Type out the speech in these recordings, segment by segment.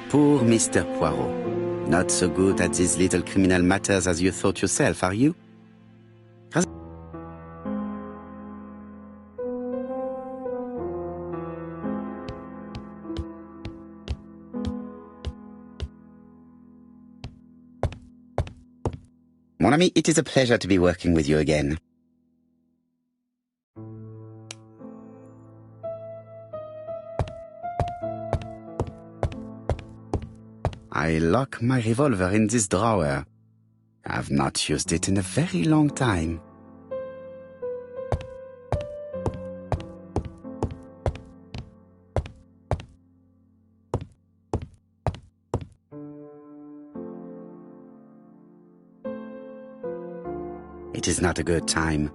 Poor Mr. Poirot. Not so good at these little criminal matters as you thought yourself, are you? Mon ami, it is a pleasure to be working with you again. I lock my revolver in this drawer. I've not used it in a very long time. It is not a good time.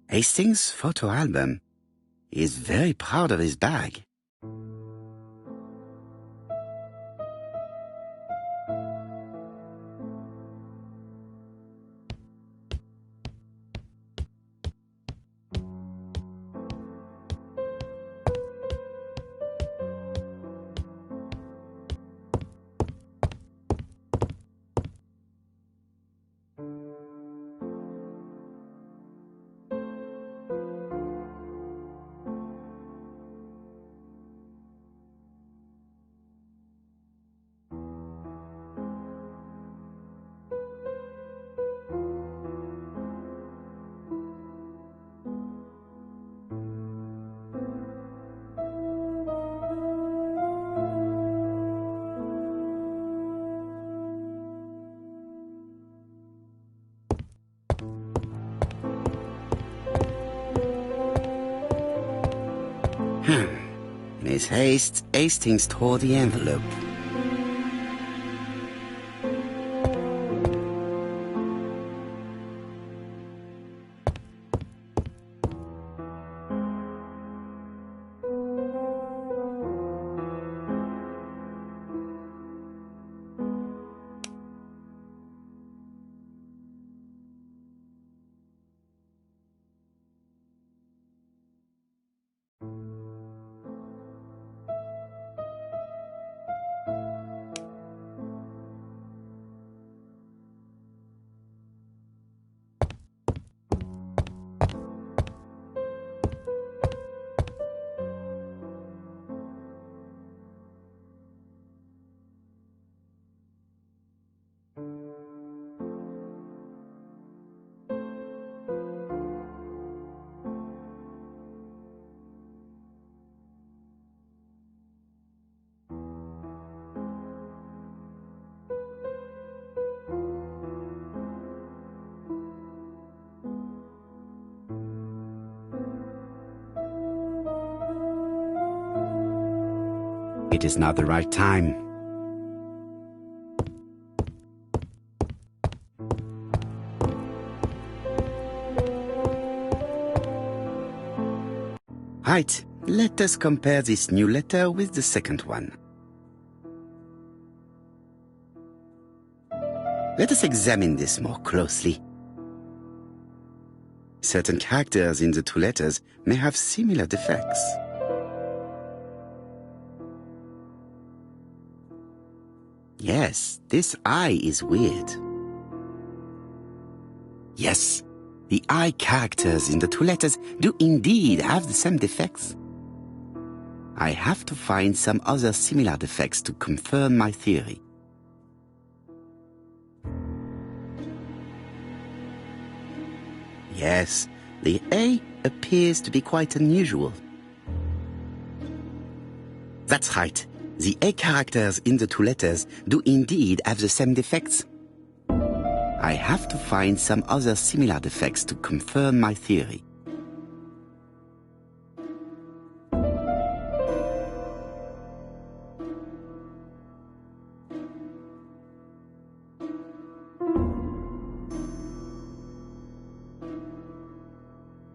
Hastings' photo album. He is very proud of his bag. In his haste, Hastings tore the envelope. It is not the right time. Right, let us compare this new letter with the second one. Let us examine this more closely. Certain characters in the two letters may have similar defects. Yes, this I is weird. Yes, the I characters in the two letters do indeed have the same defects. I have to find some other similar defects to confirm my theory. Yes, the A appears to be quite unusual. That's right. The A characters in the two letters do indeed have the same defects. I have to find some other similar defects to confirm my theory.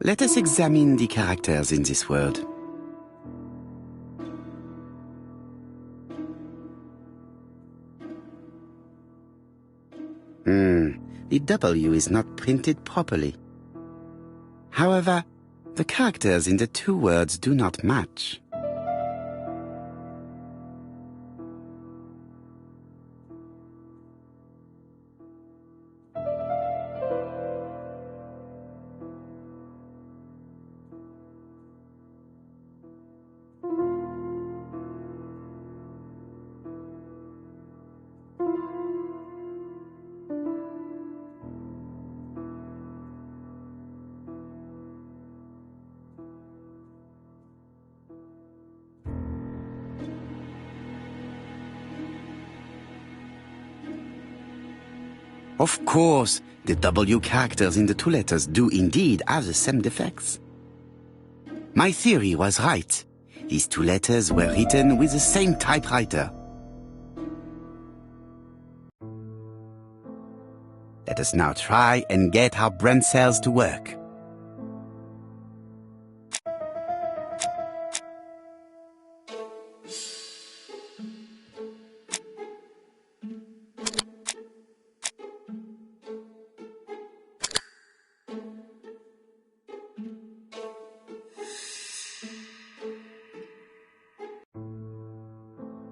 Let us examine the characters in this word. The W is not printed properly. However, the characters in the two words do not match. Of course, the W characters in the two letters do indeed have the same defects. My theory was right. These two letters were written with the same typewriter. Let us now try and get our brain cells to work.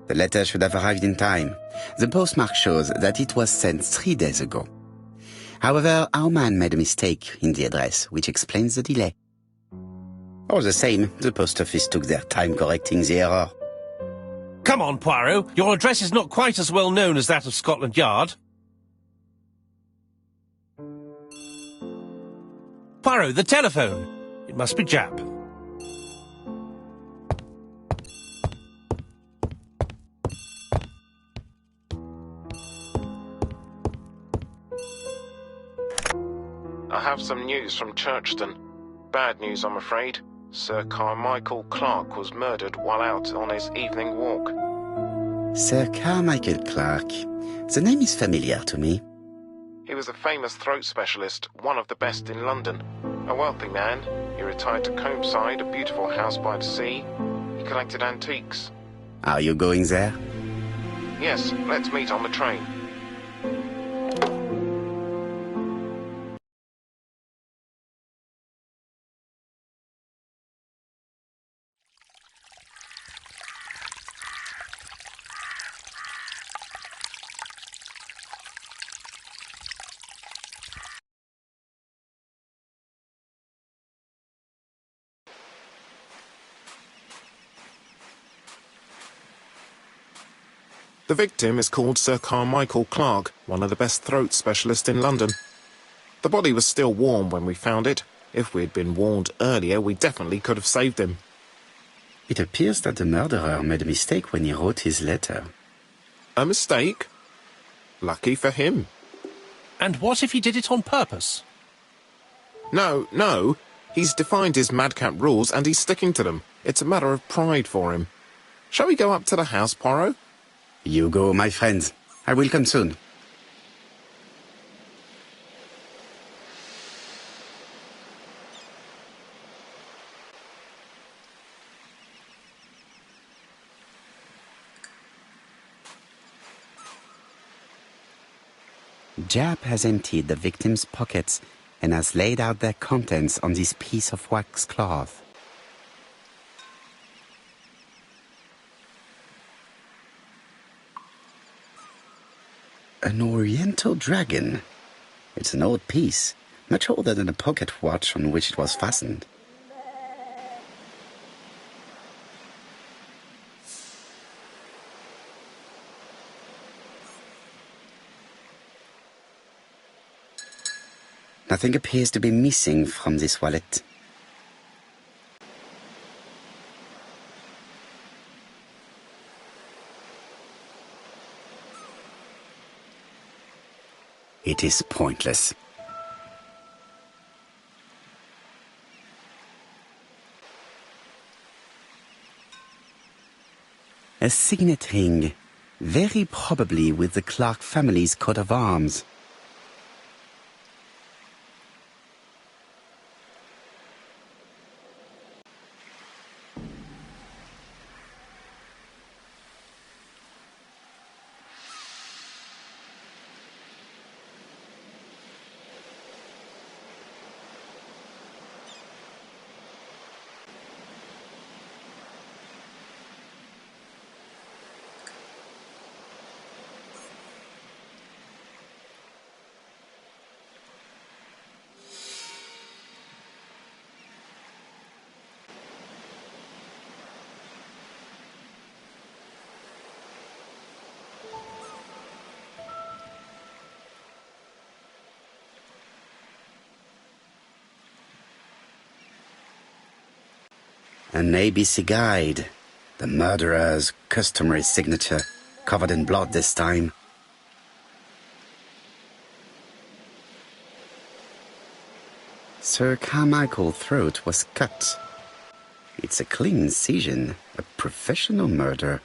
The letter should have arrived in time. The postmark shows that it was sent 3 days ago. However, our man made a mistake in the address, which explains the delay. All the same, the post office took their time correcting the error. Come on, Poirot. Your address is not quite as well known as that of Scotland Yard. Poirot, the telephone. It must be Jap. I have some news from Churchton. Bad news, I'm afraid. Sir Carmichael Clark was murdered while out on his evening walk. Sir Carmichael Clark. The name is familiar to me. He was a famous throat specialist, one of the best in London. A wealthy man, he retired to Combside, a beautiful house by the sea. He collected antiques. Are you going there? Yes, let's meet on the train. The victim is called Sir Carmichael Clark, one of the best throat specialists in London. The body was still warm when we found it. If we'd been warned earlier, we definitely could have saved him. It appears that the murderer made a mistake when he wrote his letter. A mistake? Lucky for him. And what if he did it on purpose? No. He's defined his madcap rules and he's sticking to them. It's a matter of pride for him. Shall we go up to the house, Poirot? You go, my friends. I will come soon. Jap has emptied the victim's pockets and has laid out their contents on this piece of wax cloth. An oriental dragon. It's an old piece, much older than the pocket watch on which it was fastened. Nothing appears to be missing from this wallet. It is pointless. A signet ring, very probably with the Clark family's coat of arms. An ABC guide. The murderer's customary signature, covered in blood this time. Sir Carmichael's throat was cut. It's a clean incision, a professional murder.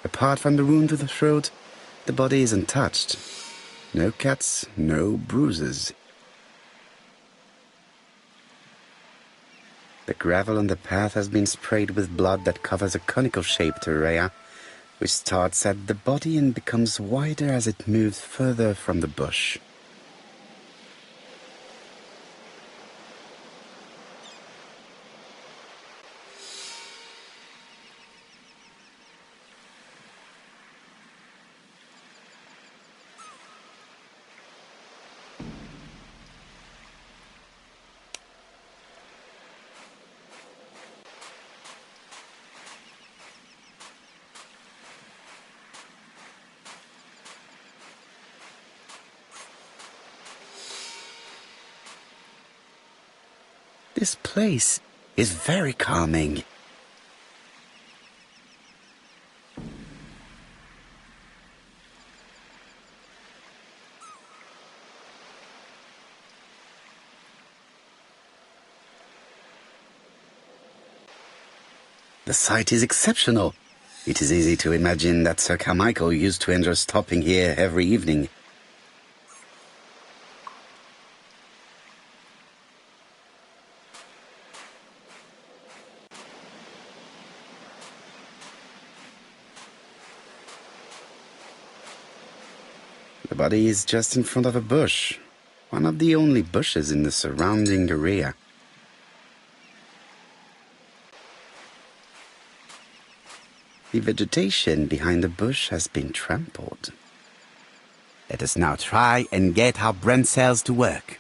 Apart from the wound to the throat, the body is untouched. No cuts, no bruises. The gravel on the path has been sprayed with blood that covers a conical-shaped area, which starts at the body and becomes wider as it moves further from the bush. This place is very calming. The site is exceptional. It is easy to imagine that Sir Carmichael used to enjoy stopping here every evening. The body is just in front of a bush, one of the only bushes in the surrounding area. The vegetation behind the bush has been trampled. Let us now try and get our brain cells to work.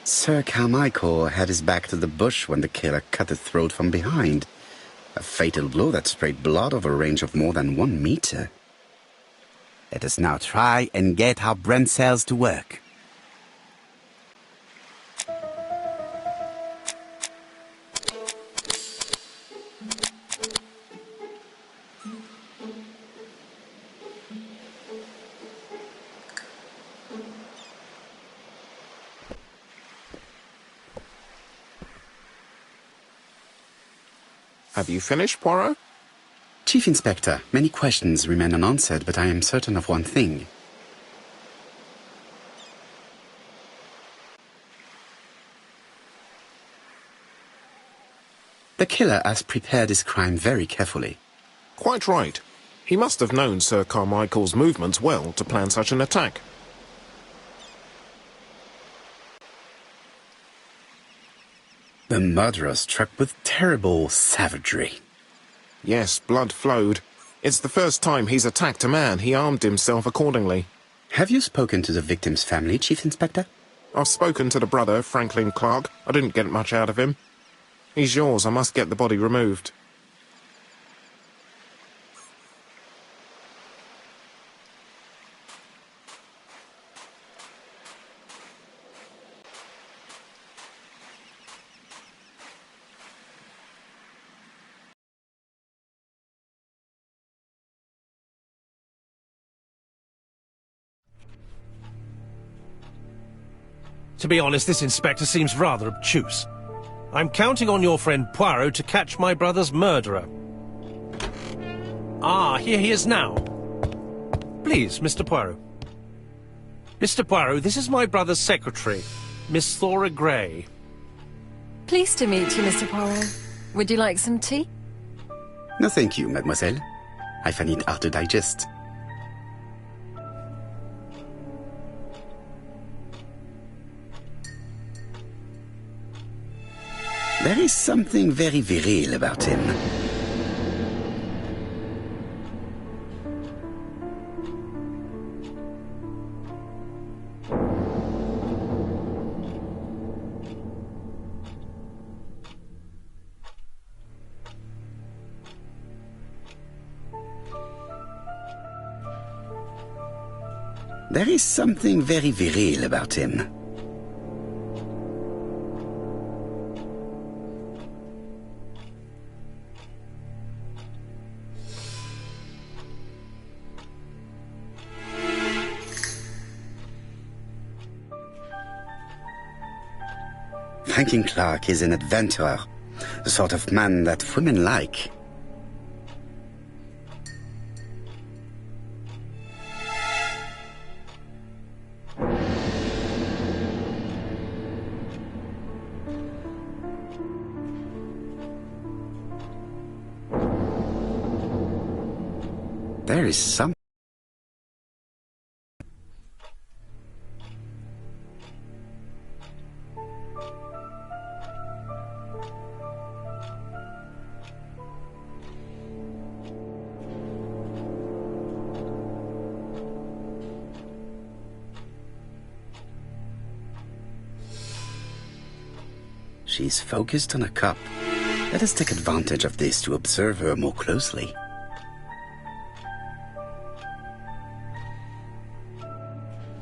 Sir Carmichael had his back to the bush when the killer cut the throat from behind. A fatal blow that sprayed blood over a range of more than 1 meter. Let us now try and get our brain cells to work. Have you finished, Poirot? Chief Inspector, many questions remain unanswered, but I am certain of one thing. The killer has prepared his crime very carefully. Quite right. He must have known Sir Carmichael's movements well to plan such an attack. The murderer struck with terrible savagery. Yes, blood flowed. It's the first time he's attacked a man. He armed himself accordingly. Have you spoken to the victim's family, Chief Inspector? I've spoken to the brother, Franklin Clark. I didn't get much out of him. He's yours. I must get the body removed. To be honest, this inspector seems rather obtuse. I'm counting on your friend Poirot to catch my brother's murderer. Ah, here he is now. Please, Mr. Poirot. Mr. Poirot, this is my brother's secretary, Miss Thora Gray. Pleased to meet you, Mr. Poirot. Would you like some tea? No, thank you, mademoiselle. I find it hard to digest. There is something very viril about him. There is something very viril about him. Franklin Clark is an adventurer, the sort of man that women like. There is some. She's focused on a cup. Let us take advantage of this to observe her more closely.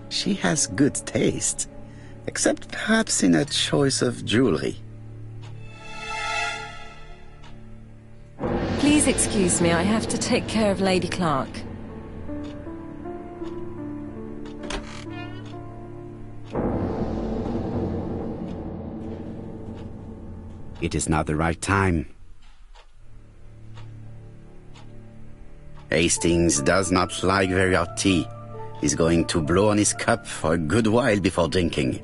She has good taste, except perhaps in her choice of jewelry. Please excuse me, I have to take care of Lady Clark. It is not the right time. Hastings does not like very hot tea. He's going to blow on his cup for a good while before drinking.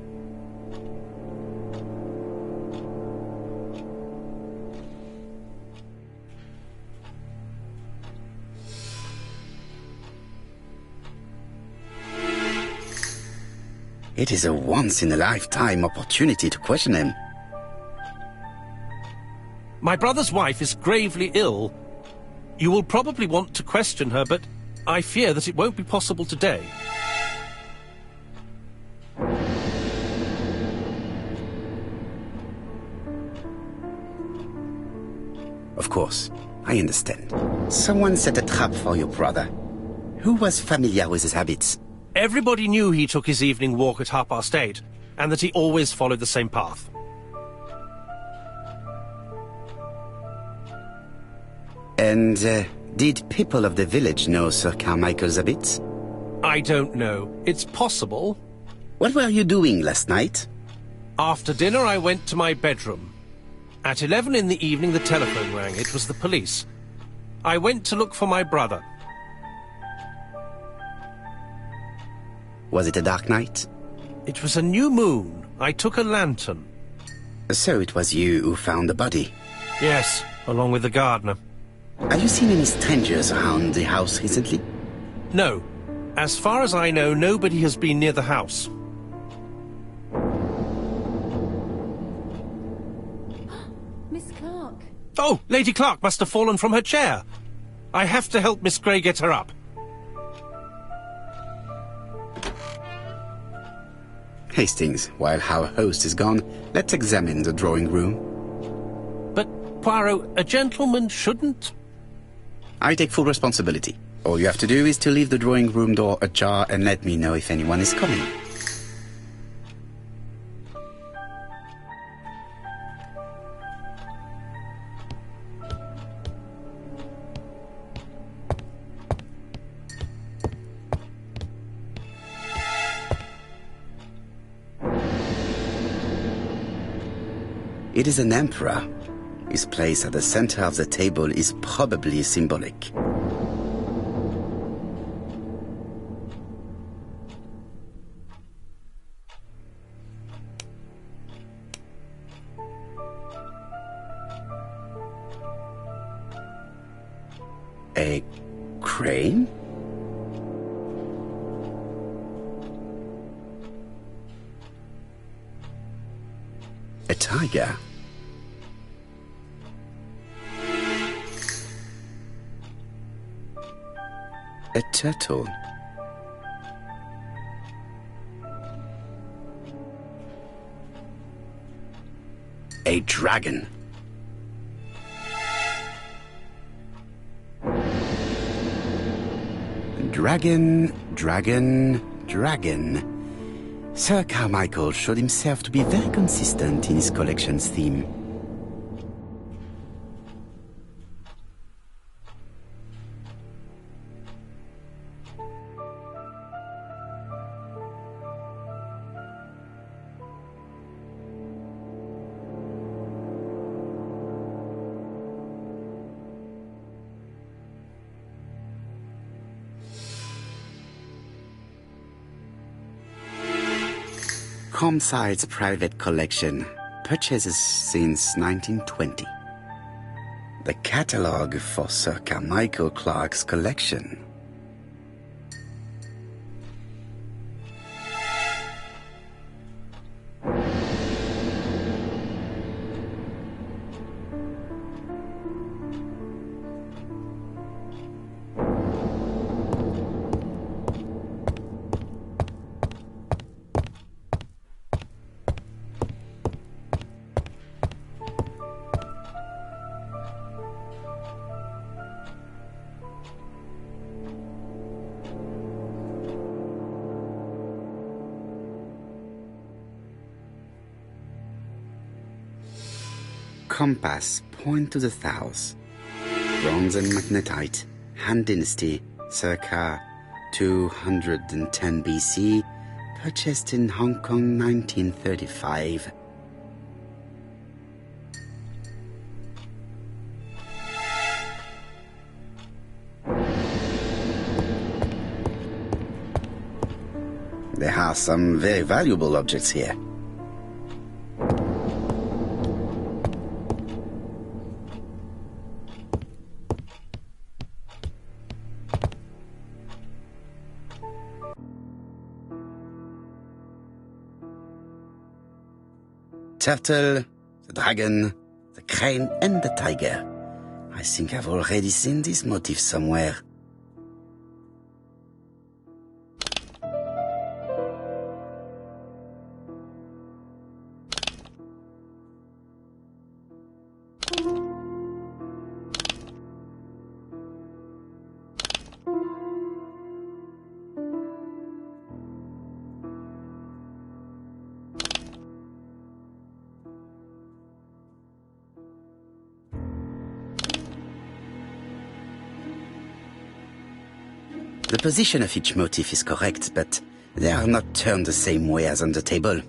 It is a once-in-a-lifetime opportunity to question him. My brother's wife is gravely ill. You will probably want to question her, but I fear that it won't be possible today. Of course, I understand. Someone set a trap for your brother. Who was familiar with his habits? Everybody knew he took his evening walk at 8:30, and that he always followed the same path. And did people of the village know Sir Carmichael's habits? I don't know. It's possible. What were you doing last night? After dinner, I went to my bedroom. At 11 in the evening, the telephone rang. It was the police. I went to look for my brother. Was it a dark night? It was a new moon. I took a lantern. So it was you who found the body? Yes, along with the gardener. Have you seen any strangers around the house recently? No. As far as I know, nobody has been near the house. Miss Clark. Oh, Lady Clark must have fallen from her chair. I have to help Miss Grey get her up. Hastings, while our host is gone, let's examine the drawing room. But, Poirot, a gentleman shouldn't... I take full responsibility. All you have to do is to leave the drawing room door ajar and let me know if anyone is coming. It is an emperor. His place at the center of the table is probably symbolic. A crane? A tiger? A turtle? A dragon? Dragon, dragon, dragon. Sir Carmichael showed himself to be very consistent in his collection's theme. Comside's private collection, purchases since 1920. The catalogue for Sir Carmichael Clark's collection. Compass, point to the south. Bronze and magnetite, Han Dynasty, circa 210 BC, purchased in Hong Kong 1935. There are some very valuable objects here. Turtle, the dragon, the crane and the tiger. I think I've already seen this motif somewhere. The position of each motif is correct, but they are not turned the same way as on the table.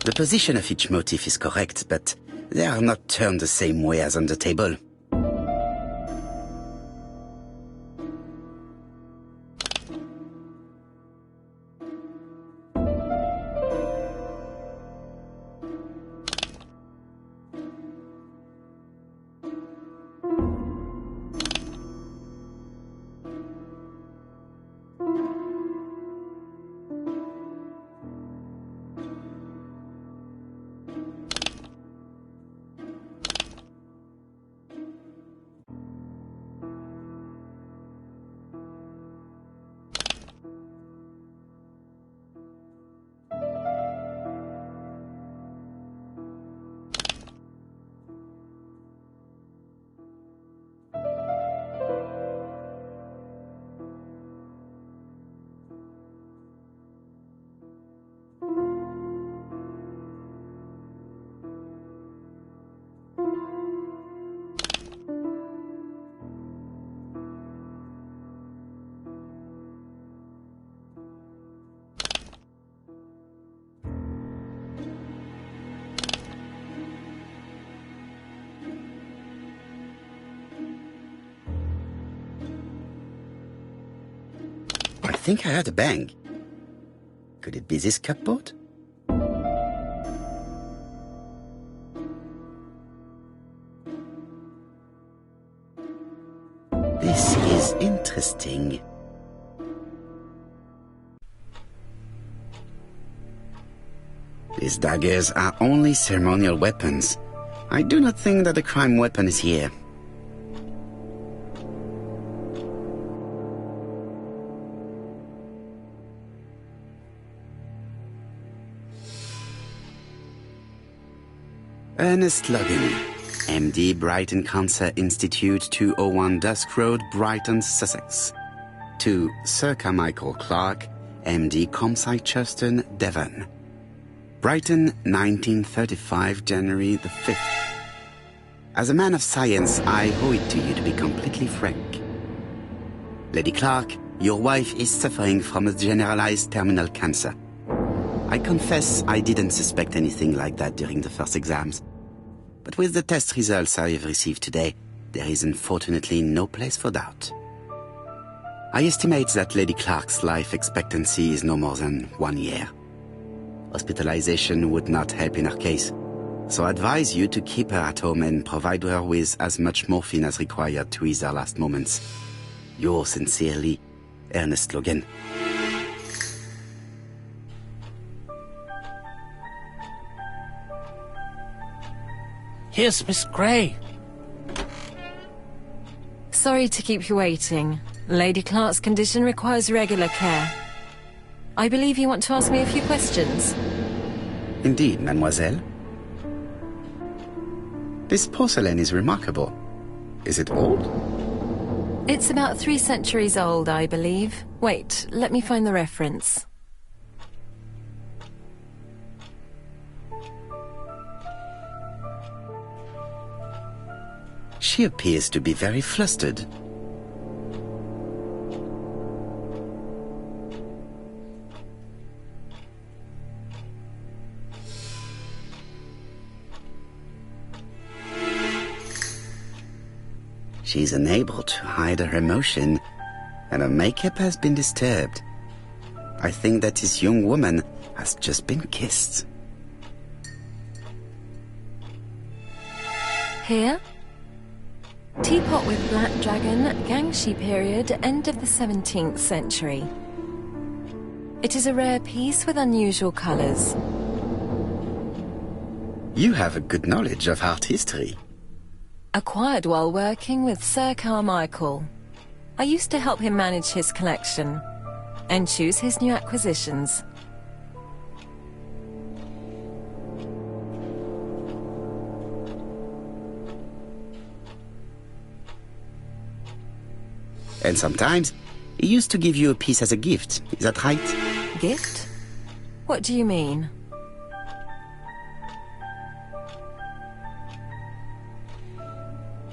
The position of each motif is correct, but they are not turned the same way as on the table. I think I heard a bang. Could it be this cupboard? This is interesting. These daggers are only ceremonial weapons. I do not think that the crime weapon is here. Ernest Logan, MD, Brighton Cancer Institute, 201 Dusk Road, Brighton, Sussex. To Sir Carmichael Clark, MD, Comsite Churston, Devon. Brighton, 1935, January the 5th. As a man of science, I owe it to you to be completely frank. Lady Clark, your wife is suffering from a generalized terminal cancer. I confess I didn't suspect anything like that during the first exams. But with the test results I have received today, there is unfortunately no place for doubt. I estimate that Lady Clark's life expectancy is no more than 1 year. Hospitalization would not help in her case, so I advise you to keep her at home and provide her with as much morphine as required to ease her last moments. Yours sincerely, Ernest Logan. Here's Miss Gray. Sorry to keep you waiting. Lady Clark's condition requires regular care. I believe you want to ask me a few questions. Indeed, mademoiselle. This porcelain is remarkable. Is it old? It's about 3 centuries old, I believe. Wait, let me find the reference. She appears to be very flustered. She's unable to hide her emotion, and her makeup has been disturbed. I think that this young woman has just been kissed. Here? Teapot with black dragon, Gangxi period, end of the 17th century. It is a rare piece with unusual colours. You have a good knowledge of art history. Acquired while working with Sir Carmichael. I used to help him manage his collection and choose his new acquisitions. And sometimes, he used to give you a piece as a gift. Is that right? Gift? What do you mean?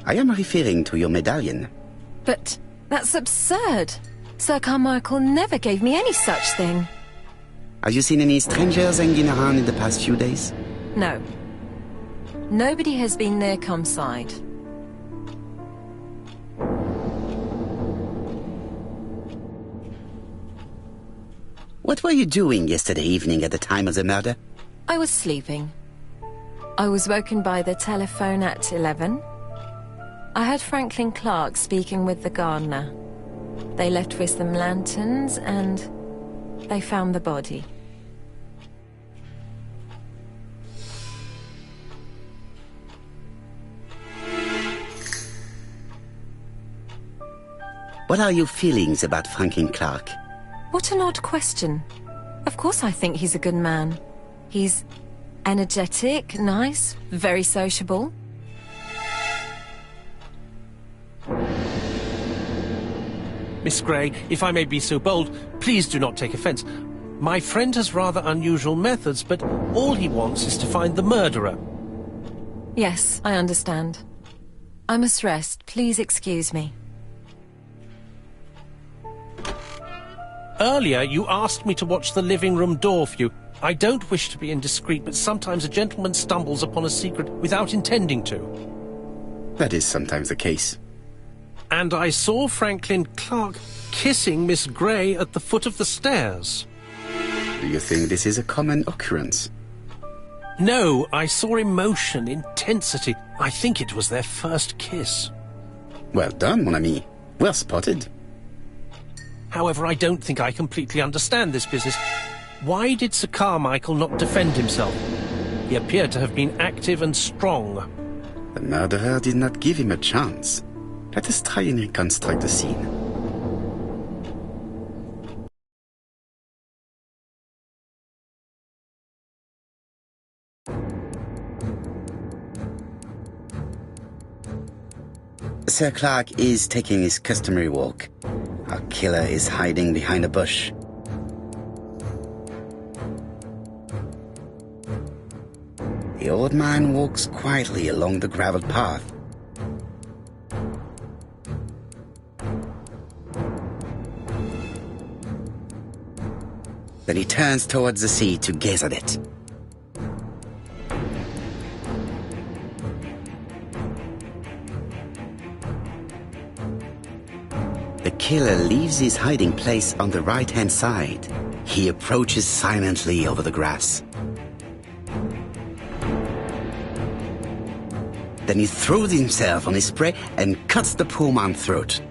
I am referring to your medallion. But that's absurd. Sir Carmichael never gave me any such thing. Have you seen any strangers hanging around in the past few days? No. Nobody has been near Comside. What were you doing yesterday evening at the time of the murder? I was sleeping. I was woken by the telephone at 11. I heard Franklin Clark speaking with the gardener. They left with some lanterns and they found the body. What are your feelings about Franklin Clark? What an odd question. Of course I think he's a good man. He's energetic, nice, very sociable. Miss Gray, if I may be so bold, please do not take offence. My friend has rather unusual methods, but all he wants is to find the murderer. Yes, I understand. I must rest. Please excuse me. Earlier, you asked me to watch the living room door for you. I don't wish to be indiscreet, but sometimes a gentleman stumbles upon a secret without intending to. That is sometimes the case. And I saw Franklin Clark kissing Miss Gray at the foot of the stairs. Do you think this is a common occurrence? No, I saw emotion, intensity. I think it was their first kiss. Well done, mon ami. Well spotted. However, I don't think I completely understand this business. Why did Sir Carmichael not defend himself? He appeared to have been active and strong. The murderer did not give him a chance. Let us try and reconstruct the scene. Sir Clark is taking his customary walk. Our killer is hiding behind a bush. The old man walks quietly along the graveled path. Then he turns towards the sea to gaze at it. The killer leaves his hiding place on the right-hand side. He approaches silently over the grass. Then he throws himself on his prey and cuts the poor man's throat.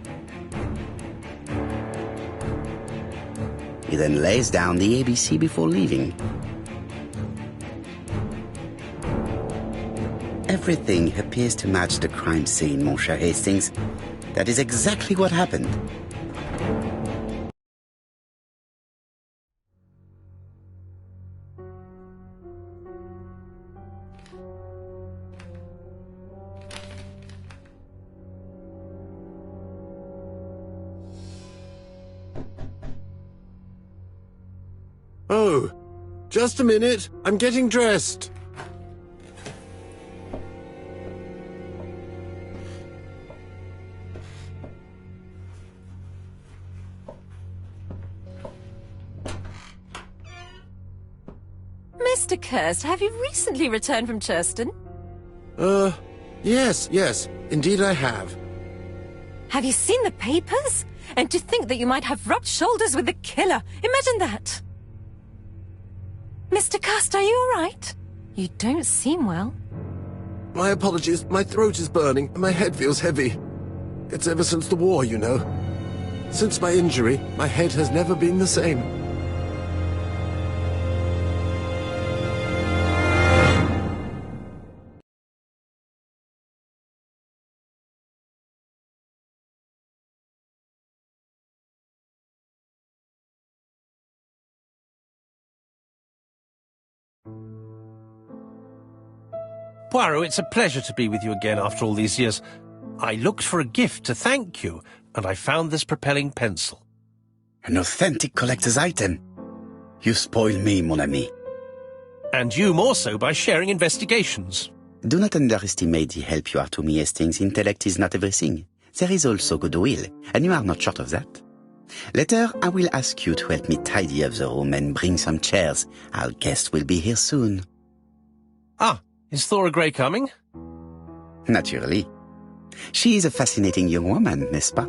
He then lays down the ABC before leaving. Everything appears to match the crime scene, mon cher Hastings. That is exactly what happened. Oh, just a minute. I'm getting dressed. Mr. Kirst, have you recently returned from Churston? Yes, indeed I have. Have you seen the papers? And to think that you might have rubbed shoulders with the killer. Imagine that. Mr. Kirst, are you all right? You don't seem well. My apologies. My throat is burning and my head feels heavy. It's ever since the war, you know. Since my injury, my head has never been the same. Poirot, it's a pleasure to be with you again after all these years. I looked for a gift to thank you, and I found this propelling pencil. An authentic collector's item. You spoil me, mon ami. And you more so by sharing investigations. Do not underestimate the help you are to me, Hastings. Intellect is not everything. There is also goodwill, and you are not short of that. Later, I will ask you to help me tidy up the room and bring some chairs. Our guest will be here soon. Ah, is Thora Grey coming? Naturally. She is a fascinating young woman, n'est-ce pas?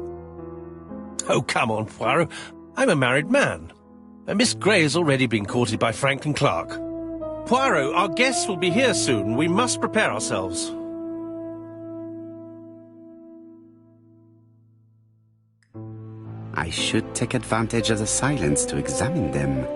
Oh, come on, Poirot. I'm a married man. And Miss Grey has already been courted by Franklin Clark. Poirot, our guests will be here soon. We must prepare ourselves. I should take advantage of the silence to examine them.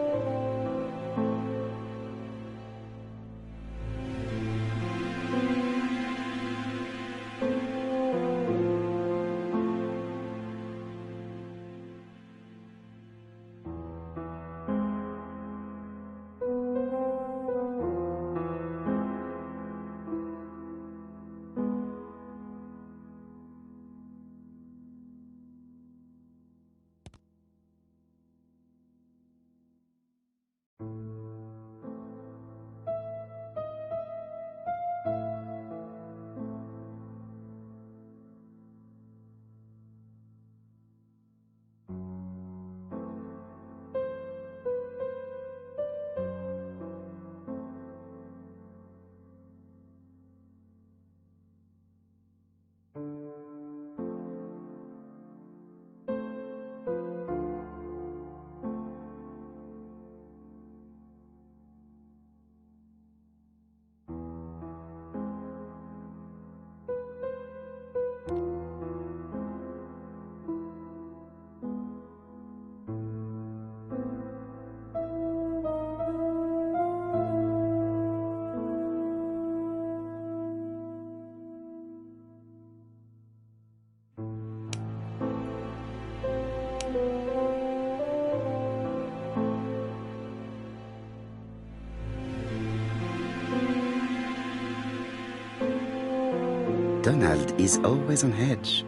Donald is always on edge.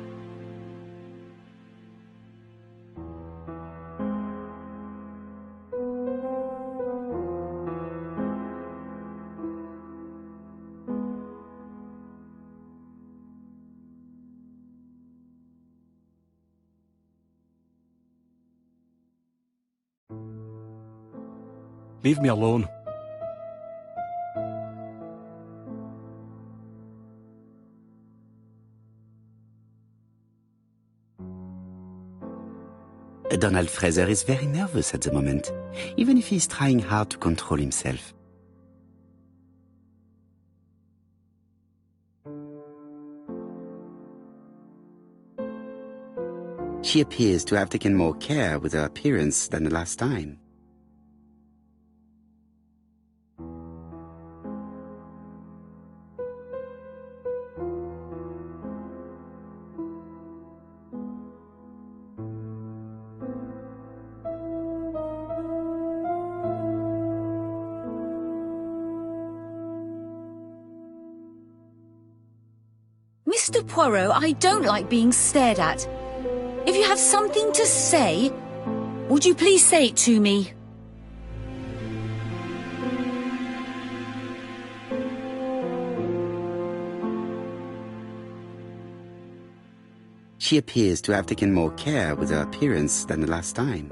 Leave me alone. Donald Fraser is very nervous at the moment, even if he is trying hard to control himself. She appears to have taken more care with her appearance than the last time. Mr. Poirot, I don't like being stared at. If you have something to say, would you please say it to me? She appears to have taken more care with her appearance than the last time.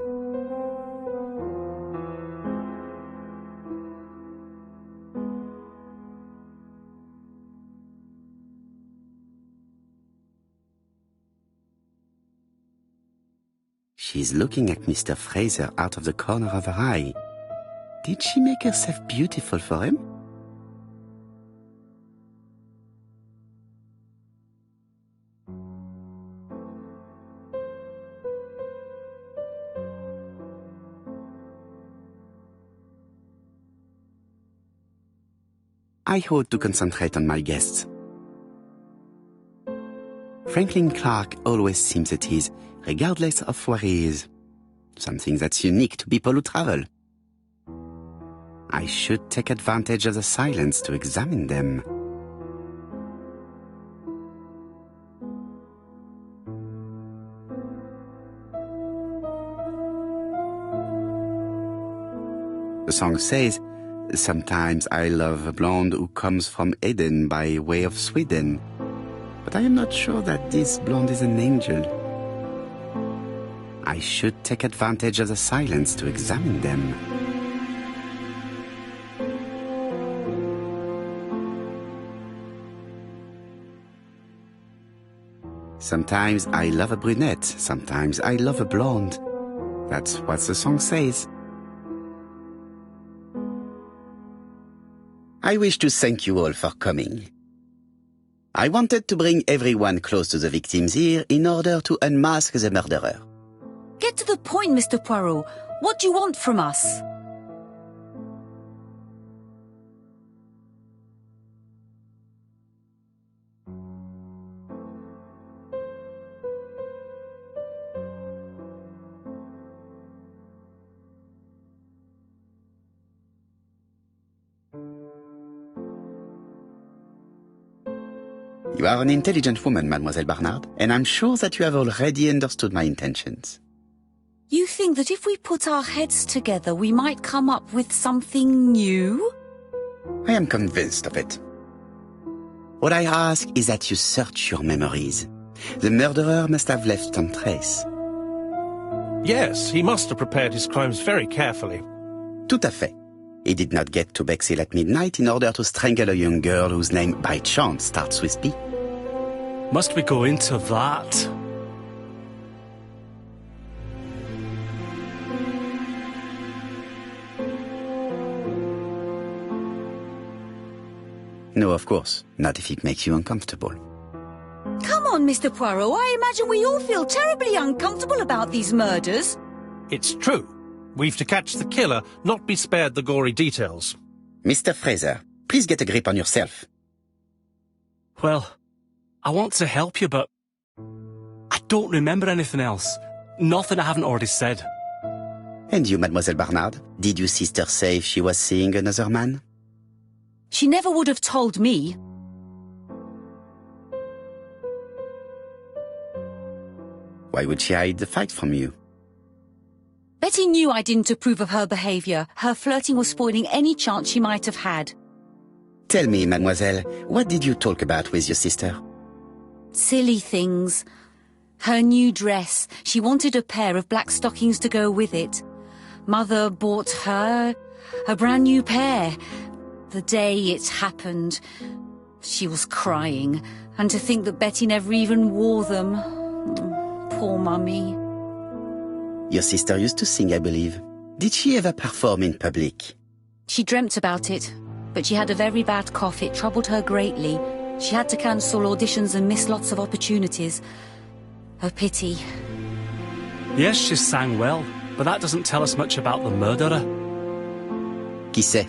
She's looking at Mr. Fraser out of the corner of her eye. Did she make herself beautiful for him? I ought to concentrate on my guests. Franklin Clark always seems at ease, regardless of where he is. Something that's unique to people who travel. I should take advantage of the silence to examine them. The song says, "Sometimes I love a blonde who comes from Eden by way of Sweden. But I am not sure that this blonde is an angel." I should take advantage of the silence to examine them. Sometimes I love a brunette, sometimes I love a blonde. That's what the song says. I wish to thank you all for coming. I wanted to bring everyone close to the victim's ear in order to unmask the murderer. Get to the point, Mr. Poirot. What do you want from us? You are an intelligent woman, Mademoiselle Barnard, and I'm sure that you have already understood my intentions. You think that if we put our heads together, we might come up with something new? I am convinced of it. What I ask is that you search your memories. The murderer must have left some trace. Yes, he must have prepared his crimes very carefully. Tout à fait. He did not get to Bexhill at midnight in order to strangle a young girl whose name by chance starts with P. Must we go into that? No, of course. Not if it makes you uncomfortable. Come on, Mr. Poirot. I imagine we all feel terribly uncomfortable about these murders. It's true. We've to catch the killer, not be spared the gory details. Mr. Fraser, please get a grip on yourself. Well, I want to help you, but I don't remember anything else. Nothing I haven't already said. And you, Mademoiselle Barnard? Did your sister say if she was seeing another man? She never would have told me. Why would she hide the fact from you? Betty knew I didn't approve of her behaviour. Her flirting was spoiling any chance she might have had. Tell me, mademoiselle, what did you talk about with your sister? Silly things. Her new dress. She wanted a pair of black stockings to go with it. Mother bought her a brand new pair. The day it happened, she was crying. And to think that Betty never even wore them. Poor Mummy. Your sister used to sing, I believe. Did she ever perform in public? She dreamt about it, but she had a very bad cough. It troubled her greatly. She had to cancel auditions and miss lots of opportunities. A pity. Yes, she sang well, but that doesn't tell us much about the murderer. Qui sait?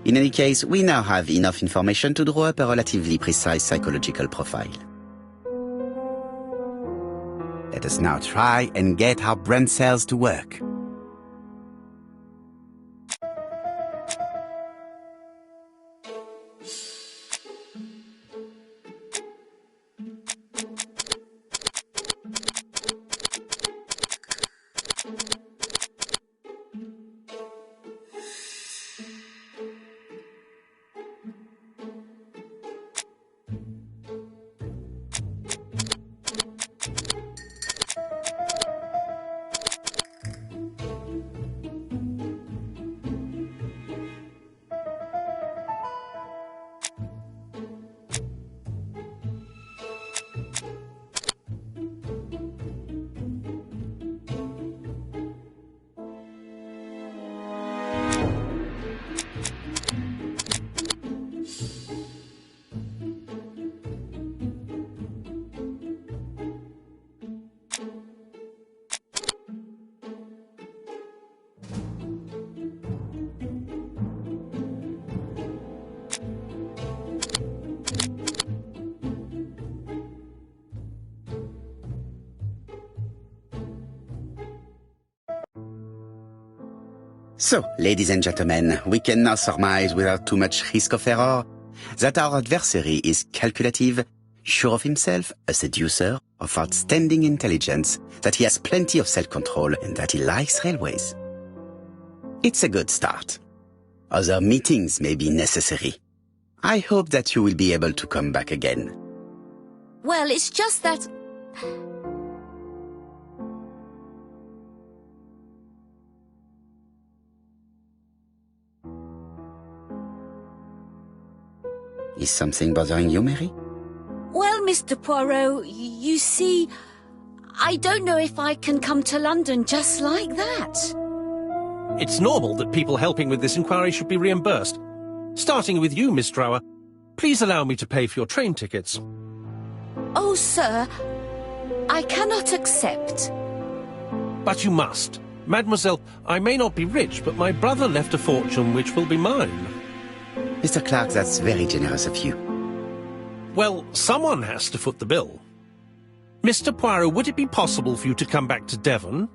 In any case, we now have enough information to draw up a relatively precise psychological profile. Let us now try and get our brain cells to work. So, ladies and gentlemen, we can now surmise without too much risk of error that our adversary is calculative, sure of himself, a seducer, of outstanding intelligence, that he has plenty of self-control, and that he likes railways. It's a good start. Other meetings may be necessary. I hope that you will be able to come back again. Well, it's just that... Is something bothering you, Mary? Well, Mr. Poirot, you see, I don't know if I can come to London just like that. It's normal that people helping with this inquiry should be reimbursed. Starting with you, Miss Drower. Please allow me to pay for your train tickets. Oh, sir, I cannot accept. But you must. Mademoiselle, I may not be rich, but my brother left a fortune which will be mine. Mr. Clark, that's very generous of you. Well, someone has to foot the bill. Mr. Poirot, would it be possible for you to come back to Devon?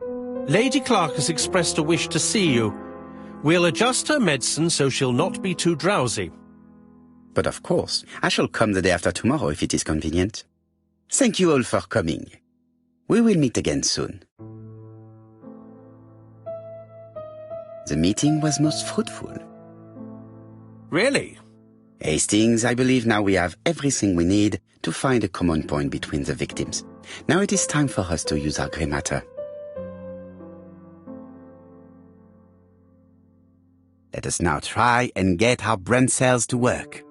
Lady Clark has expressed a wish to see you. We'll adjust her medicine so she'll not be too drowsy. But of course, I shall come the day after tomorrow if it is convenient. Thank you all for coming. We will meet again soon. The meeting was most fruitful. Really? Hastings, I believe now we have everything we need to find a common point between the victims. Now it is time for us to use our grey matter. Let us now try and get our brain cells to work.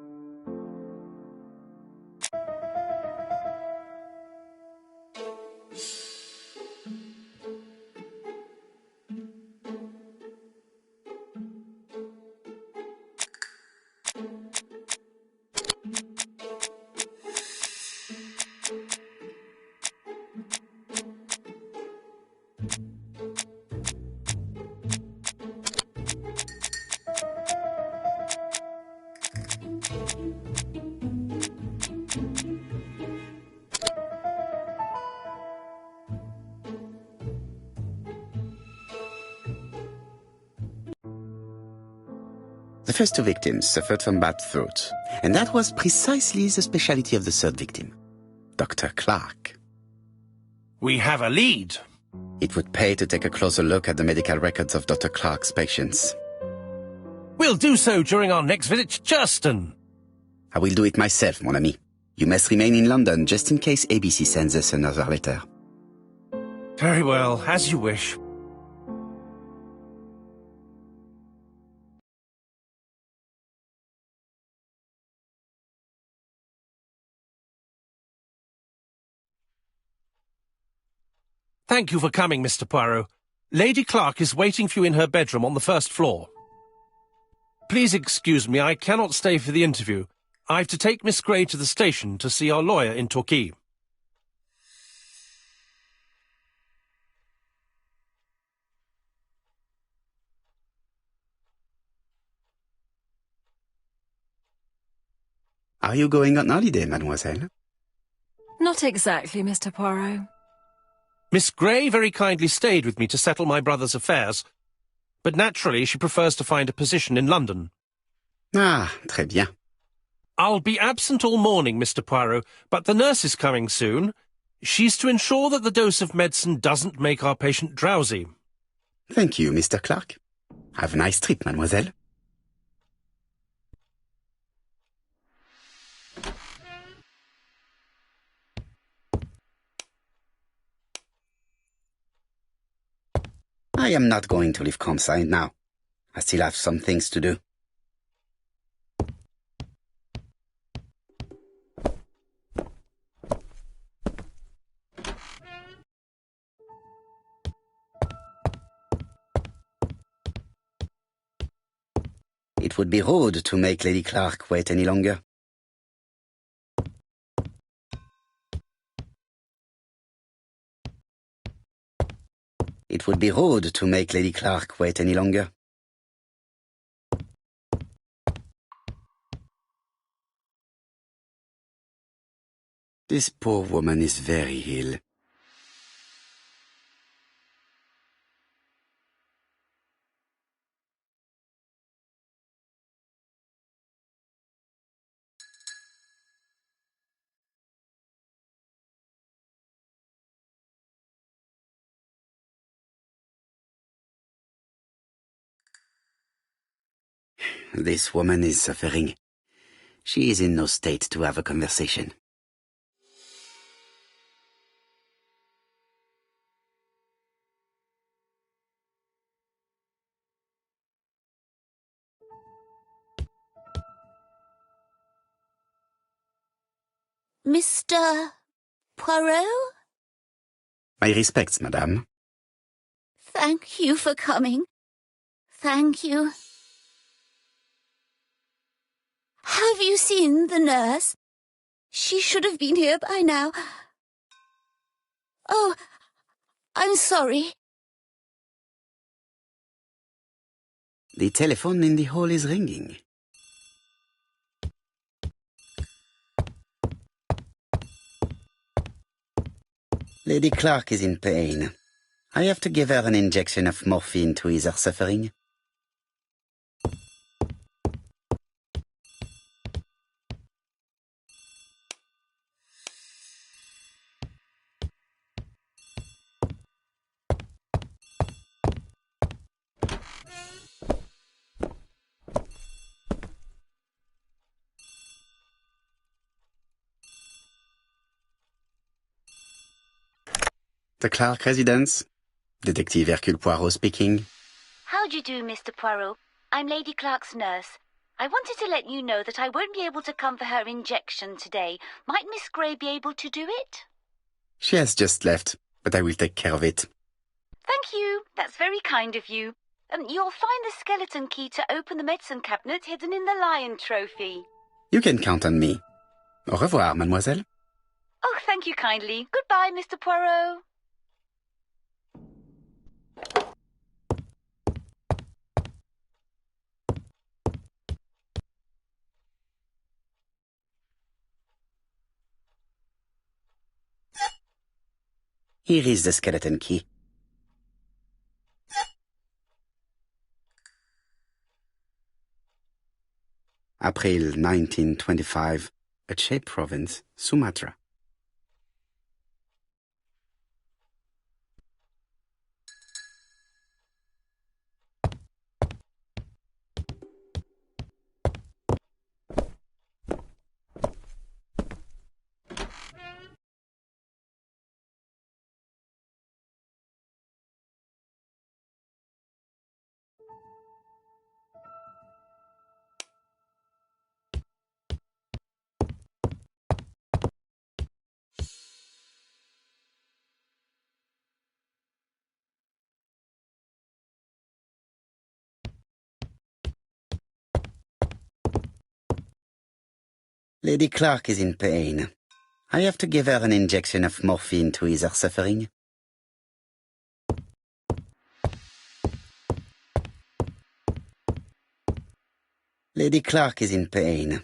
The first two victims suffered from bad throats, and that was precisely the specialty of the third victim, Dr. Clark. We have a lead. It would pay to take a closer look at the medical records of Dr. Clark's patients. We'll do so during our next visit to Churston. I will do it myself, mon ami. You must remain in London just in case ABC sends us another letter. Very well, as you wish. Thank you for coming, Mr. Poirot. Lady Clark is waiting for you in her bedroom on the first floor. Please excuse me, I cannot stay for the interview. I've to take Miss Grey to the station to see our lawyer in Torquay. Are you going on holiday, mademoiselle? Not exactly, Mr. Poirot. Miss Grey very kindly stayed with me to settle my brother's affairs, but naturally she prefers to find a position in London. Ah, très bien. I'll be absent all morning, Mr. Poirot, but the nurse is coming soon. She's to ensure that the dose of medicine doesn't make our patient drowsy. Thank you, Mr. Clark. Have a nice trip, mademoiselle. I am not going to leave Campside now. I still have some things to do. It would be rude to make Lady Clark wait any longer. It would be rude to make Lady Clark wait any longer. This poor woman is very ill. This woman is suffering. She is in no state to have a conversation. Mr. Poirot? My respects, madame. Thank you for coming. Thank you. Have you seen the nurse? She should have been here by now. Oh, I'm sorry. The telephone in the hall is ringing. Lady Clark is in pain. I have to give her an injection of morphine to ease her suffering. The Clark residence. Detective Hercule Poirot speaking. How do you do, Mr. Poirot? I'm Lady Clark's nurse. I wanted to let you know that I won't be able to come for her injection today. Might Miss Gray be able to do it? She has just left, but I will take care of it. Thank you. That's very kind of you. You'll find the skeleton key to open the medicine cabinet hidden in the lion trophy. You can count on me. Au revoir, mademoiselle. Oh, thank you kindly. Goodbye, Mr. Poirot. Here is the skeleton key. April 1925, Aceh Province, Sumatra. Lady Clark is in pain. I have to give her an injection of morphine to ease her suffering. Lady Clark is in pain.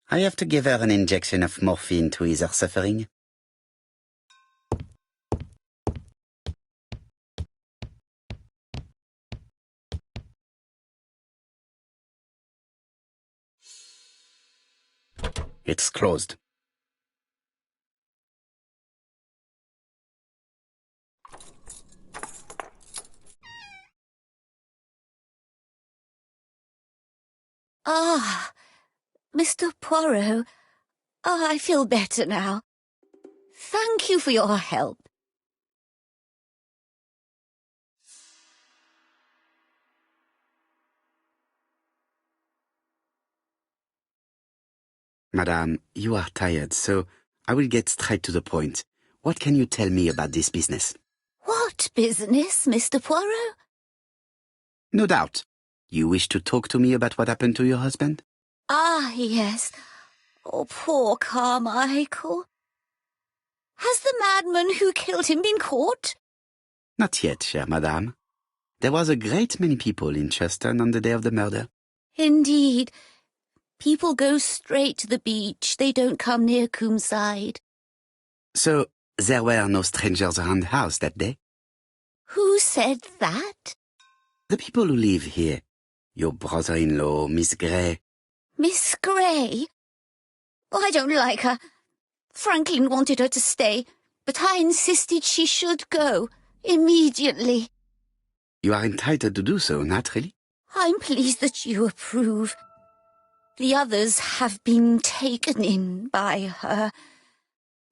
I have to give her an injection of morphine to ease her suffering. It's closed. Ah, Mr. Poirot. Ah, I feel better now. Thank you for your help. Madame, you are tired, so I will get straight to the point. What can you tell me about this business? What business, Mr. Poirot? No doubt. You wish to talk to me about what happened to your husband? Ah, yes. Oh, poor Carmichael. Has the madman who killed him been caught? Not yet, chère madame. There was a great many people in Cheston on the day of the murder. Indeed. People go straight to the beach. They don't come near Coomside. So, there were no strangers around the house that day? Who said that? The people who live here. Your brother-in-law, Miss Gray. Miss Gray? Oh, I don't like her. Franklin wanted her to stay, but I insisted she should go, immediately. You are entitled to do so, naturally. I'm pleased that you approve. The others have been taken in by her.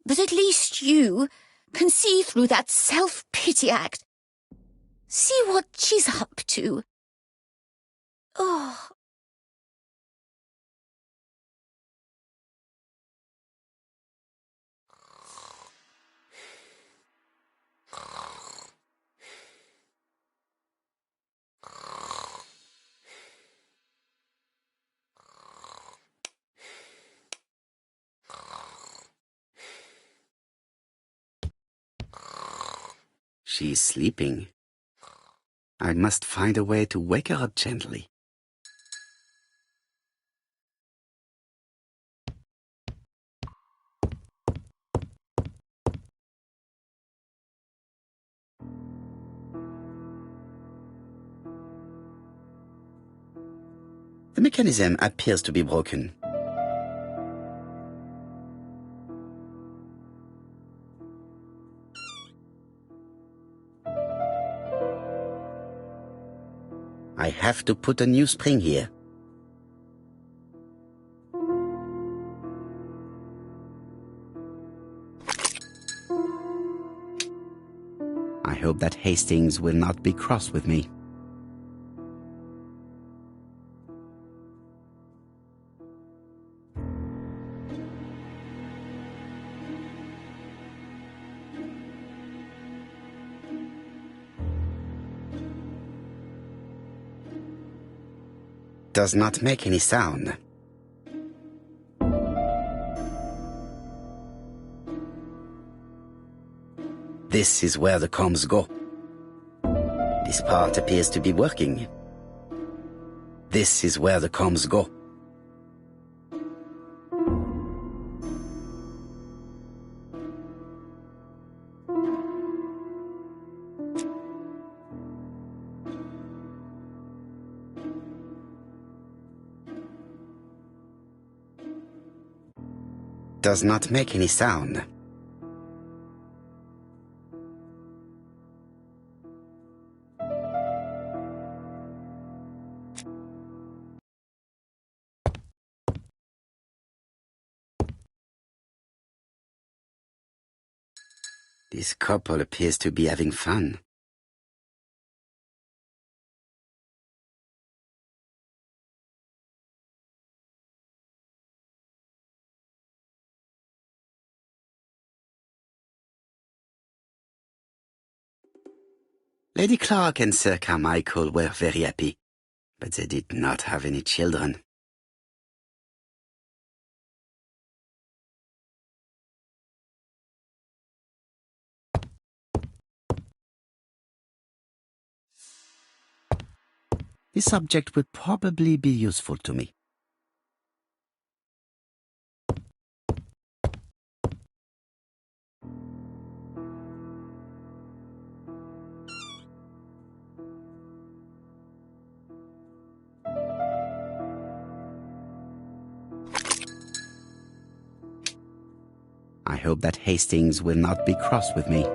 But at least you can see through that self-pity act. See what she's up to. Oh, She's sleeping. I must find a way to wake her up gently. The mechanism appears to be broken. I have to put a new spring here. I hope that Hastings will not be cross with me. Does not make any sound. This is where the comms go. This part appears to be working. This is where the comms go. Does not make any sound. This couple appears to be having fun. Lady Clark and Sir Carmichael were very happy, but they did not have any children. This subject would probably be useful to me. I hope that Hastings will not be cross with me.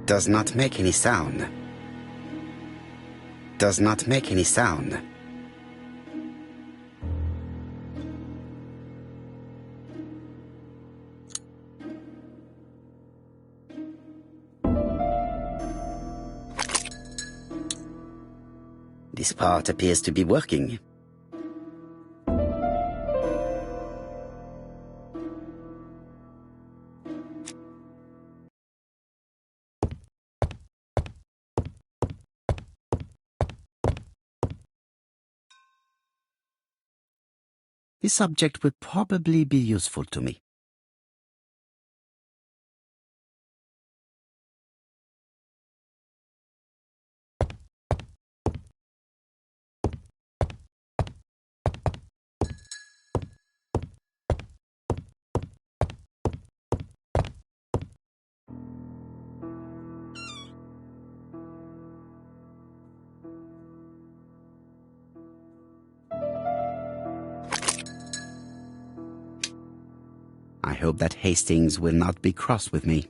Does not make any sound. Does not make any sound. This part appears to be working. This subject would probably be useful to me. I hope that Hastings will not be cross with me.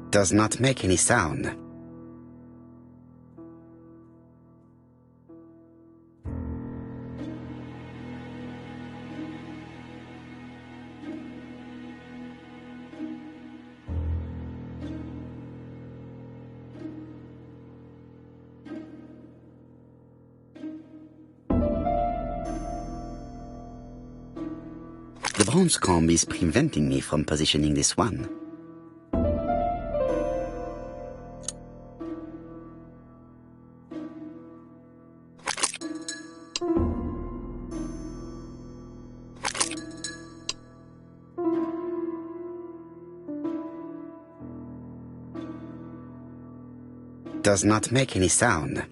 Does not make any sound. bronze comb is preventing me from positioning this one. Does not make any sound.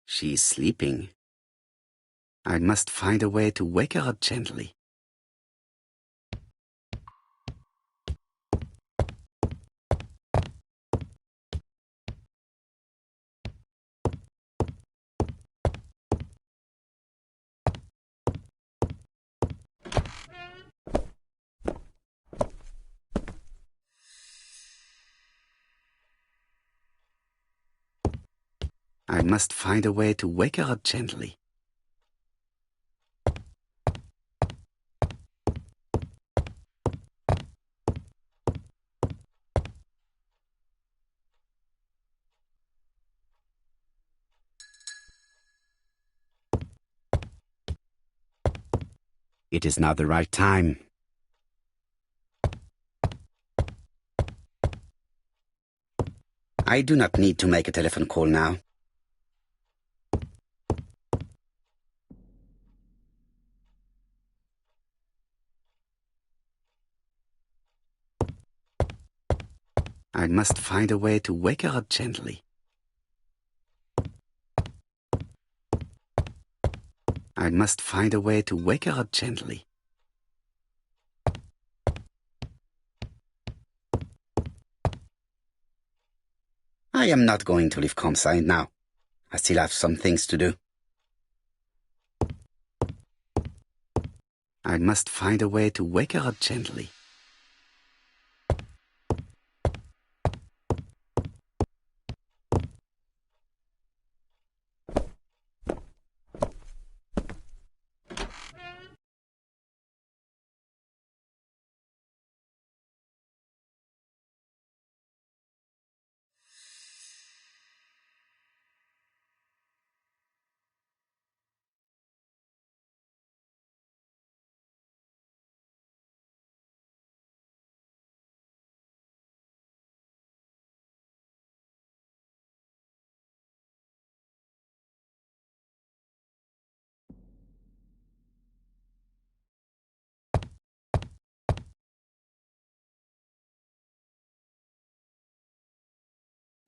She is sleeping. I must find a way to wake her up gently. I must find a way to wake her up gently. It is not the right time. I do not need to make a telephone call now. I must find a way to wake her up gently. I must find a way to wake her up gently. I am not going to leave campsite now. I still have some things to do. I must find a way to wake her up gently.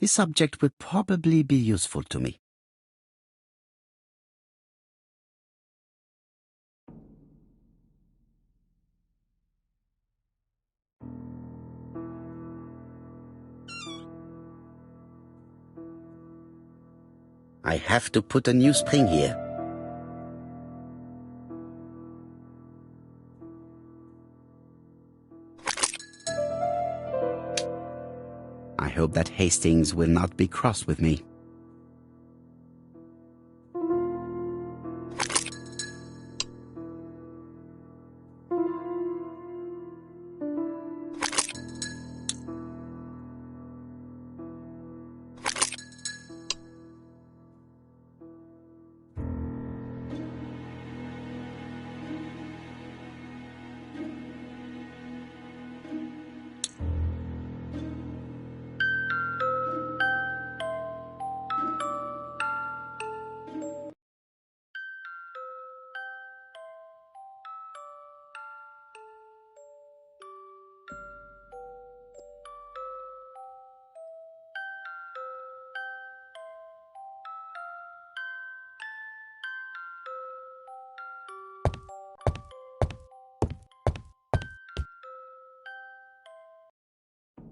This subject would probably be useful to me. I have to put a new spring here. I hope that Hastings will not be cross with me.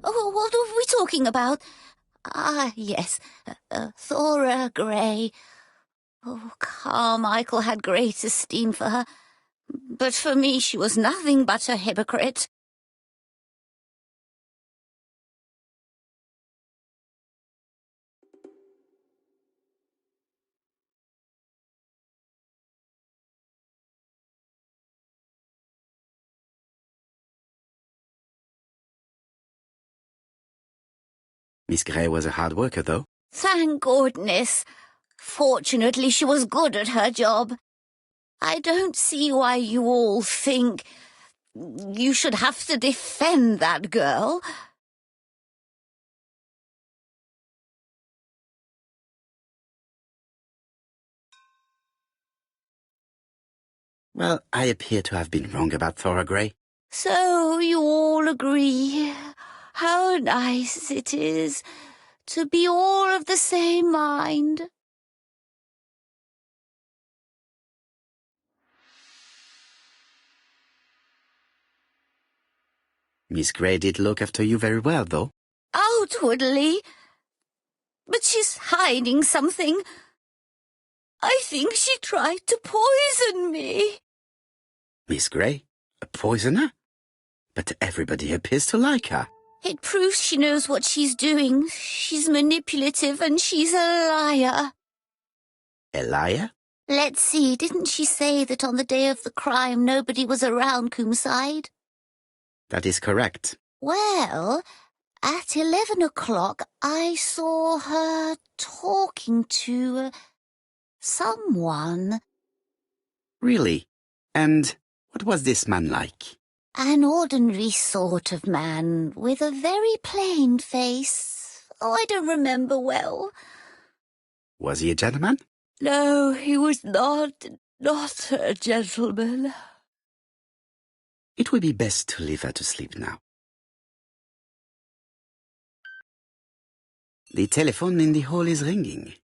Oh, what are we talking about? Ah, yes, Thora Grey. Oh, Carmichael had great esteem for her, but for me she was nothing but a hypocrite. Miss Grey was a hard worker, though. Thank goodness. Fortunately, she was good at her job. I don't see why you all think you should have to defend that girl. Well, I appear to have been wrong about Thora Grey. So you all agree. How nice it is to be all of the same mind. Miss Grey did look after you very well, though. Outwardly. But she's hiding something. I think she tried to poison me. Miss Grey? A poisoner? But everybody appears to like her. It proves she knows what she's doing. She's manipulative and she's a liar. A liar? Let's see, didn't she say that on the day of the crime nobody was around Coomside? That is correct. Well, at 11 o'clock I saw her talking to someone. Really? And what was this man like? An ordinary sort of man with a very plain face. Oh, I don't remember well. Was he a gentleman? No, he was not a gentleman. It would be best to leave her to sleep now. The telephone in the hall is ringing.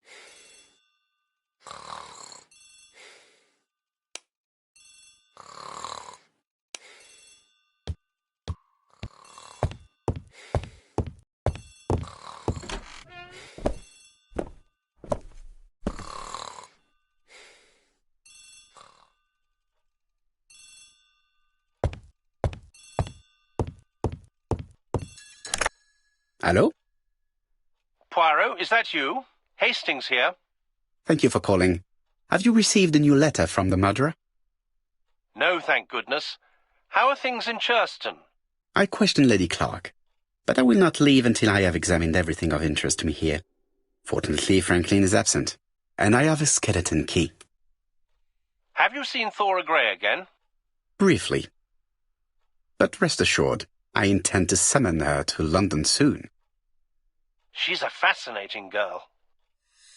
Hello? Poirot, is that you? Hastings here. Thank you for calling. Have you received a new letter from the murderer? No, thank goodness. How are things in Churston? I questioned Lady Clark, but I will not leave until I have examined everything of interest to me here. Fortunately, Franklin is absent, and I have a skeleton key. Have you seen Thora Grey again? Briefly. But rest assured, I intend to summon her to London soon. She's a fascinating girl.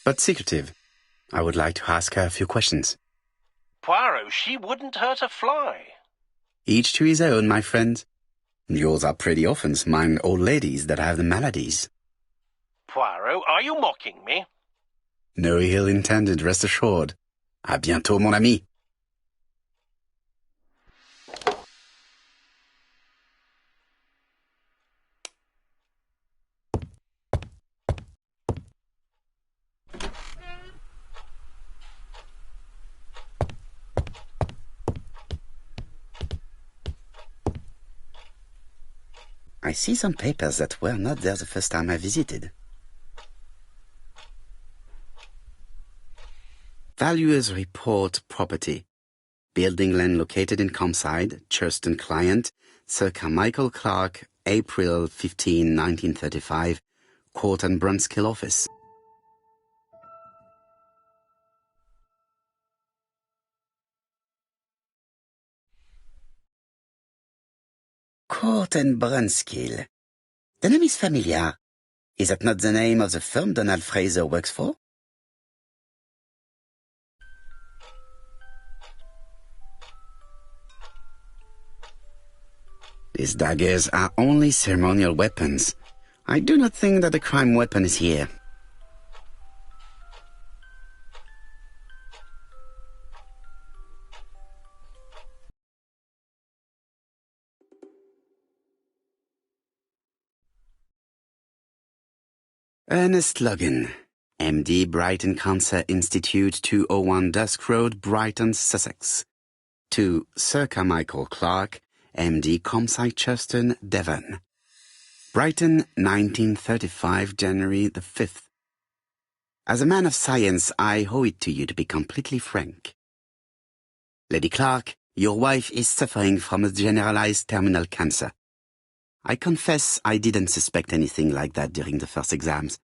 But secretive. I would like to ask her a few questions. Poirot, she wouldn't hurt a fly. Each to his own, my friend. Yours are pretty often mine old ladies that have the maladies. Poirot, are you mocking me? No ill intended, rest assured. À bientôt, mon ami. I see some papers that were not there the first time I visited. Valuers report property. Building land located in Comside, Churston client, Sir Carmichael Clark, April 15, 1935, Court and Brunskill office. Court and Brunskill. The name is familiar. Is that not the name of the firm Donald Fraser works for? These daggers are only ceremonial weapons. I do not think that the crime weapon is here. Ernest Logan, MD, Brighton Cancer Institute, 201 Dusk Road, Brighton, Sussex. To Sir Carmichael Clark, MD, Comside Churton, Devon. Brighton, 1935, January the 5th. As a man of science, I owe it to you to be completely frank. Lady Clark, your wife is suffering from a generalized terminal cancer. I confess I didn't suspect anything like that during the first exams.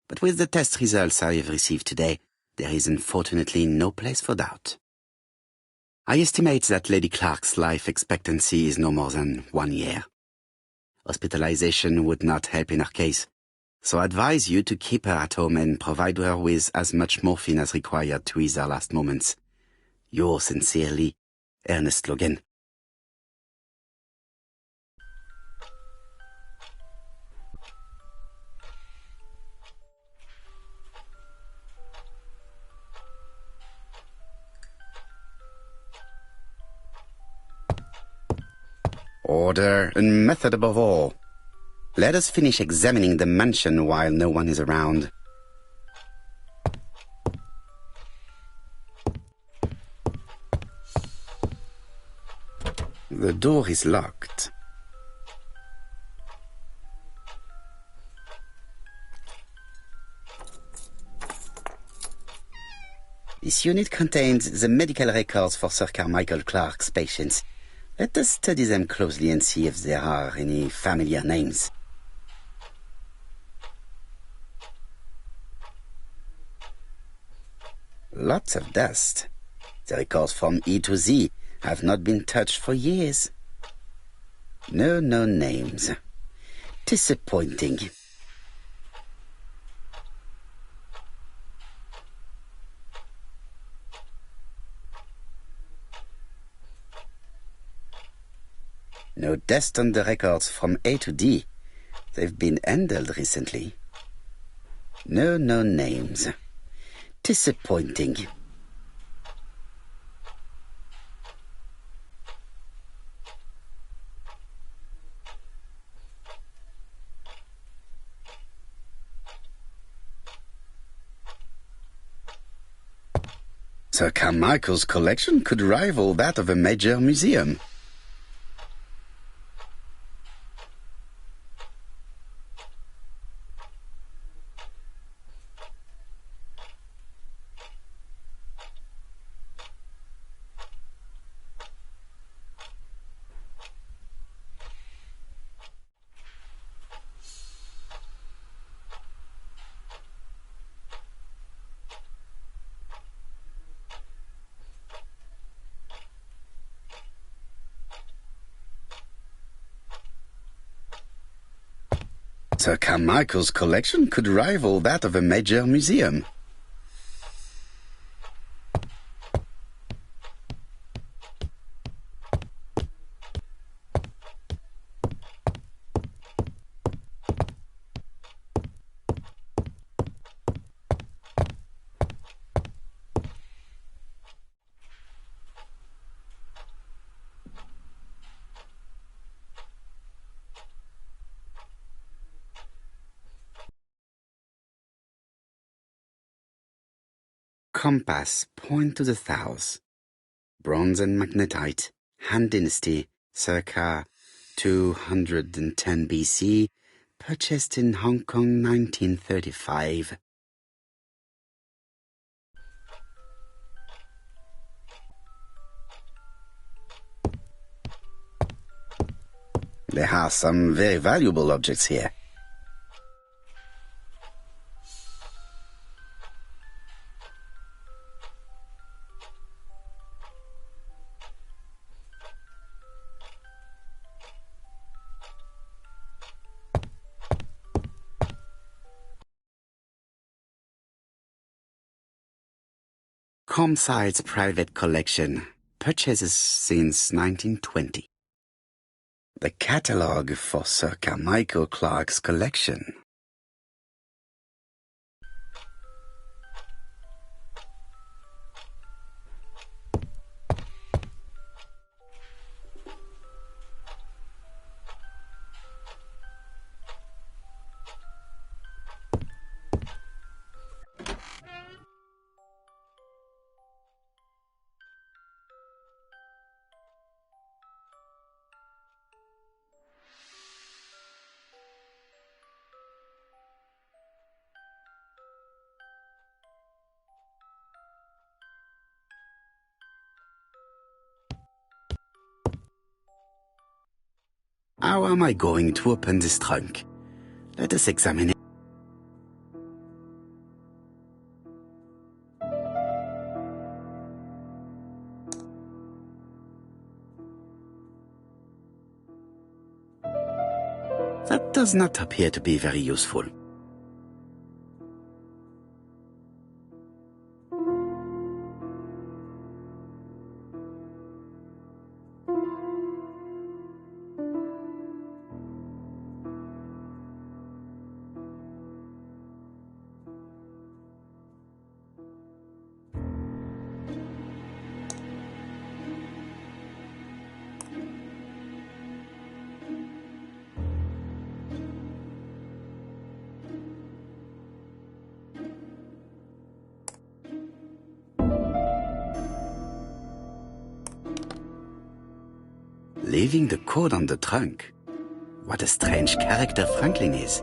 But with the test results I have received today, there is unfortunately no place for doubt. I estimate that Lady Clark's life expectancy is no more than 1 year. Hospitalization would not help in her case, so I advise you to keep her at home and provide her with as much morphine as required to ease her last moments. Yours sincerely, Ernest Logan. Order and method above all. Let us finish examining the mansion while no one is around. The door is locked. This unit contains the medical records for Sir Carmichael Clark's patients. Let us study them closely and see if there are any familiar names. Lots of dust. The records from E to Z have not been touched for years. No names. Disappointing. No dust on the records from A to D. They've been handled recently. No names. Disappointing. Sir Carmichael's collection could rival that of a major museum. Sir Carmichael's collection could rival that of a major museum. Compass, point to the south. Bronze and magnetite, Han Dynasty, circa 210 BC, purchased in Hong Kong 1935. There are some very valuable objects here. Comside's private collection, purchases since 1920. The catalogue for Sir Carmichael Clark's collection. How am I going to open this trunk? Let us examine it. That does not appear to be very useful. Leaving the code on the trunk. What a strange character Franklin is.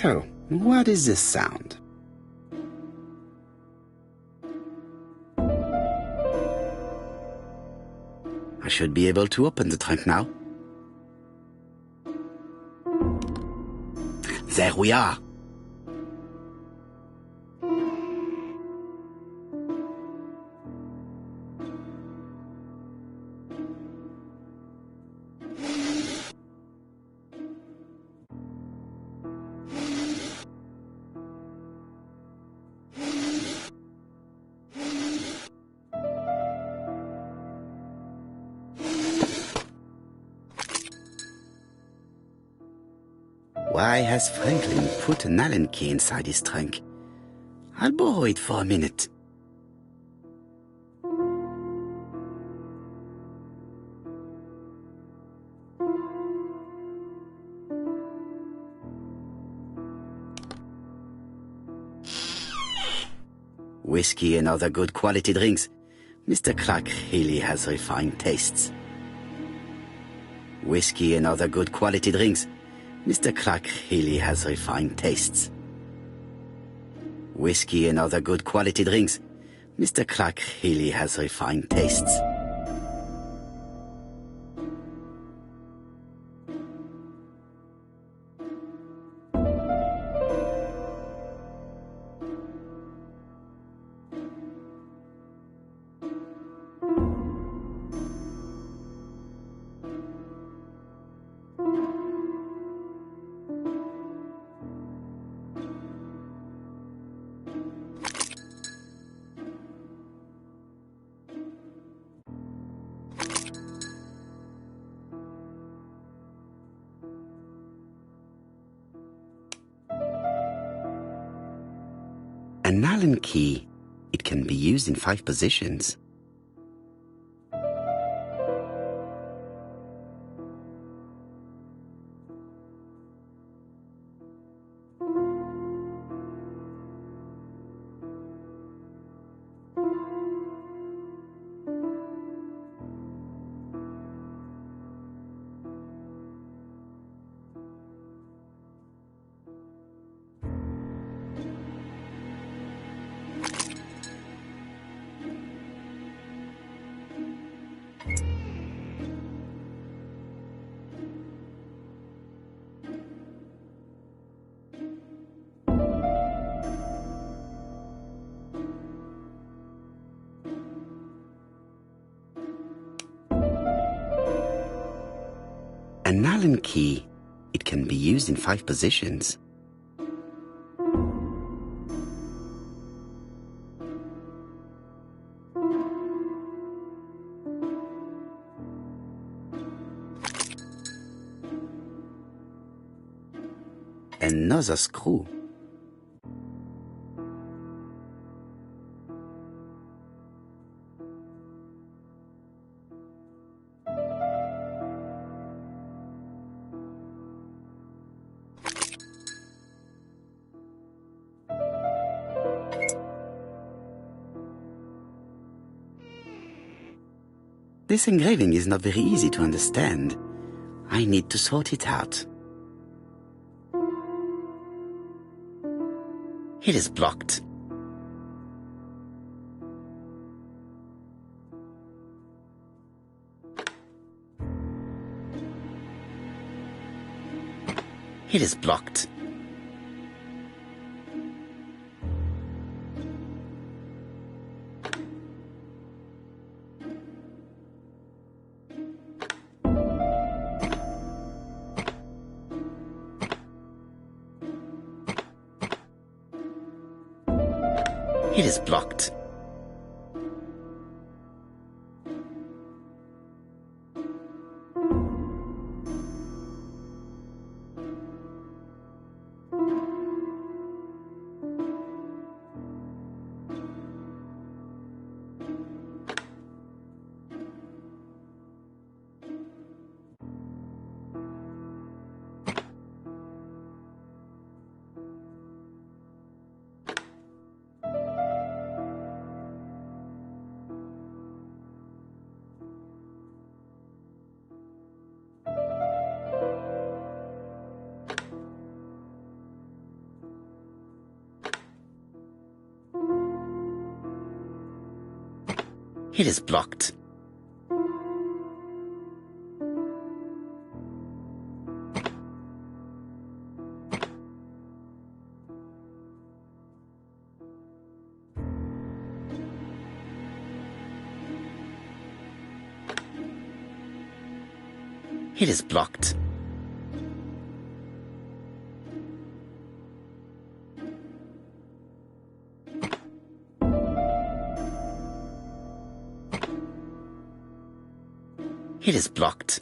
So, what is this sound? I should be able to open the trunk now. There we are. Why has Franklin put an Allen key inside his trunk? I'll borrow it for a minute. Whiskey and other good quality drinks. Mr. Clark really has refined tastes. Whiskey and other good quality drinks. Mr. Clark really has refined tastes. whiskey and other good quality drinks. Mr. Clark really has refined tastes. An Allen key. It can be used in 5 positions. An Allen key. It can be used in 5 positions. Another screw. This engraving is not very easy to understand. I need to sort it out. It is blocked. It is blocked. It is blocked. It is blocked. It is blocked. It is blocked.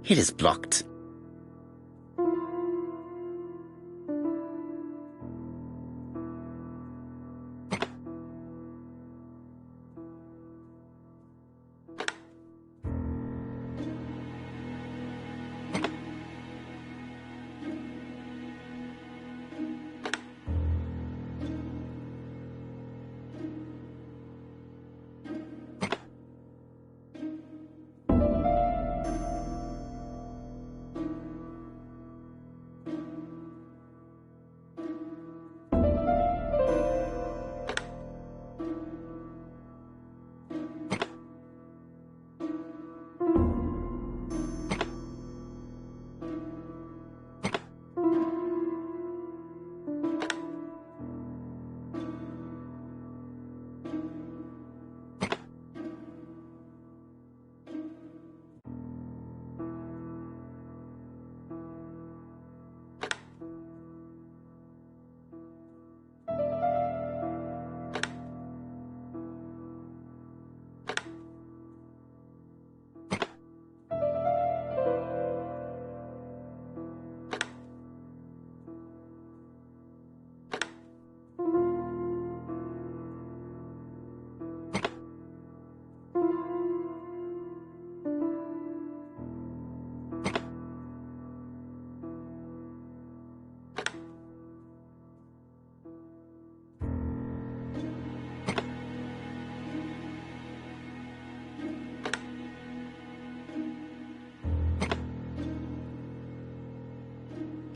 It is blocked.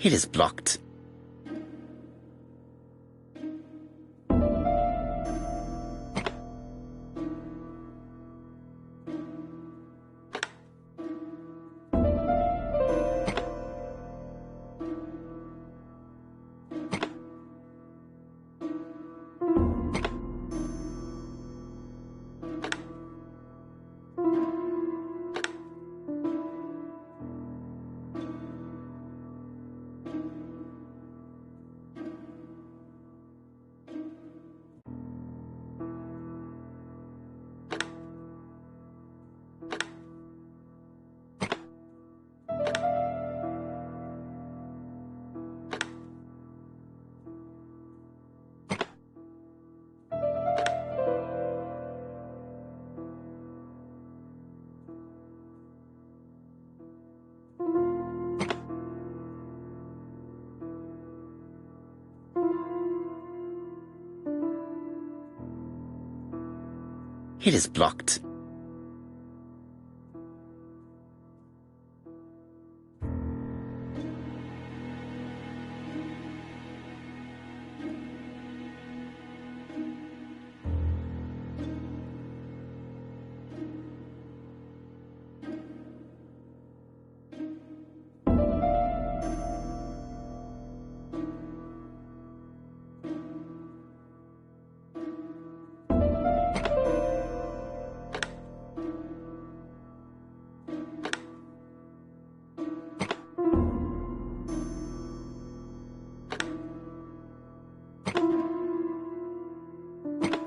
It is blocked. It is blocked.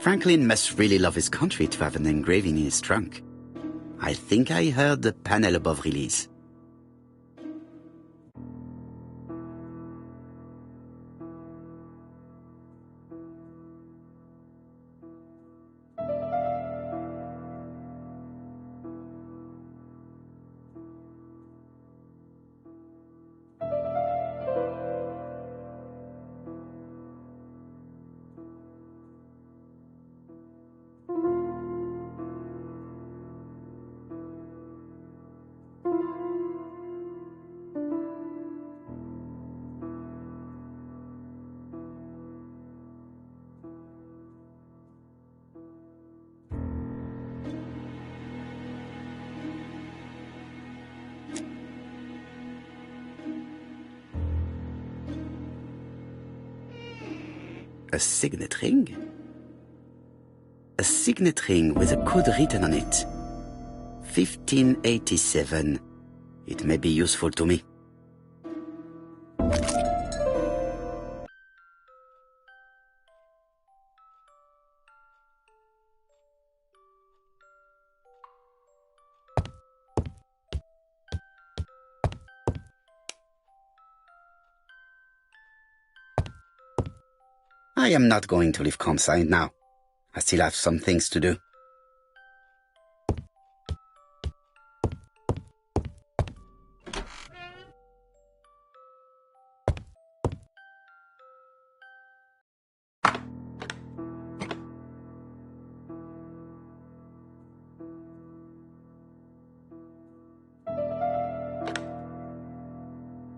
Franklin must really love his country to have an engraving in his trunk. I think I heard the panel above release. A signet ring? A signet ring with a code written on it. 1587. It may be useful to me. I am not going to leave campsite now. I still have some things to do.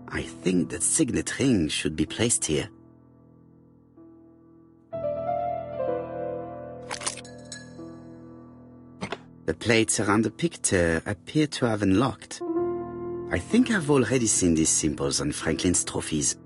I think the signet ring should be placed here. The plates around the picture appear to have unlocked. I think I've already seen these symbols on Franklin's trophies.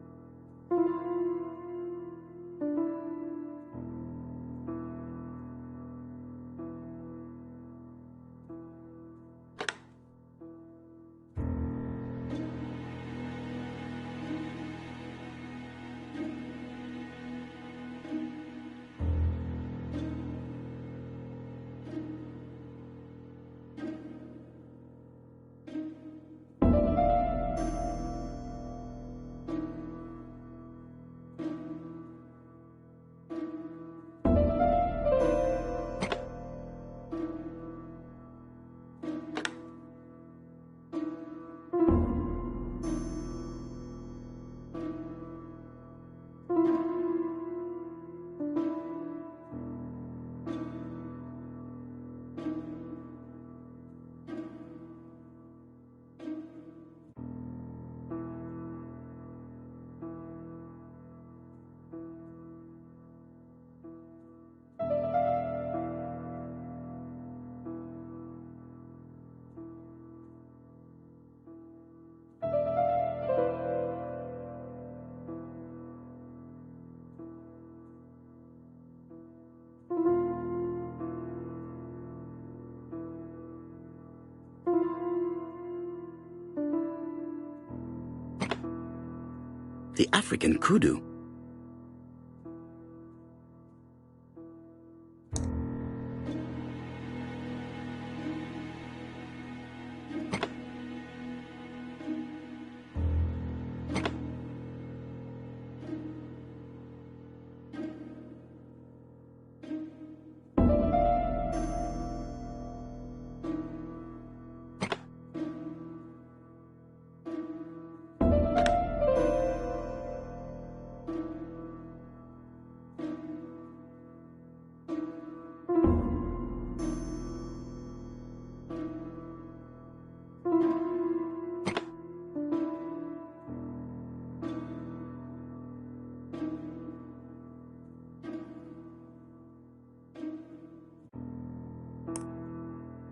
The African kudu.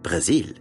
Brazil.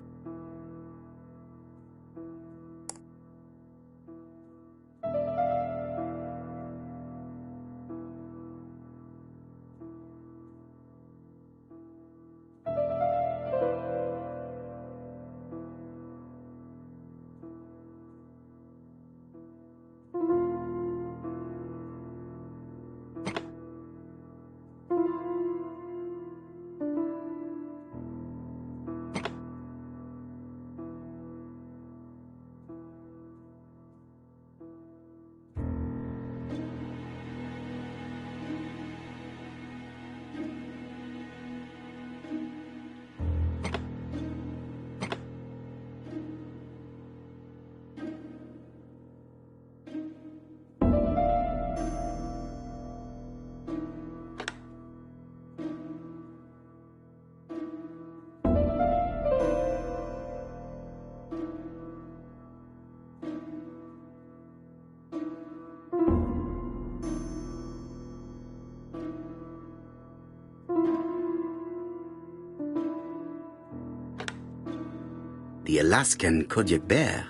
The Alaskan Kodiak bear.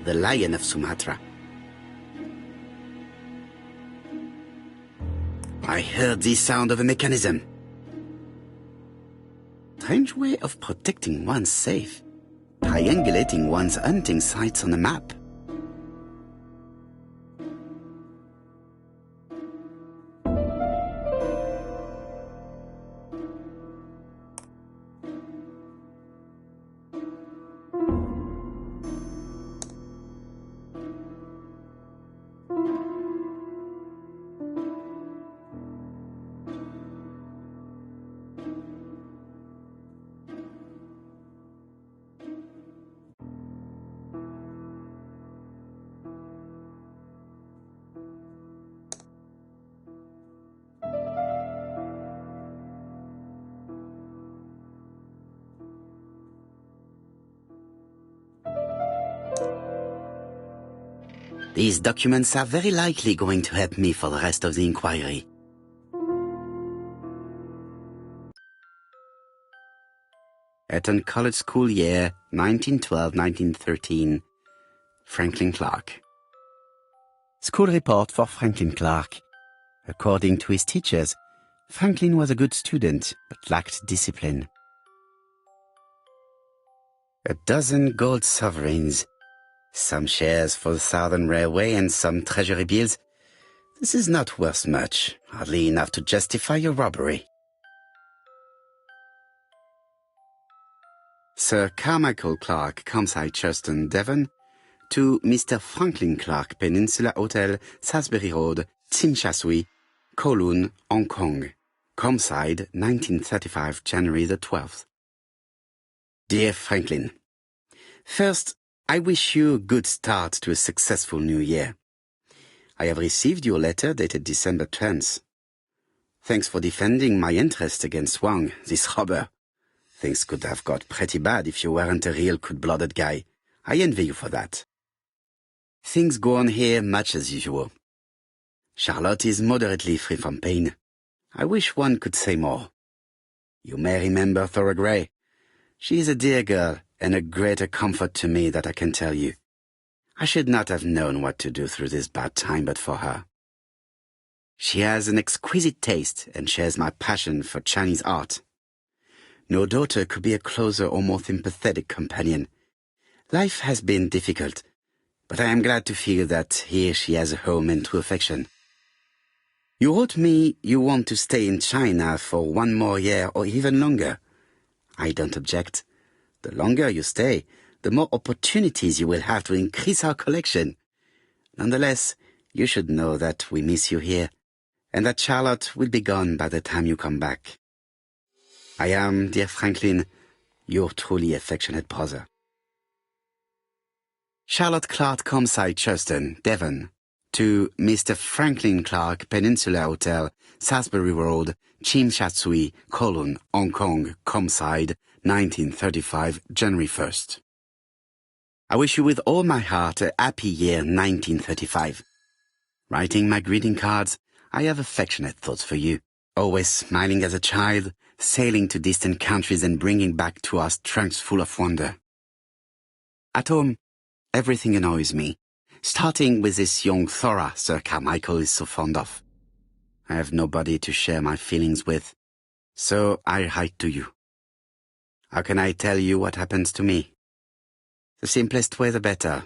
the lion of Sumatra. I heard the sound of a mechanism. Strange way of protecting one's safe. Triangulating one's hunting sites on a map. These documents are very likely going to help me for the rest of the inquiry. Eton College School Year 1912-1913. Franklin Clark. School report for Franklin Clark. According to his teachers, Franklin was a good student but lacked discipline. 12 gold sovereigns. Some shares for the Southern Railway and some treasury bills. This is not worth much, hardly enough to justify your robbery. Sir Carmichael Clark, Comside, Churston, Devon, to Mr. Franklin Clark, Peninsula Hotel, Salisbury Road, Tsimsha, Kowloon, Hong Kong. Comside, 1935, January the 12th. Dear Franklin, first, I wish you a good start to a successful new year. I have received your letter dated December 10th. Thanks for defending my interest against Wang, this robber. Things could have got pretty bad if you weren't a real cold-blooded guy. I envy you for that. Things go on here much as usual. Charlotte is moderately free from pain. I wish one could say more. You may remember Thora Gray. She is a dear girl and a greater comfort to me that I can tell you. I should not have known what to do through this bad time but for her. She has an exquisite taste and shares my passion for Chinese art. No daughter could be a closer or more sympathetic companion. Life has been difficult, but I am glad to feel that here she has a home and true affection. You wrote me you want to stay in China for 1 more year or even longer. I don't object. The longer you stay, the more opportunities you will have to increase our collection. Nonetheless, you should know that we miss you here, and that Charlotte will be gone by the time you come back. I am, dear Franklin, your truly affectionate brother. Charlotte Clark, Comside, Churston, Devon, to Mr. Franklin Clark, Peninsula Hotel, Salisbury Road, Tsim Kowloon, Hong Kong, Comside, 1935, January 1st. I wish you with all my heart a happy year 1935. Writing my greeting cards, I have affectionate thoughts for you. Always smiling as a child, sailing to distant countries and bringing back to us trunks full of wonder. At home, everything annoys me, starting with this young Thora Sir Carmichael is so fond of. I have nobody to share my feelings with, so I write to you. How can I tell you what happens to me? The simplest way the better.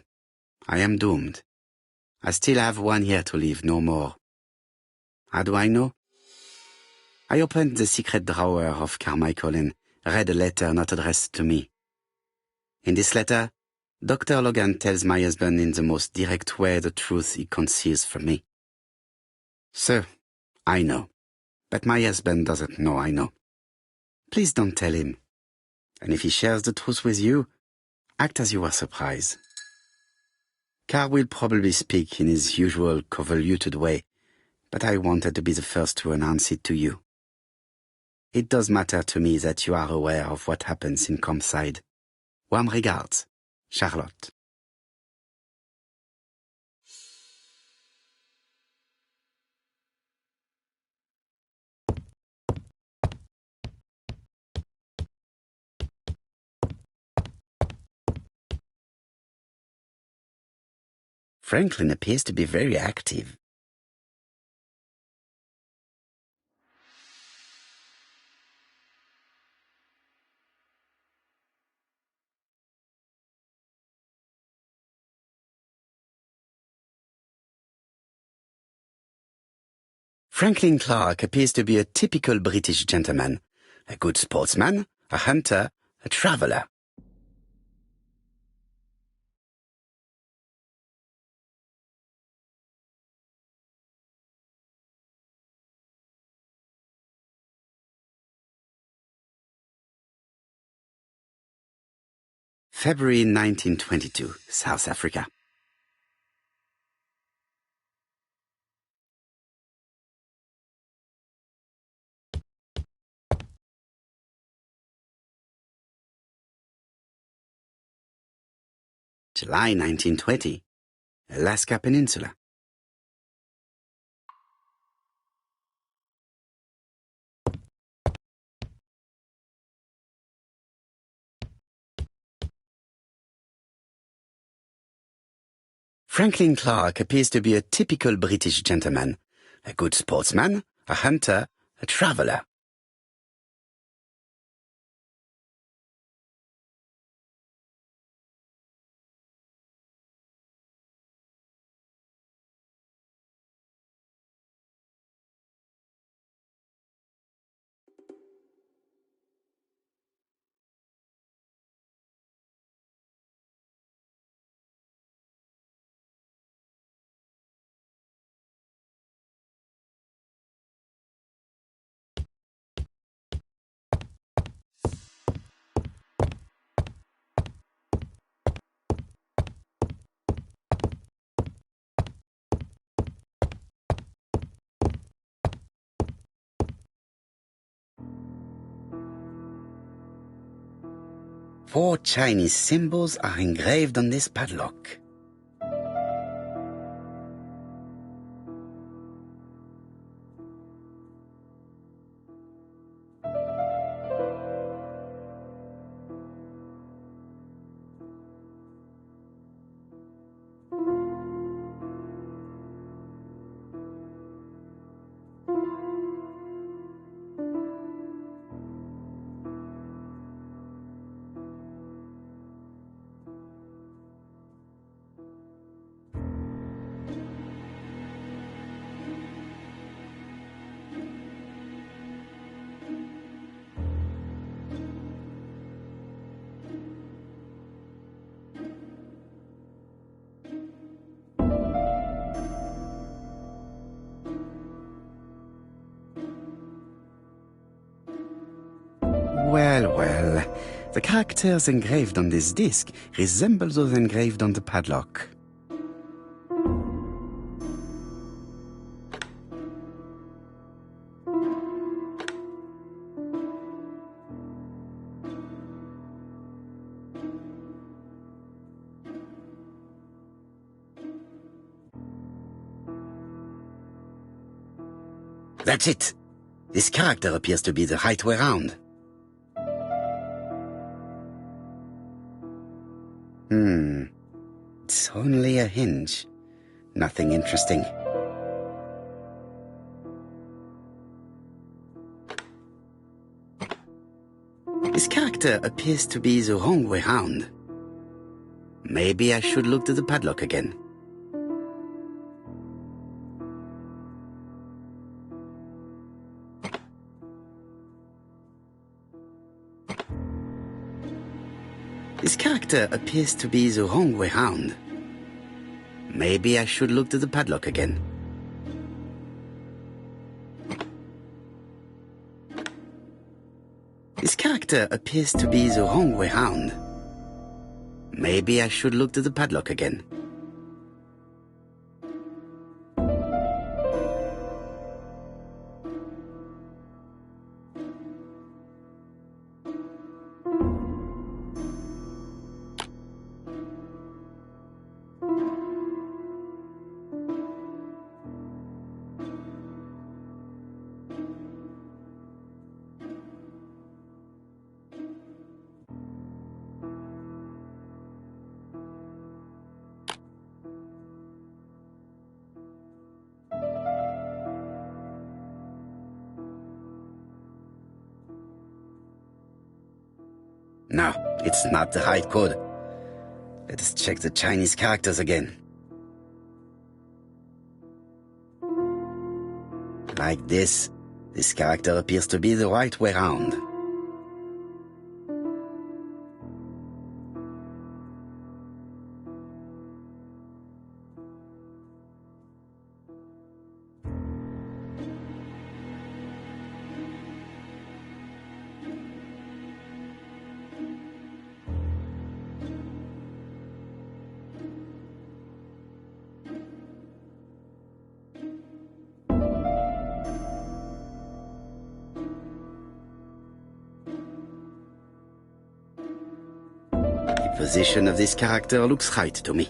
I am doomed. I still have 1 year to live, no more. How do I know? I opened the secret drawer of Carmichael and read a letter not addressed to me. In this letter, Dr. Logan tells my husband in the most direct way the truth he conceals from me. Sir, I know, but my husband doesn't know I know. Please don't tell him. And if he shares the truth with you, act as you are surprised. Carr will probably speak in his usual convoluted way, but I wanted to be the first to announce it to you. It does matter to me that you are aware of what happens in Comside. Warm regards, Charlotte. Franklin appears to be very active. Franklin Clark appears to be a typical British gentleman, a good sportsman, a hunter, a traveller. February 1922, South Africa. July 1920, Alaska Peninsula. Franklin Clark appears to be a typical British gentleman, a good sportsman, a hunter, a traveller. Four Chinese symbols are engraved on this padlock. Well, the characters engraved on this disc resemble those engraved on the padlock. That's it! This character appears to be the right way round. It's only a hinge. Nothing interesting. This character appears to be the wrong way round. Maybe I should look to the padlock again. This character appears to be the wrong way round. Maybe I should look to the padlock again. This character appears to be the wrong way round. Maybe I should look to the padlock again. No, it's not the right code. Let us check the Chinese characters again. Like this character appears to be the right way round. The position of this character looks right to me.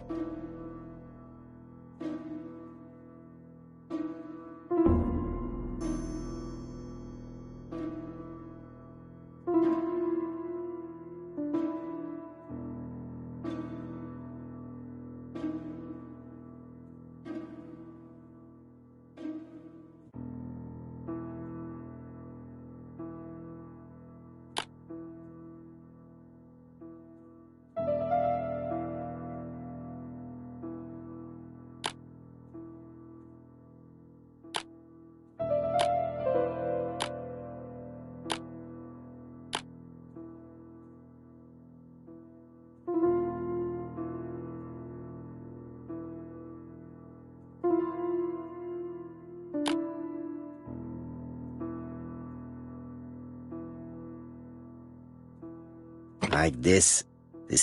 Like this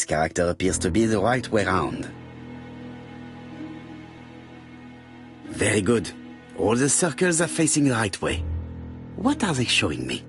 character appears to be the right way round. Very good. All the circles are facing the right way. What are they showing me?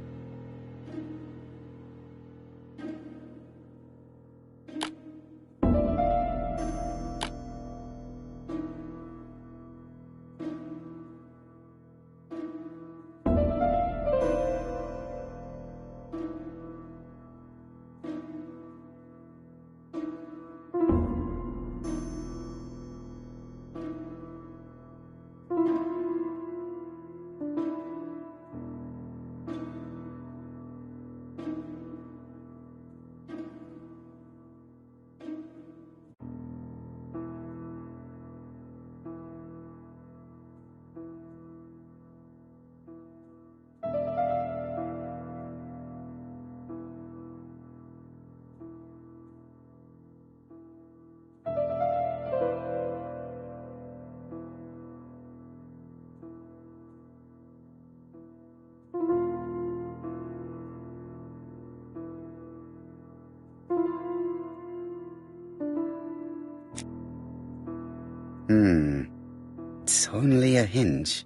It's only a hinge.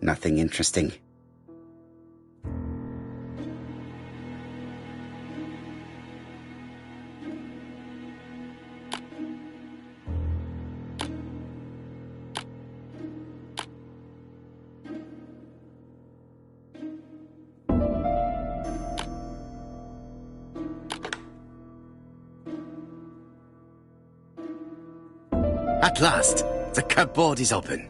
Nothing interesting. At last, the cupboard is open.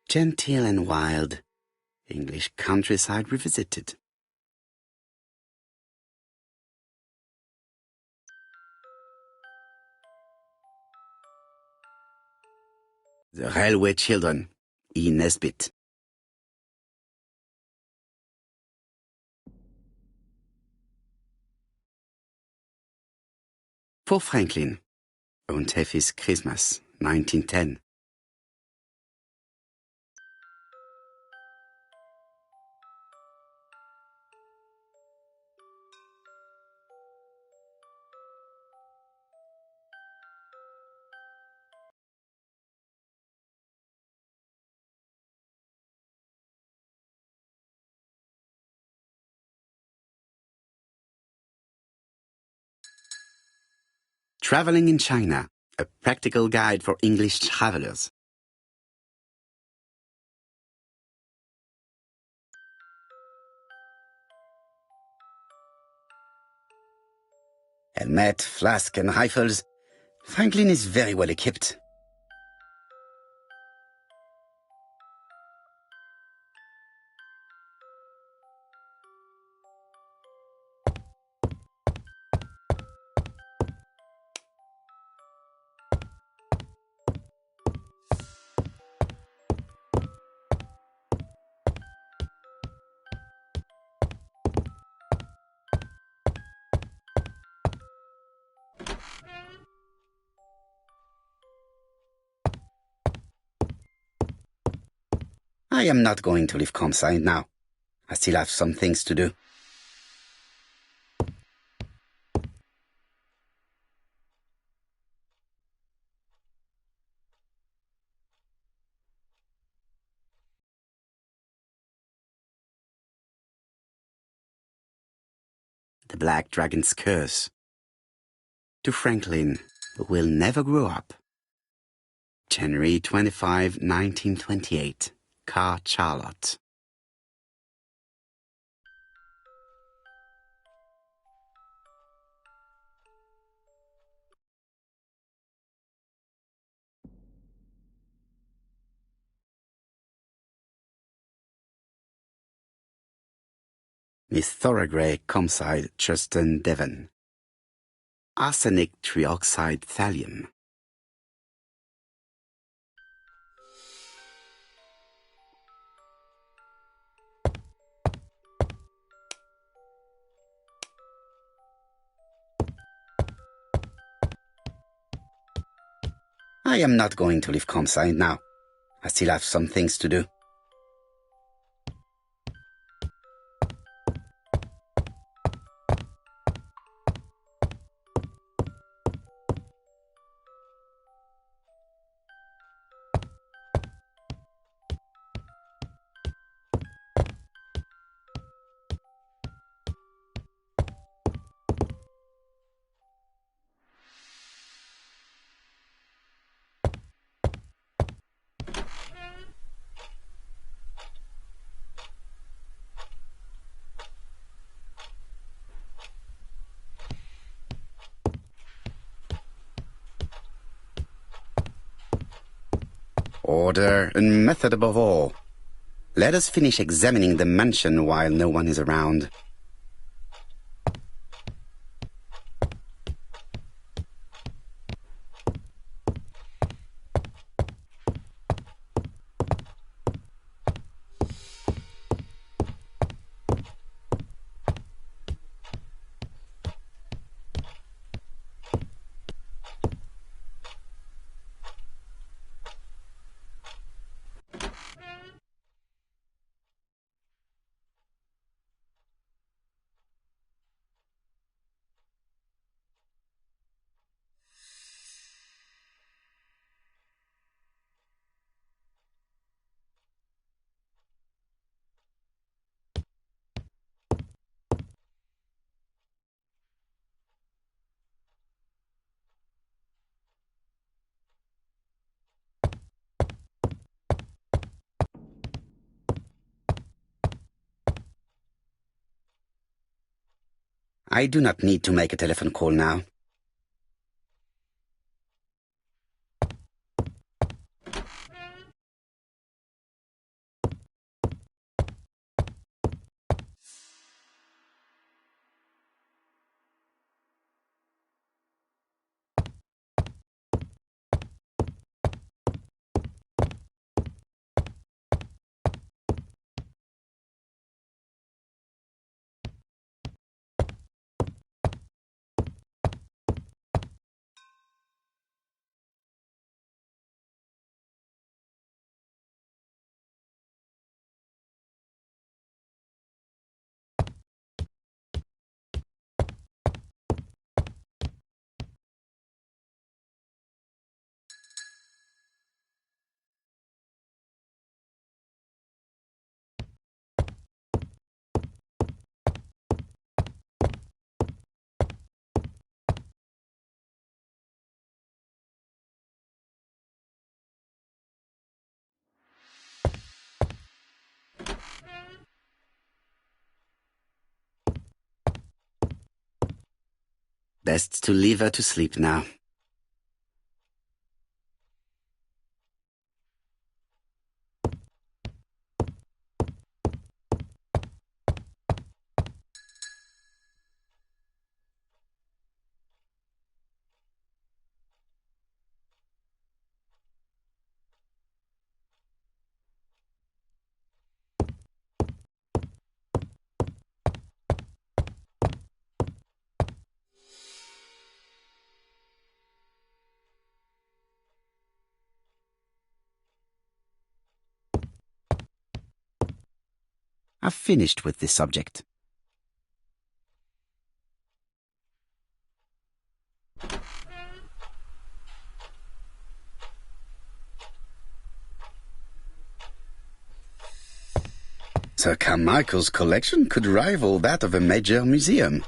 Genteel and wild. English countryside revisited. The Railway Children, E. Nesbit. For Franklin, Und Effie's Christmas, 1910. Traveling in China, a practical guide for English travelers. Helmet, flask and rifles. Franklin is very well equipped. I am not going to leave campsite now. I still have some things to do. The Black Dragon's Curse. To Franklin, who will never grow up. January 25, 1928. Car Charlotte. Miss Thoroughgrey, Campsite, Justin, Devon. Arsenic trioxide thallium. I am not going to leave campsite now. I still have some things to do. Order and method above all. Let us finish examining the mansion while no one is around. I do not need to make a telephone call now. Best to leave her to sleep now. I've finished with this subject. Sir Carmichael's collection could rival that of a major museum.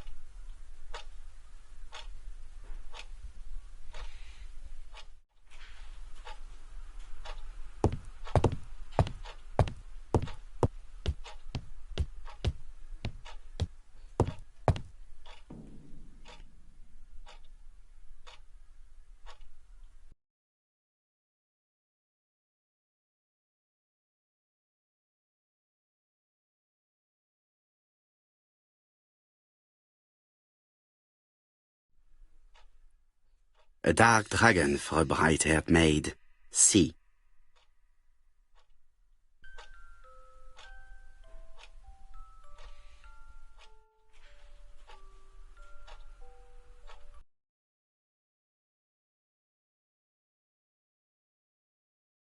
A dark dragon for a bright-haired maid. C.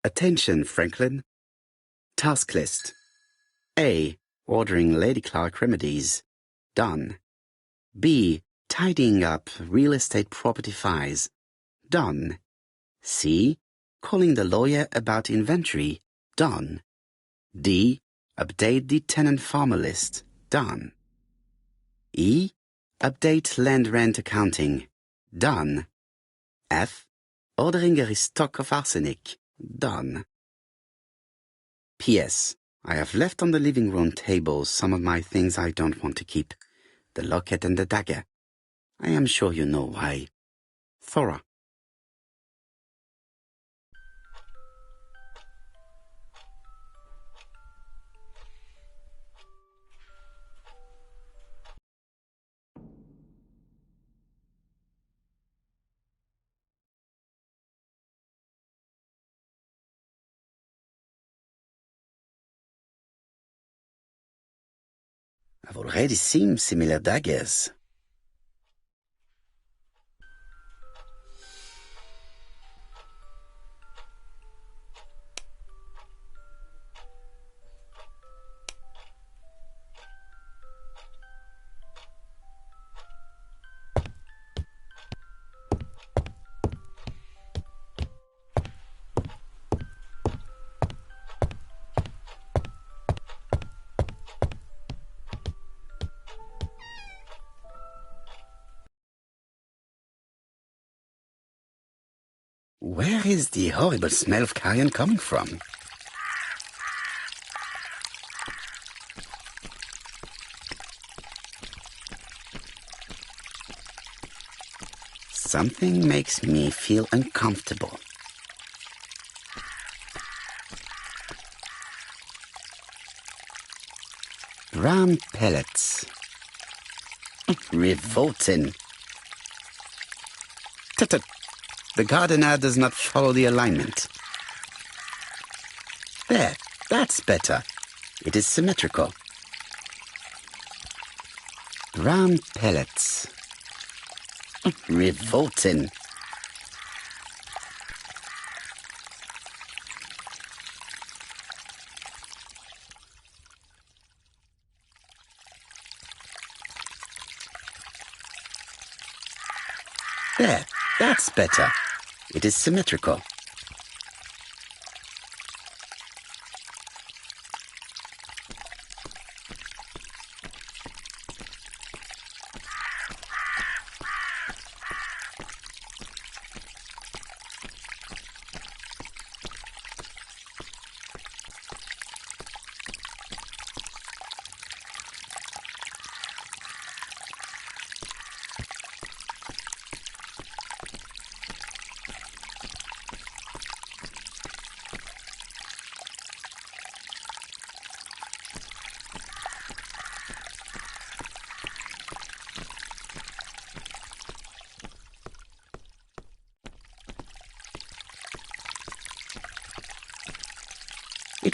Attention, Franklin. Task list. A. Ordering Lady Clark remedies. Done. B. Tidying up real estate property files. Done. C. Calling the lawyer about inventory. Done. D. Update the tenant farmer list. Done. E. Update land rent accounting. Done. F. Ordering a restock of arsenic. Done. P.S. I have left on the living room table some of my things I don't want to keep. The locket and the dagger. I am sure you know why. Thora. I've already seen similar daggers. Where is the horrible smell of carrion coming from? Something makes me feel uncomfortable. Brown pellets. Revolting. Tut-tut. The gardener does not follow the alignment. There, that's better. It is symmetrical. Brown pellets. Revolting. There, that's better. It is symmetrical.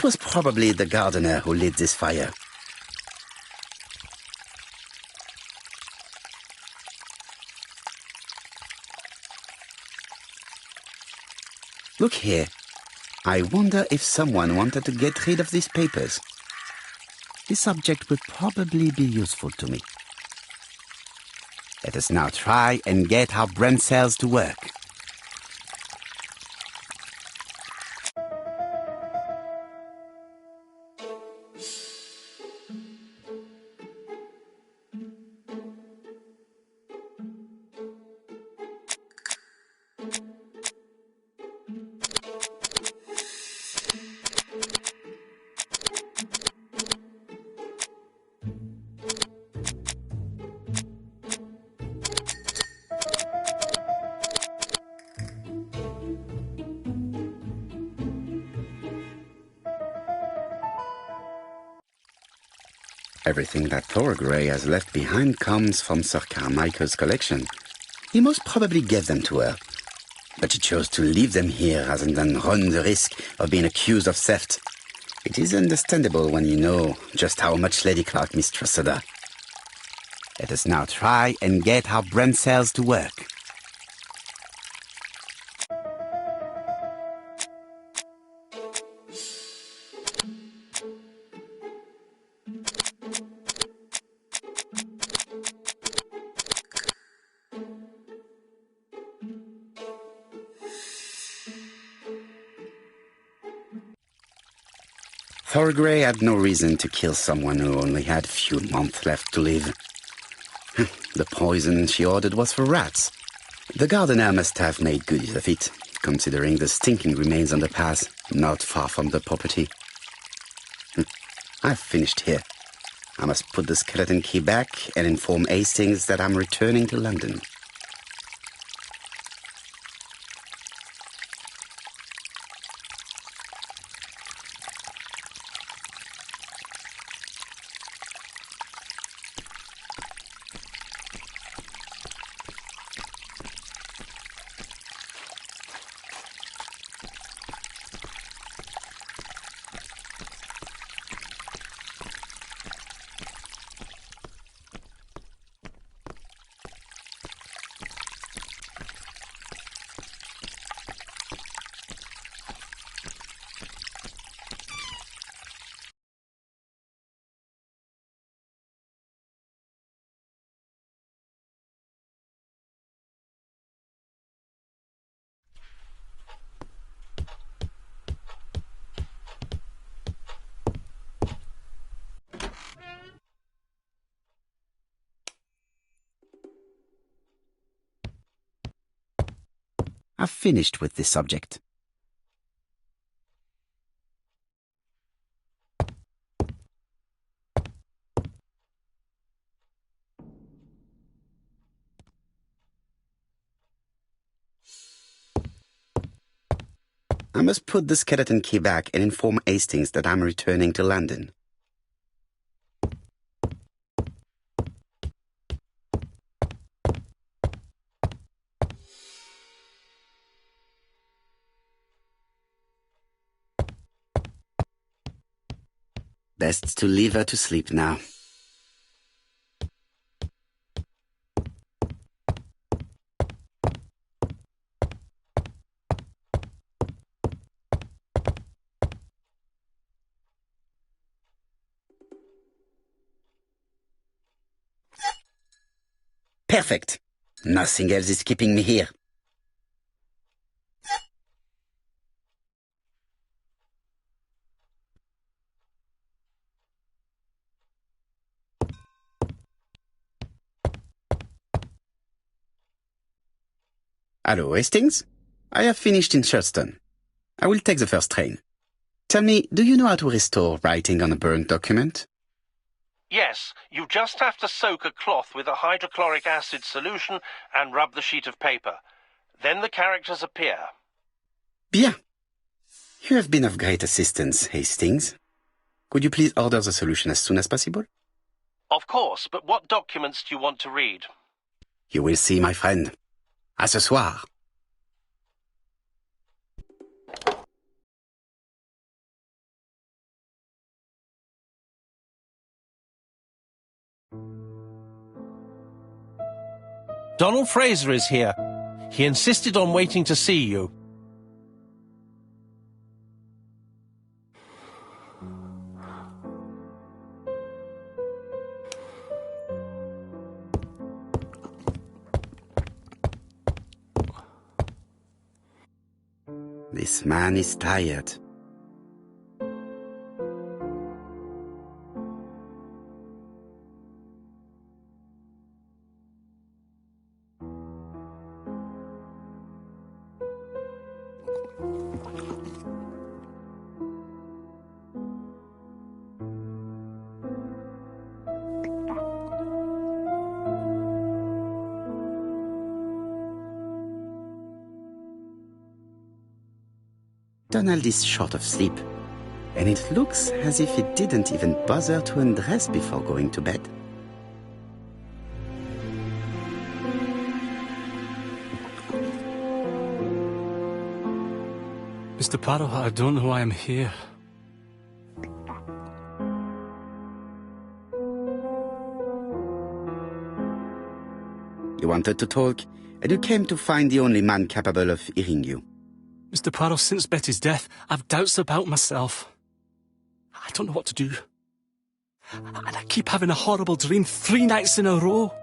It was probably the gardener who lit this fire. Look here. I wonder if someone wanted to get rid of these papers. This object would probably be useful to me. Let us now try and get our brain cells to work. Everything that Thorgray has left behind comes from Sir Carmichael's collection. He most probably gave them to her, but she chose to leave them here rather than run the risk of being accused of theft. It is understandable when you know just how much Lady Clark mistrusted her. Let us now try and get our brain cells to work. Thorgray had no reason to kill someone who only had a few months left to live. The poison she ordered was for rats. The gardener must have made good use of it, considering the stinking remains on the path, not far from the property. I've finished here. I must put the skeleton key back and inform Hastings that I'm returning to London. I've finished with this subject. I must put the skeleton key back and inform Hastings that I'm returning to London. Best to leave her to sleep now. Perfect. Nothing else is keeping me here. Hello, Hastings. I have finished in Shurston. I will take the first train. Tell me, do you know how to restore writing on a burnt document? Yes, you just have to soak a cloth with a hydrochloric acid solution and rub the sheet of paper. Then the characters appear. Bien. You have been of great assistance, Hastings. Could you please order the solution as soon as possible? Of course, but what documents do you want to read? You will see, my friend. À ce soir. Donald Fraser is here. He insisted on waiting to see you. This man is tired. Donald is short of sleep, and it looks as if he didn't even bother to undress before going to bed. Mr. Poirot, I don't know why I'm here. You wanted to talk, and you came to find the only man capable of hearing you. Mr. Poirot, since Betty's death, I've doubts about myself. I don't know what to do. And I keep having a horrible dream 3 nights in a row.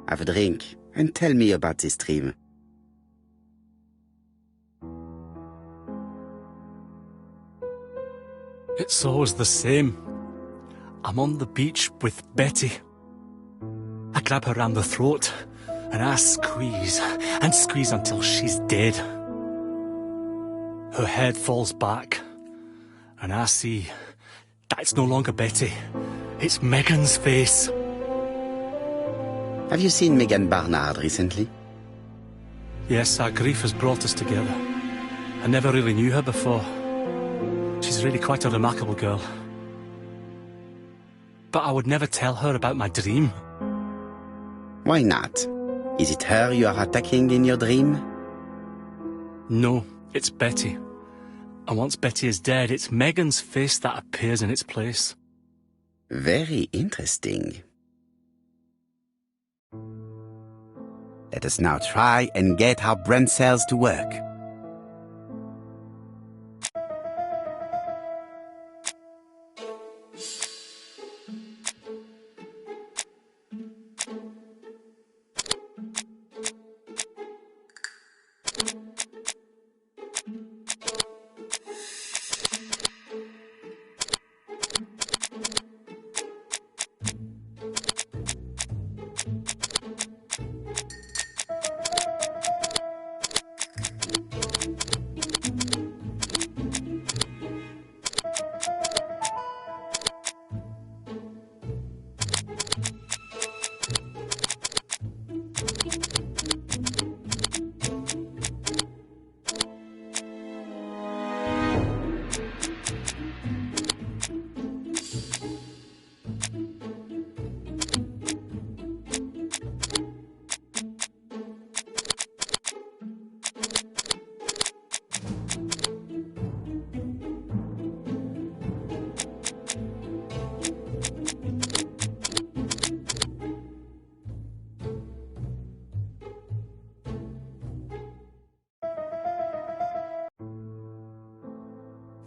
Have a drink, and tell me about this dream. It's always the same. I'm on the beach with Betty. I grab her round the throat, and I squeeze, and squeeze until she's dead. Her head falls back, and I see that it's no longer Betty. It's Megan's face. Have you seen Megan Barnard recently? Yes, our grief has brought us together. I never really knew her before. She's really quite a remarkable girl. But I would never tell her about my dream. Why not? Is it her you are attacking in your dream? No, it's Betty. And once Betty is dead, it's Megan's face that appears in its place. Very interesting. Let us now try and get our brain cells to work.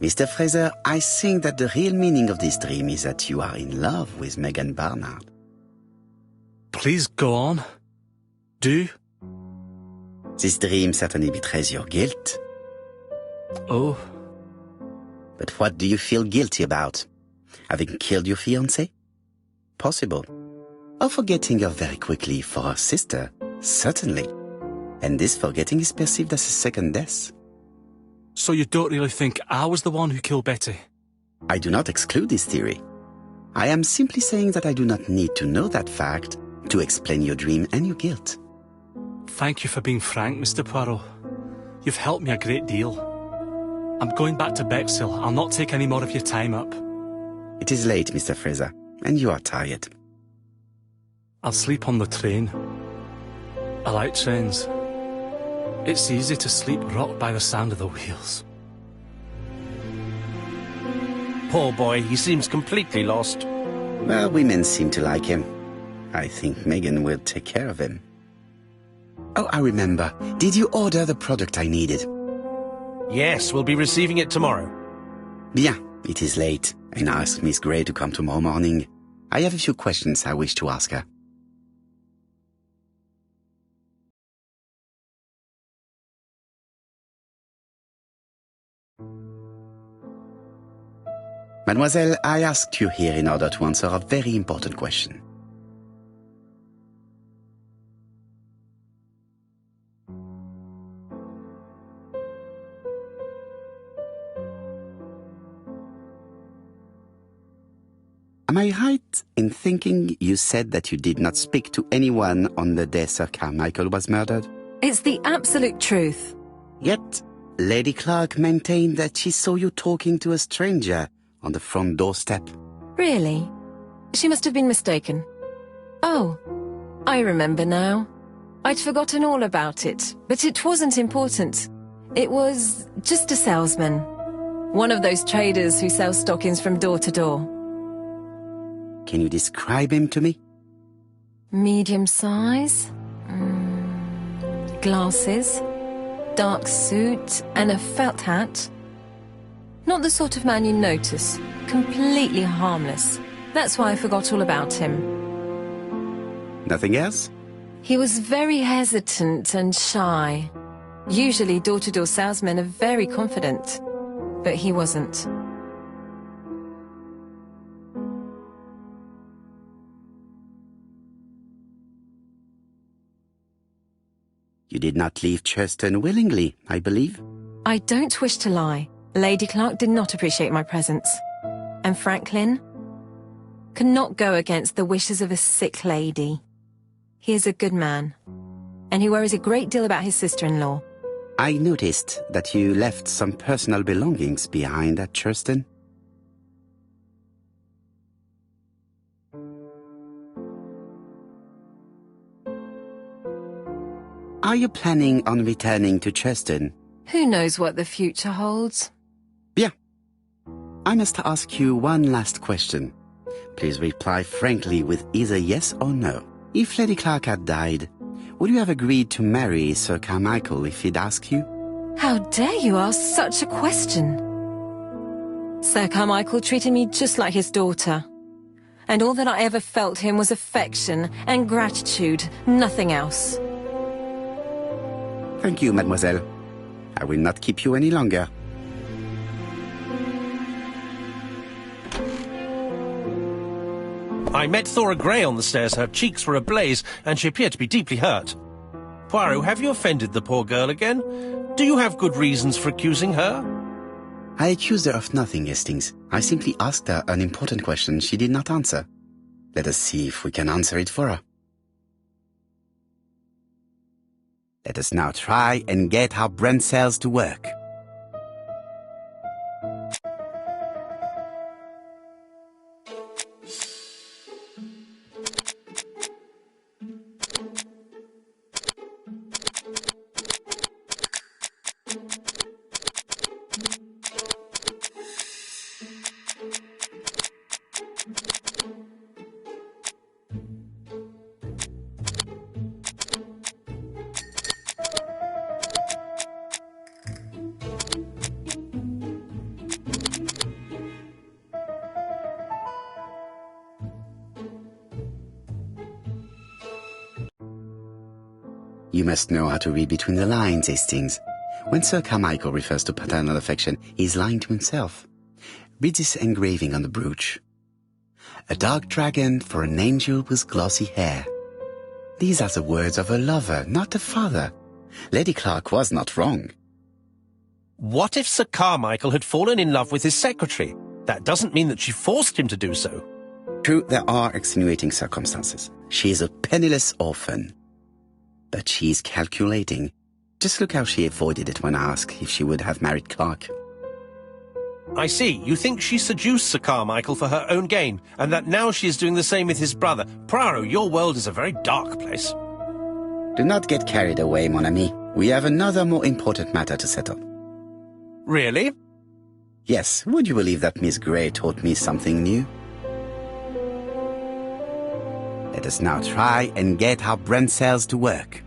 Mr. Fraser, I think that the real meaning of this dream is that you are in love with Megan Barnard. Please go on. Do. This dream certainly betrays your guilt. Oh. But what do you feel guilty about? Having killed your fiancé? Possible. Or forgetting her very quickly for her sister? Certainly. And this forgetting is perceived as a second death. So you don't really think I was the one who killed Betty? I do not exclude this theory. I am simply saying that I do not need to know that fact to explain your dream and your guilt. Thank you for being frank, Mr. Poirot. You've helped me a great deal. I'm going back to Bexhill. I'll not take any more of your time up. It is late, Mr. Fraser, and you are tired. I'll sleep on the train. I like trains. It's easy to sleep rocked by the sound of the wheels. Poor boy, he seems completely lost. Well, women seem to like him. I think Megan will take care of him. Oh, I remember. Did you order the product I needed? Yes, we'll be receiving it tomorrow. Bien, it is late, and I asked Miss Gray to come tomorrow morning. I have a few questions I wish to ask her. Mademoiselle, I asked you here in order to answer a very important question. Am I right in thinking you said that you did not speak to anyone on the day Sir Carmichael was murdered? It's the absolute truth. Yet, Lady Clark maintained that she saw you talking to a stranger on the front doorstep. Really? She must have been mistaken. Oh, I remember now. I'd forgotten all about it, but it wasn't important. It was just a salesman. One of those traders who sell stockings from door to door. Can you describe him to me? Medium size, glasses, dark suit, and a felt hat. Not the sort of man you notice. Completely harmless. That's why I forgot all about him. Nothing else? He was very hesitant and shy. Usually door-to-door salesmen are very confident. But he wasn't. You did not leave Churston willingly, I believe. I don't wish to lie. Lady Clark did not appreciate my presence. And Franklin could not go against the wishes of a sick lady. He is a good man, and he worries a great deal about his sister-in-law. I noticed that you left some personal belongings behind at Churston. Are you planning on returning to Churston? Who knows what the future holds? Bien. I must ask you one last question. Please reply frankly with either yes or no. If Lady Clark had died, would you have agreed to marry Sir Carmichael if he'd asked you? How dare you ask such a question? Sir Carmichael treated me just like his daughter. And all that I ever felt him was affection and gratitude, nothing else. Thank you, mademoiselle. I will not keep you any longer. I met Thora Grey on the stairs. Her cheeks were ablaze, and she appeared to be deeply hurt. Poirot, have you offended the poor girl again? Do you have good reasons for accusing her? I accused her of nothing, Hastings. I simply asked her an important question she did not answer. Let us see if we can answer it for her. Let us now try and get our brain cells to work. You must know how to read between the lines, Hastings. When Sir Carmichael refers to paternal affection, he is lying to himself. Read this engraving on the brooch. A dark dragon for an angel with glossy hair. These are the words of a lover, not a father. Lady Clark was not wrong. What if Sir Carmichael had fallen in love with his secretary? That doesn't mean that she forced him to do so. True, there are extenuating circumstances. She is a penniless orphan. But she is calculating. Just look how she avoided it when asked if she would have married Clark. I see. You think she seduced Sir Carmichael for her own gain, and that now she is doing the same with his brother. Poirot, your world is a very dark place. Do not get carried away, mon ami. We have another more important matter to settle. Really? Yes, would you believe that Miss Grey taught me something new? Let us now try and get our brain cells to work.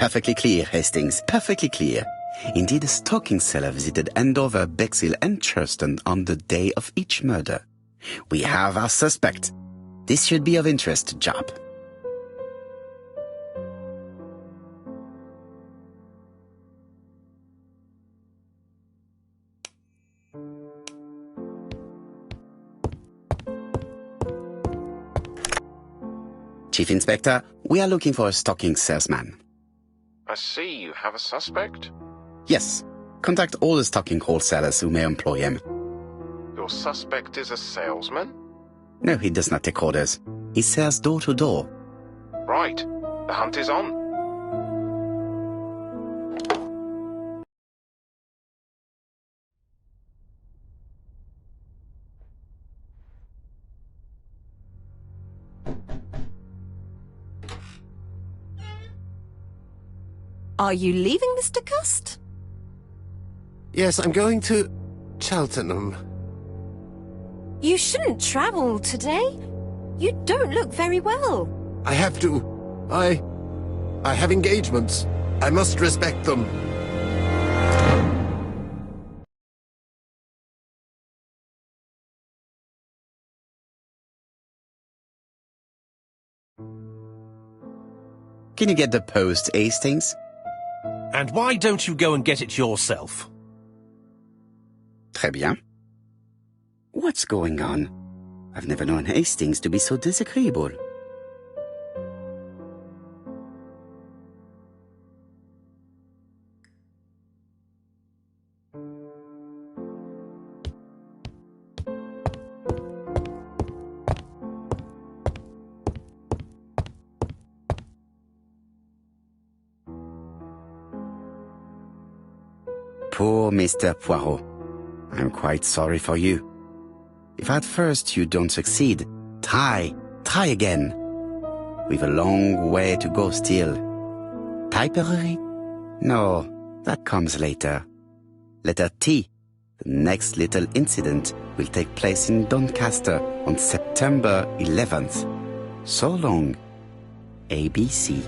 Perfectly clear, Hastings, perfectly clear. Indeed, a stocking seller visited Andover, Bexhill and Churston on the day of each murder. We have our suspect. This should be of interest to Job. Chief Inspector, we are looking for a stocking salesman. I see you have a suspect. Yes. Contact all the stocking wholesalers who may employ him. Your suspect is a salesman? No, he does not take orders. He sells door to door. Right. The hunt is on. Are you leaving, Mr. Cust? Yes, I'm going to Cheltenham. You shouldn't travel today. You don't look very well. I have to. I have engagements. I must respect them. Can you get the post, Hastings? And why don't you go and get it yourself? Très bien. What's going on? I've never known Hastings to be so disagreeable. Poor Mr. Poirot. I'm quite sorry for you. If at first you don't succeed, try again. We've a long way to go still. Typery? No, that comes later. Letter T. The next little incident will take place in Doncaster on September 11th. So long. ABC.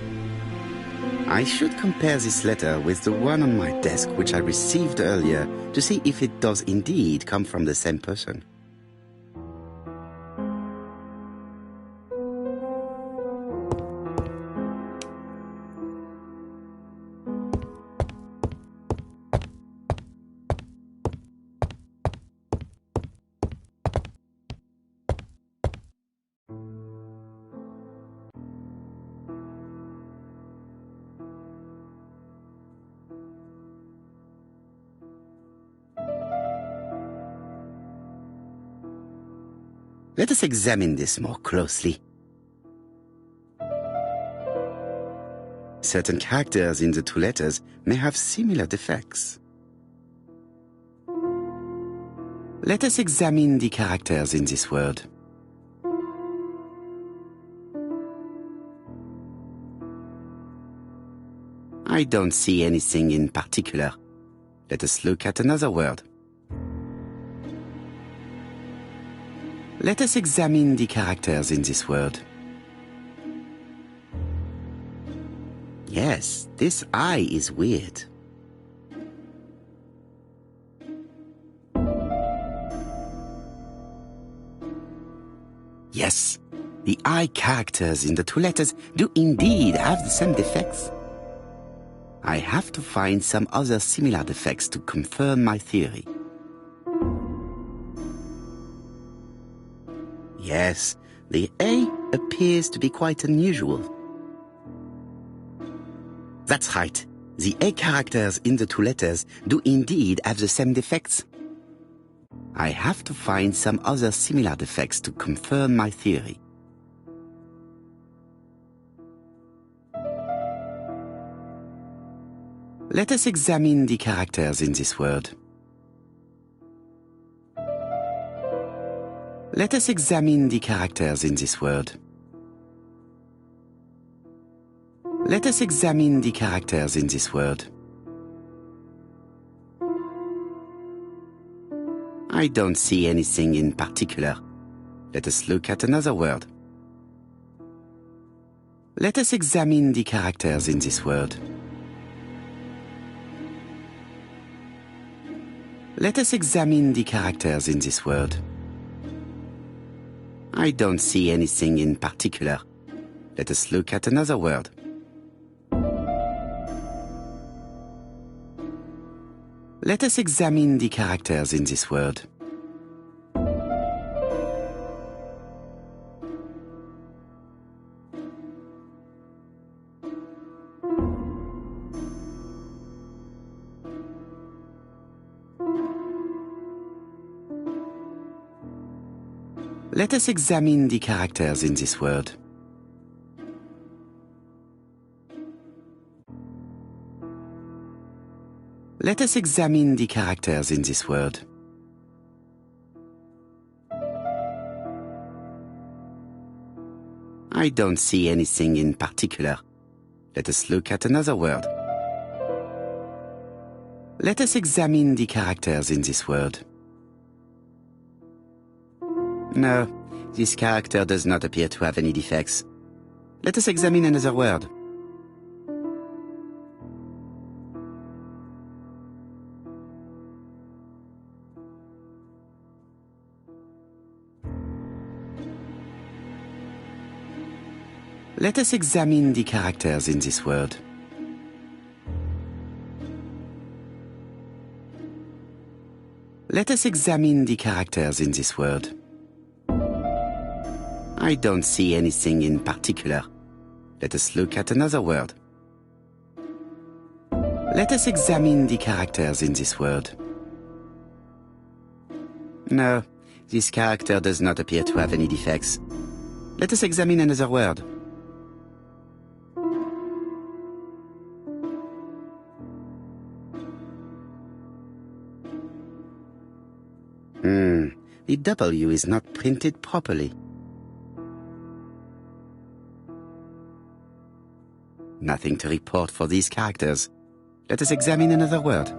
I should compare this letter with the one on my desk which I received earlier to see if it does indeed come from the same person. Let us examine this more closely. Certain characters in the two letters may have similar defects. Let us examine the characters in this word. I don't see anything in particular. Let us look at another word. Let us examine the characters in this word. Yes, this I is weird. Yes, the I characters in the two letters do indeed have the same defects. I have to find some other similar defects to confirm my theory. Yes, the A appears to be quite unusual. That's right. The A characters in the two letters do indeed have the same defects. I have to find some other similar defects to confirm my theory. Let us examine the characters in this word. Let us examine the characters in this word. Let us examine the characters in this word. I don't see anything in particular. Let us look at another word. Let us examine the characters in this word. Let us examine the characters in this word. I don't see anything in particular. Let us look at another word. Let us examine the characters in this word. Let us examine the characters in this word. Let us examine the characters in this word. I don't see anything in particular. Let us look at another word. Let us examine the characters in this word. No, this character does not appear to have any defects. Let us examine another word. Let us examine the characters in this word. Let us examine the characters in this word. I don't see anything in particular. Let us look at another word. Let us examine the characters in this word. No, this character does not appear to have any defects. Let us examine another word. The W is not printed properly. Nothing to report for these characters. Let us examine another word.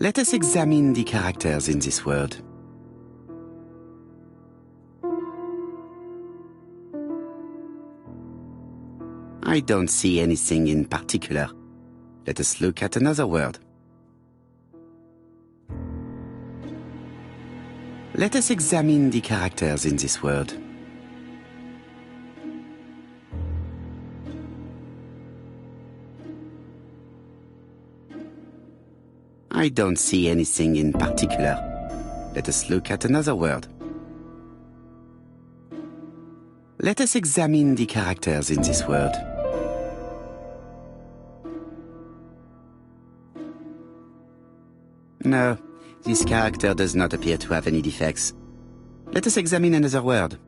Let us examine the characters in this word. I don't see anything in particular. Let us look at another word. Let us examine the characters in this word. I don't see anything in particular. Let us look at another word. Let us examine the characters in this word. No, this character does not appear to have any defects. Let us examine another word.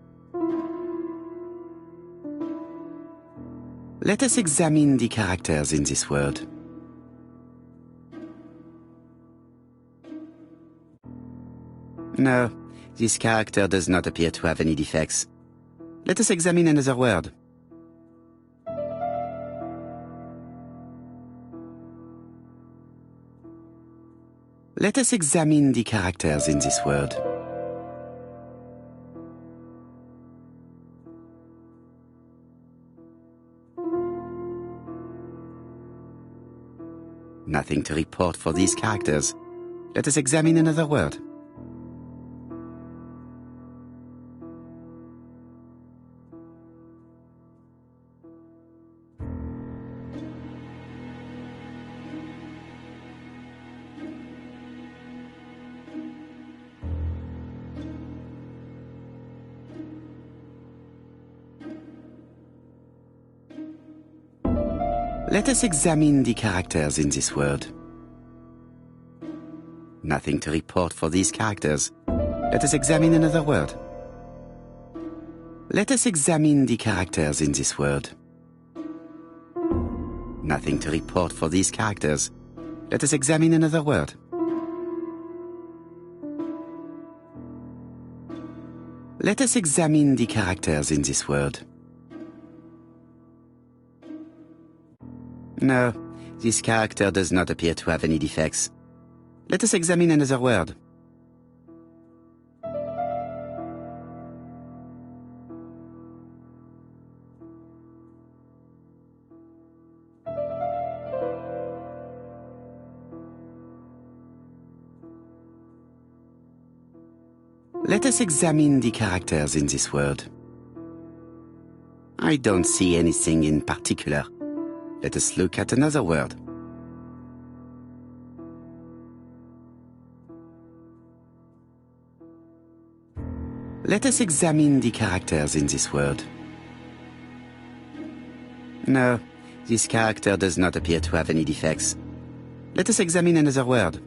Let us examine the characters in this word. No, this character does not appear to have any defects. Let us examine another word. Let us examine the characters in this word. Nothing to report for these characters. Let us examine another word. Let us examine the characters in this word. Nothing to report for these characters. Let us examine another word. Let us examine the characters in this word. Nothing to report for these characters. Let us examine another word. Let us examine the characters in this word. No, this character does not appear to have any defects. Let us examine another word. Let us examine the characters in this word. I don't see anything in particular. Let us look at another word. Let us examine the characters in this word. No, this character does not appear to have any defects. Let us examine another word.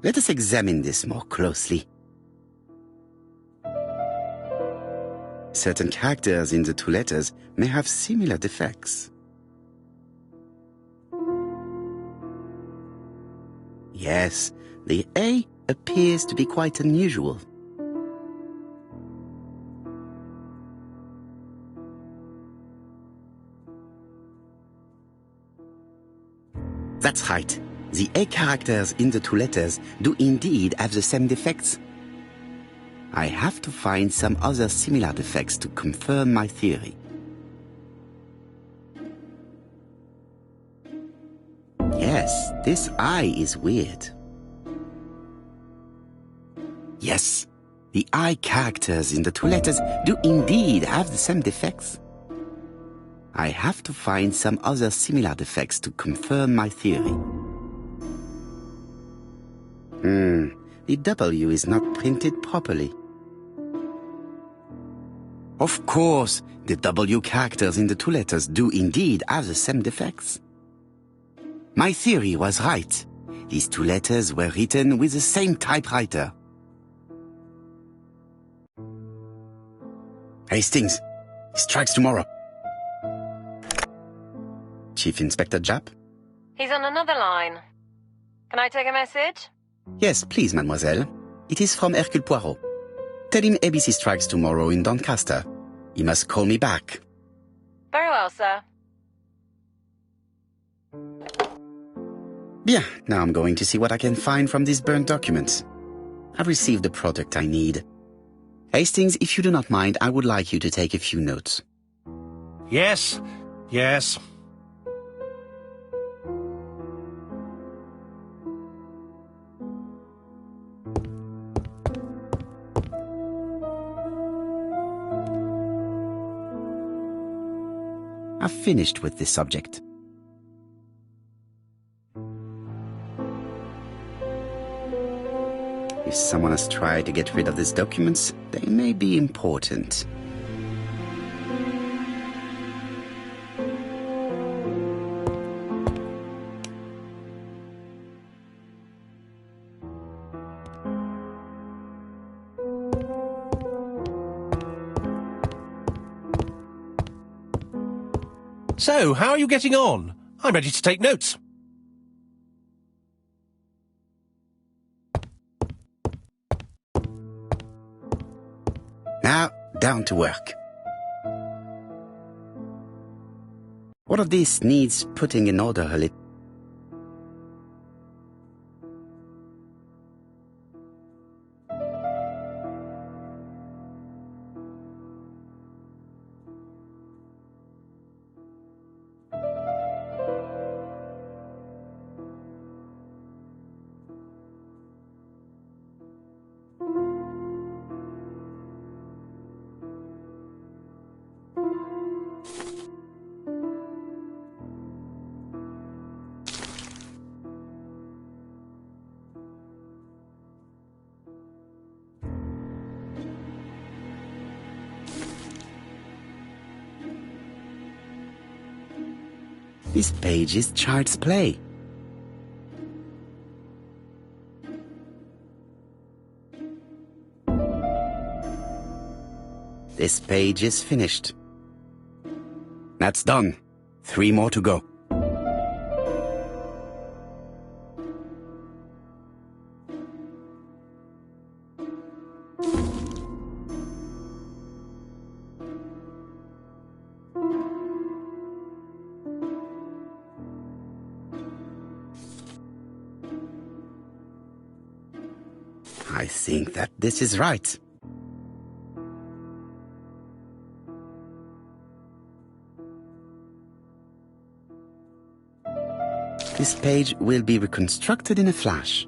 Let us examine this more closely. Certain characters in the two letters may have similar defects. Yes, the A appears to be quite unusual. That's right. The A characters in the two letters do indeed have the same defects. I have to find some other similar defects to confirm my theory. Yes, this I is weird. Yes, the I characters in the two letters do indeed have the same defects. I have to find some other similar defects to confirm my theory. The W is not printed properly. Of course, the W characters in the two letters do indeed have the same defects. My theory was right. These two letters were written with the same typewriter. Hastings, he strikes tomorrow. Chief Inspector Japp? He's on another line. Can I take a message? Yes, please, mademoiselle. It is from Hercule Poirot. Tell him ABC strikes tomorrow in Doncaster. He must call me back. Very well, sir. Bien, now I'm going to see what I can find from these burnt documents. I've received the product I need. Hastings, if you do not mind, I would like you to take a few notes. Yes, yes. I've finished with this subject. If someone has tried to get rid of these documents, they may be important. So, how are you getting on? I'm ready to take notes. Now, down to work. All of this needs putting in order a little. This page is child's play. This page is finished. That's done. 3 more to go. I think that this is right. This page will be reconstructed in a flash.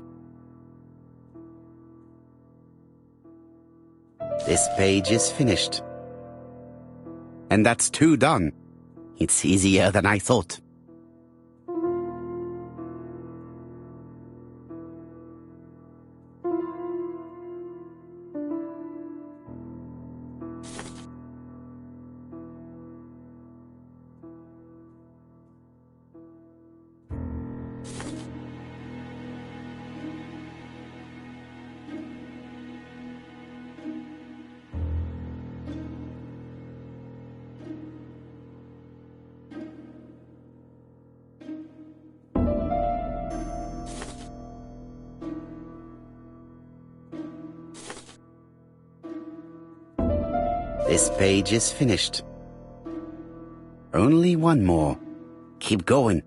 This page is finished. And that's 2 done. It's easier than I thought. This page is finished. Only 1 more. Keep going.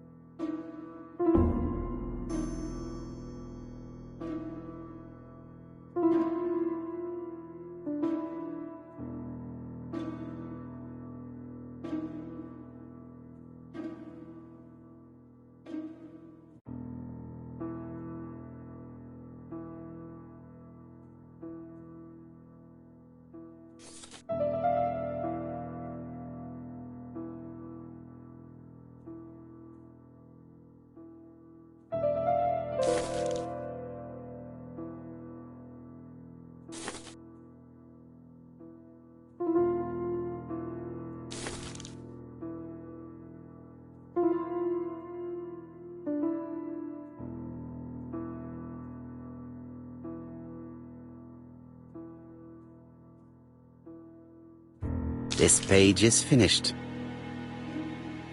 This page is finished.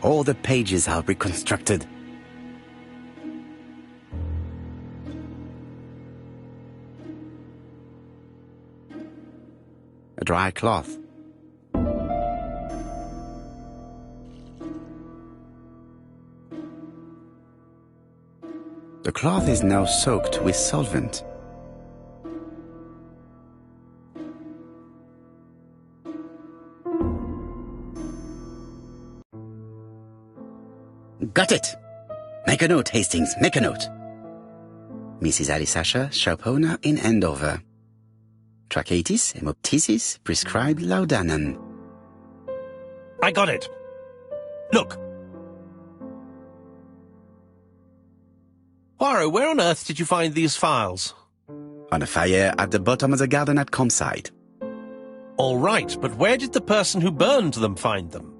All the pages are reconstructed. A dry cloth. The cloth is now soaked with solvent. Got it! Make a note, Hastings, make a note. Mrs. Alice Asher, shop owner in Andover. Tracheitis, hemoptysis, prescribed laudanum. I got it. Look. Poirot, where on earth did you find these files? On a fire at the bottom of the garden at campsite. All right, but where did the person who burned them find them?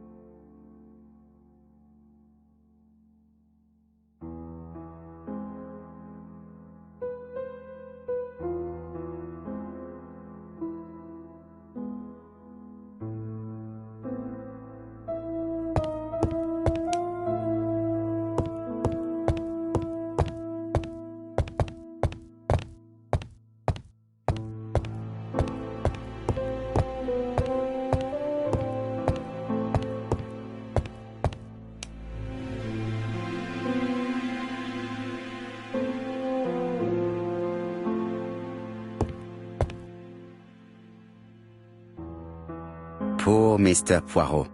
Poor Mr. Poirot.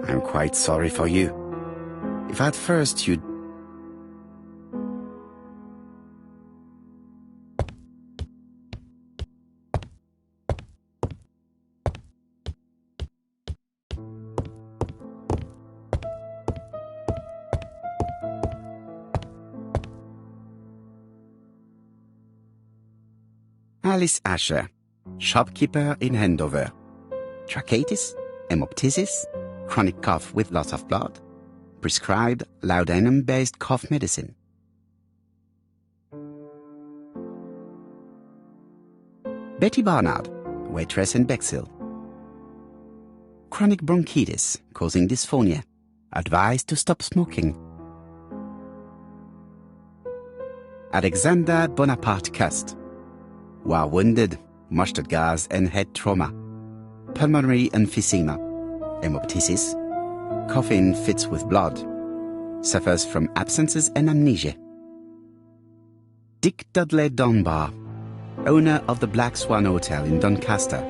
I'm quite sorry for you. If at first you'd... Alice Asher, shopkeeper in Andover. Tracheitis, hemoptysis, chronic cough with loss of blood, prescribed laudanum-based cough medicine. Betty Barnard, waitress in Bexhill. Chronic bronchitis causing dysphonia, advised to stop smoking. Alexander Bonaparte Cust, war wounded, mustard gas and head trauma. Pulmonary emphysema, hemoptysis, coughing fits with blood, suffers from absences and amnesia. Dick Dudley Dunbar, owner of the Black Swan Hotel in Doncaster,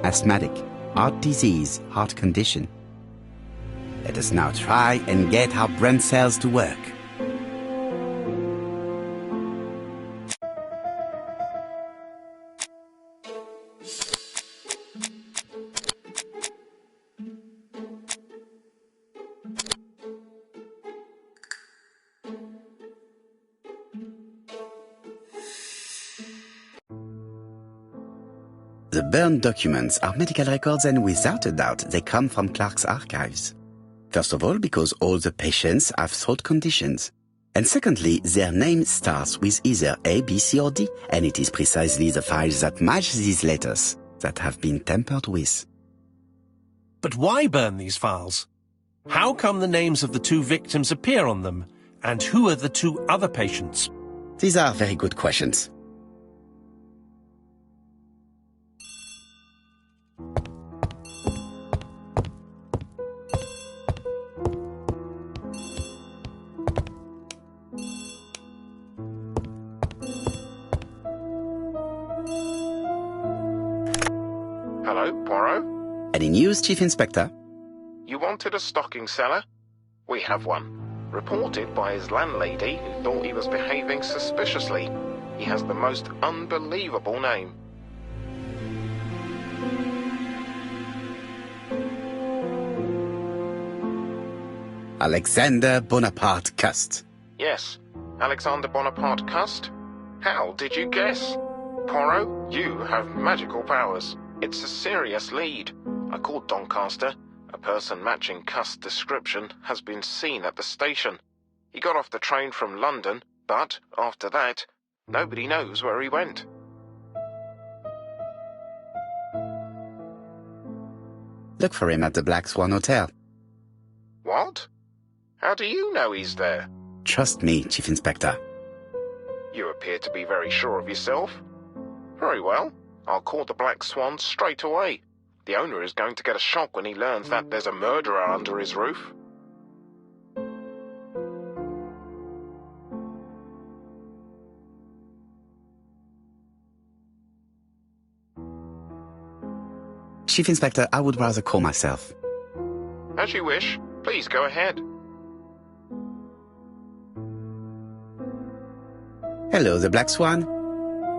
asthmatic, heart disease, heart condition. Let us now try and get our brain cells to work. The burned documents are medical records, and without a doubt they come from Clark's archives. First of all, because all the patients have throat conditions. And secondly, their name starts with either A, B, C or D, and it is precisely the files that match these letters that have been tampered with. But why burn these files? How come the names of the two victims appear on them? And who are the two other patients? These are very good questions. Hello, Poirot? Any news, Chief Inspector? You wanted a stocking seller? We have one. Reported by his landlady, who thought he was behaving suspiciously. He has the most unbelievable name. Alexander Bonaparte Cust. Yes, Alexander Bonaparte Cust? How did you guess? Poirot, you have magical powers. It's a serious lead. I called Doncaster. A person matching Cust's description has been seen at the station. He got off the train from London, but after that, nobody knows where he went. Look for him at the Black Swan Hotel. What? How do you know he's there? Trust me, Chief Inspector. You appear to be very sure of yourself. Very well. I'll call the Black Swan straight away. The owner is going to get a shock when he learns that there's a murderer under his roof. Chief Inspector, I would rather call myself. As you wish. Please go ahead. Hello, the Black Swan.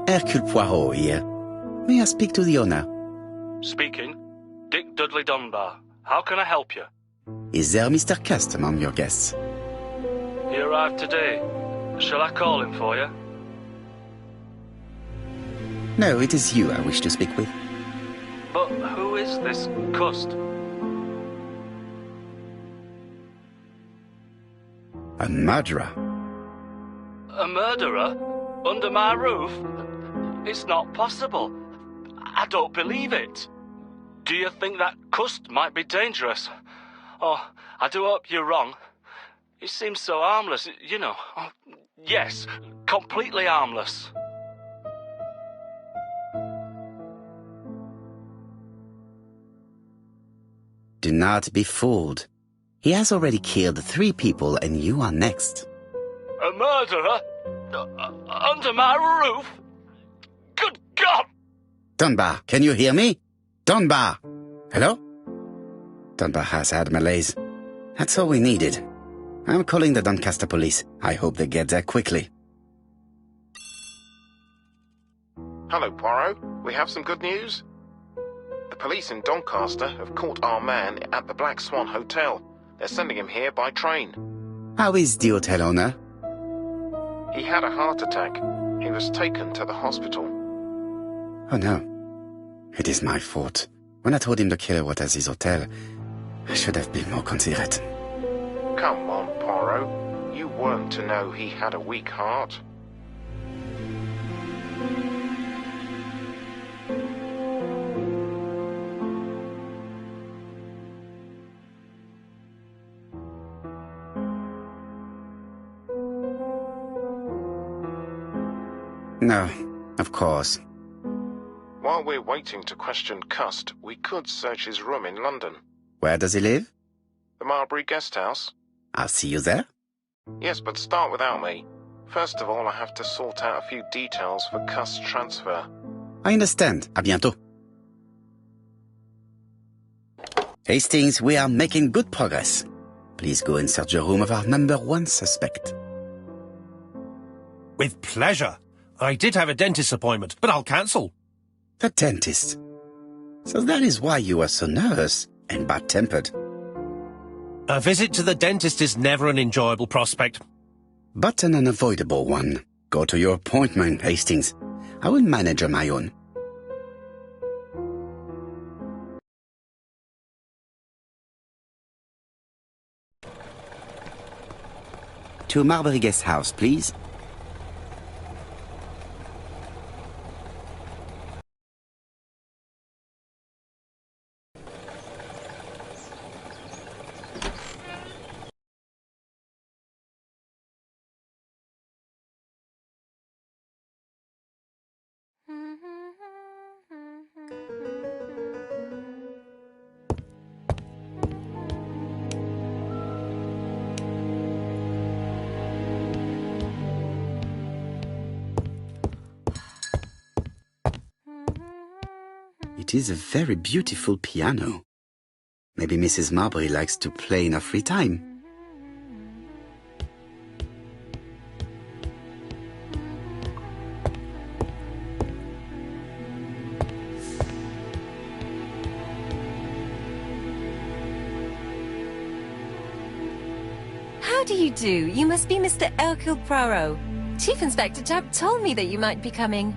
Hercule Poirot here. May I speak to the owner? Speaking. Dick Dudley Dunbar. How can I help you? Is there Mr. Cust among your guests? He arrived today. Shall I call him for you? No, it is you I wish to speak with. But who is this Cust? A murderer. A murderer? Under my roof? It's not possible. I don't believe it. Do you think that Cust might be dangerous? Oh, I do hope you're wrong. He seems so harmless, you know. Oh, yes, completely harmless. Do not be fooled. He has already killed 3 people and you are next. A murderer? Under my roof? Good God! Dunbar, can you hear me? Dunbar! Hello? Dunbar has had malaise. That's all we needed. I'm calling the Doncaster police. I hope they get there quickly. Hello, Poirot. We have some good news. The police in Doncaster have caught our man at the Black Swan Hotel. They're sending him here by train. How is the hotel owner? He had a heart attack. He was taken to the hospital. Oh no. It is my fault. When I told him the killer was at his hotel, I should have been more considerate. Come on, Poirot. You weren't to know he had a weak heart. No, of course. While we're waiting to question Cust, we could search his room in London. Where does he live? The Marbury Guest House. I'll see you there. Yes, but start without me. First of all, I have to sort out a few details for Cust's transfer. I understand. À bientôt. Hastings, we are making good progress. Please go and search the room of our #1 suspect. With pleasure. I did have a dentist appointment, but I'll cancel. The dentist. So that is why you are so nervous and bad-tempered. A visit to the dentist is never an enjoyable prospect. But an unavoidable one. Go to your appointment, Hastings. I will manage on my own. To Marbury Guest House, please. It is a very beautiful piano. Maybe Mrs. Marbury likes to play in her free time. How do you do? You must be Mr. Hercule Poirot. Chief Inspector Jupp told me that you might be coming.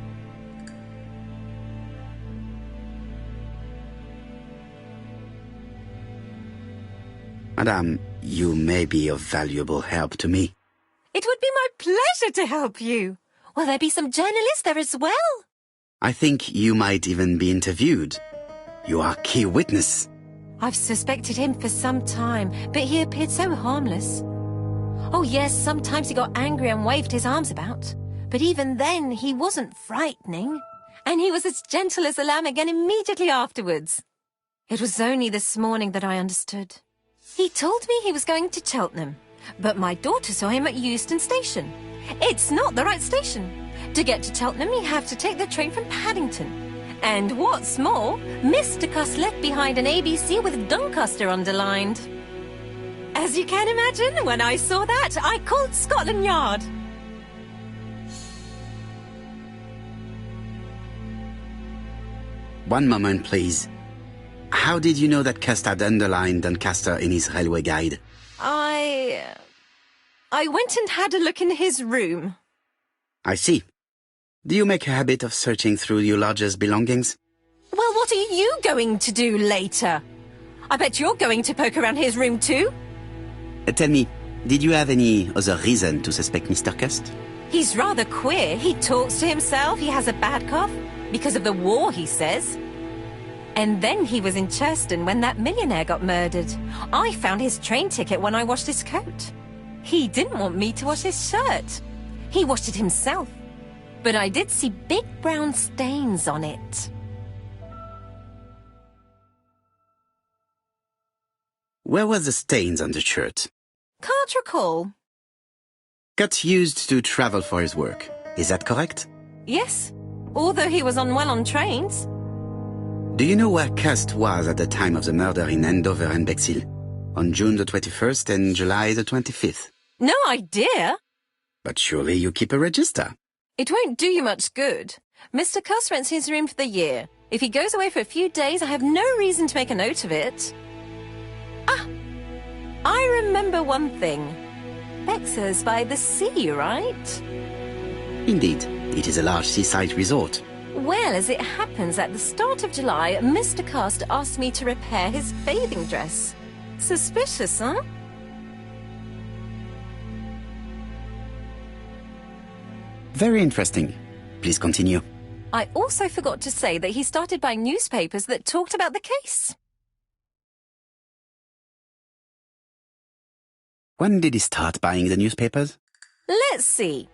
Madame, you may be of valuable help to me. It would be my pleasure to help you. Will there be some journalists there as well? I think you might even be interviewed. You are key witness. I've suspected him for some time, but he appeared so harmless. Oh yes, sometimes he got angry and waved his arms about. But even then, he wasn't frightening. And he was as gentle as a lamb again immediately afterwards. It was only this morning that I understood. He told me he was going to Cheltenham, but my daughter saw him at Euston Station. It's not the right station. To get to Cheltenham, you have to take the train from Paddington. And what's more, Mr. Cuss left behind an ABC with Doncaster underlined. As you can imagine, when I saw that, I called Scotland Yard. One moment, please. How did you know that Cuss had underlined Doncaster in his railway guide? I went and had a look in his room. I see. Do you make a habit of searching through your lodger's belongings? Well, what are you going to do later? I bet you're going to poke around his room too. Tell me, did you have any other reason to suspect Mr. Cuss? He's rather queer. He talks to himself. He has a bad cough. Because of the war, he says. And then he was in Churston when that millionaire got murdered. I found his train ticket when I washed his coat. He didn't want me to wash his shirt. He washed it himself. But I did see big brown stains on it. Where were the stains on the shirt? Can't recall. Cuss used to travel for his work. Is that correct? Yes, although he was unwell on trains. Do you know where Cuss was at the time of the murder in Andover and Bexhill? On June the 21st and July the 25th? No idea. But surely you keep a register. It won't do you much good. Mr. Cuss rents his room for the year. If he goes away for a few days, I have no reason to make a note of it. Ah, I remember one thing. Bexhill by the sea, right? Indeed, it is a large seaside resort. Well, as it happens, at the start of July, Mr. Cuss asked me to repair his bathing dress. Suspicious, huh? Very interesting. Please continue. I also forgot to say that he started buying newspapers that talked about the case. When did he start buying the newspapers? Let's see.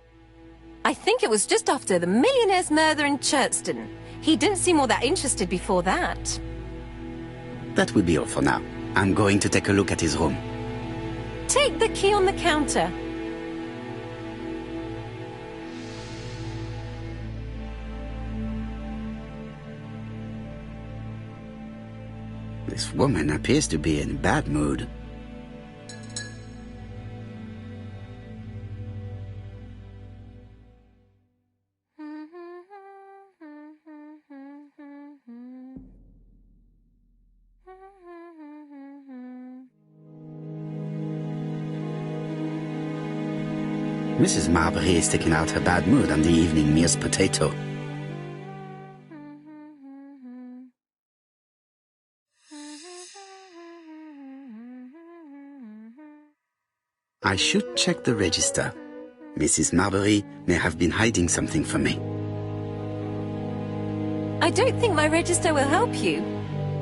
I think it was just after the millionaire's murder in Churston. He didn't seem all that interested before that. That will be all for now. I'm going to take a look at his room. Take the key on the counter. This woman appears to be in a bad mood. Mrs. Marbury is taking out her bad mood on the evening meal's potato. I should check the register. Mrs. Marbury may have been hiding something from me. I don't think my register will help you.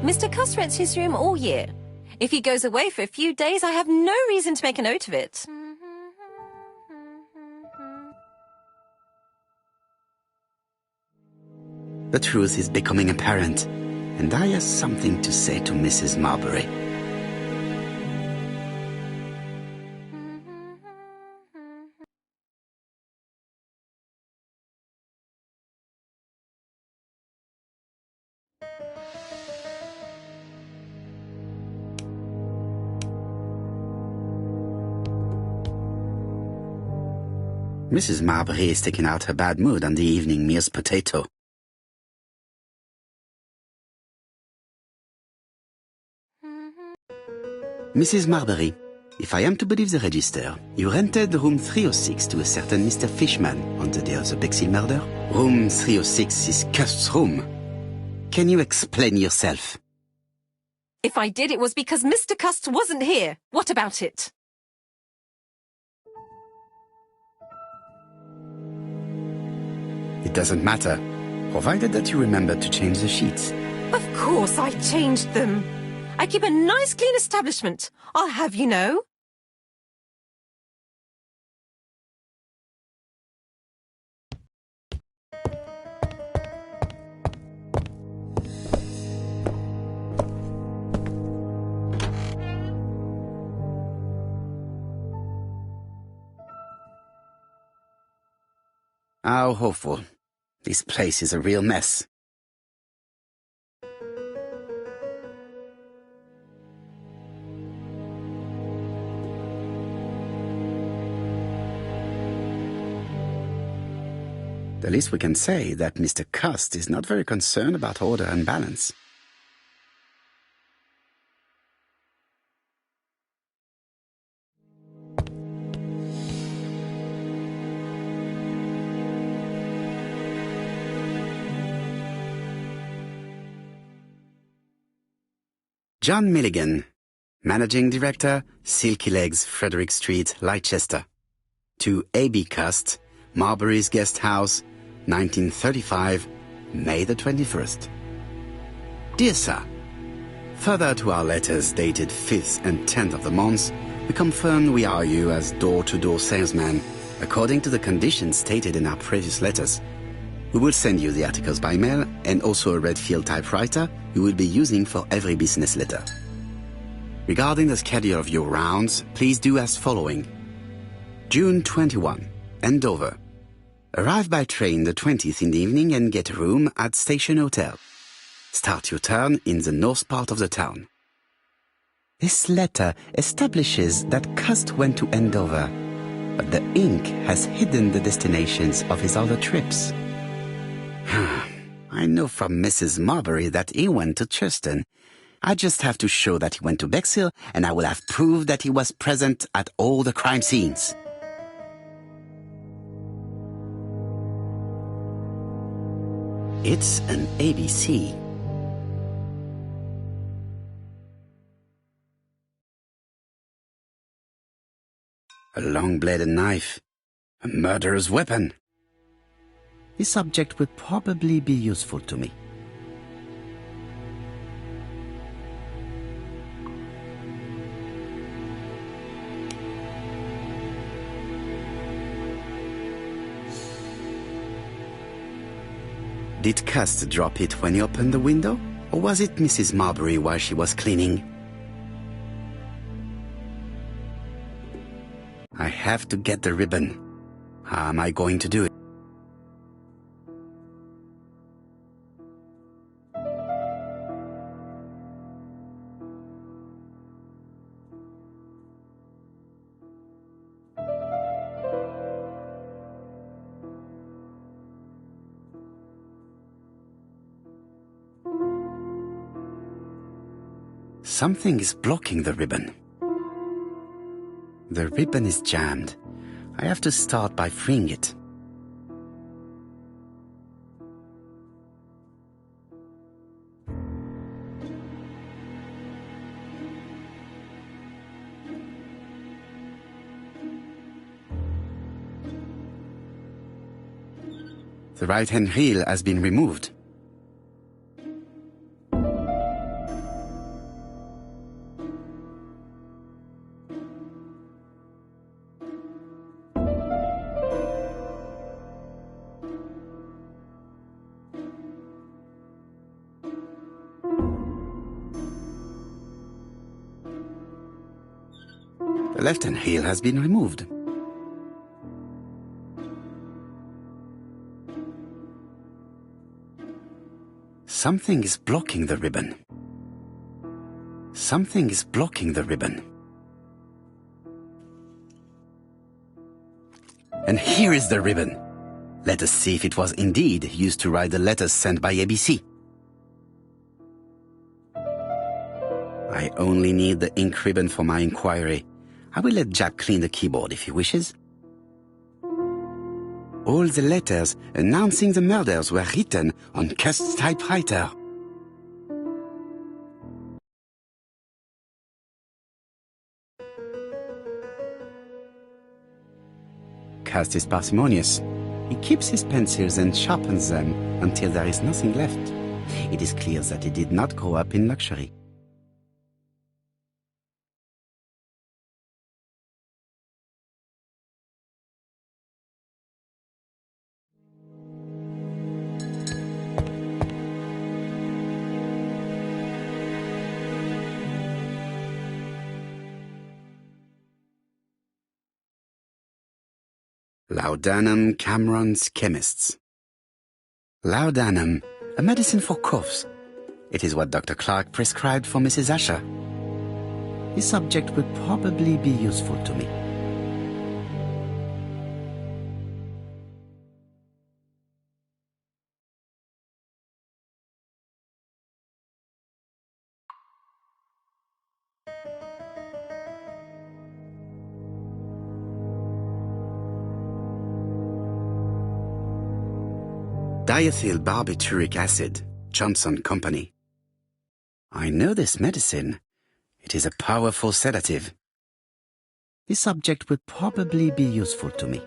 Mr. Cuss rents his room all year. If he goes away for a few days, I have no reason to make a note of it. The truth is becoming apparent, and I have something to say to Mrs. Marbury. Mrs. Marbury is taking out her bad mood on the evening meal's potato. Mrs. Marbury, if I am to believe the register, you rented room 306 to a certain Mr. Fishman on the day of the Bexhill murder. Room 306 is Cuss's room. Can you explain yourself? If I did, it was because Mr. Cuss wasn't here. What about it? It doesn't matter, provided that you remember to change the sheets. Of course I changed them. I keep a nice clean establishment, I'll have you know. How awful. This place is a real mess. The least we can say that Mr. Cust is not very concerned about order and balance. John Milligan, Managing Director, Silky Legs, Frederick Street, Leicester. To A.B. Cust, Marbury's Guest House, 1935, May the 21st. Dear Sir, further to our letters dated 5th and 10th of the month, we confirm we are you as door-to-door salesman, according to the conditions stated in our previous letters. We will send you the articles by mail and also a Redfield typewriter you will be using for every business letter. Regarding the schedule of your rounds, please do as following. June 21, Andover. Arrive by train the 20th in the evening and get a room at Station Hotel. Start your turn in the north part of the town. This letter establishes that Cust went to Andover, but the ink has hidden the destinations of his other trips. I know from Mrs. Marbury that he went to Churston. I just have to show that he went to Bexhill, and I will have proved that he was present at all the crime scenes. It's an ABC. A long-bladed knife. A murderer's weapon. This object will probably be useful to me. Did Cust drop it when he opened the window? Or was it Mrs. Marbury while she was cleaning? I have to get the ribbon. How am I going to do it? Something is blocking the ribbon. The ribbon is jammed. I have to start by freeing it. The right-hand reel has been removed. The left-hand heel has been removed. Something is blocking the ribbon. Something is blocking the ribbon. And here is the ribbon. Let us see if it was indeed used to write the letters sent by ABC. I only need the ink ribbon for my inquiry. I will let Jack clean the keyboard if he wishes. All the letters announcing the murders were written on Cust's typewriter. Cust is parsimonious. He keeps his pencils and sharpens them until there is nothing left. It is clear that he did not grow up in luxury. Laudanum Cameron's chemists. Laudanum, a medicine for coughs. It is what Dr. Clark prescribed for Mrs. Asher. This subject would probably be useful to me. Diethyl barbituric acid, Johnson Company. I know this medicine. It is a powerful sedative. This subject would probably be useful to me.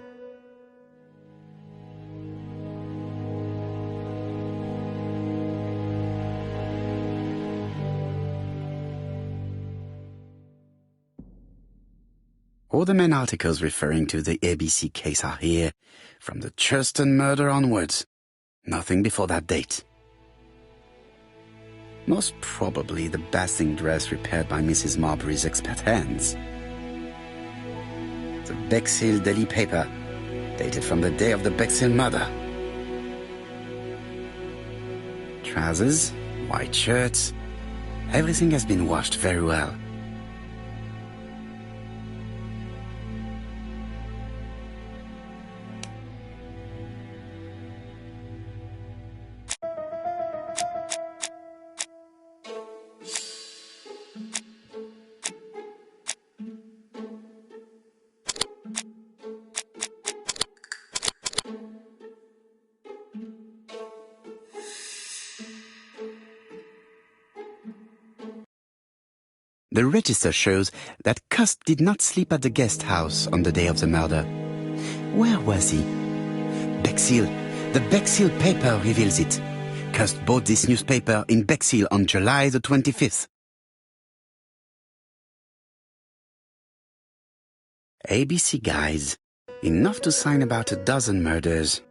All the main articles referring to the ABC case are here, from the Churston murder onwards. Nothing before that date. Most probably the bathing dress repaired by Mrs. Marbury's expert hands. The Bexhill Daily paper, dated from the day of the Bexhill murder. Trousers, white shirts, everything has been washed very well. The register shows that Cust did not sleep at the guest house on the day of the murder. Where was he? Bexhill. The Bexhill paper reveals it. Cust bought this newspaper in Bexhill on July the 25th. ABC guys. Enough to sign about a dozen murders.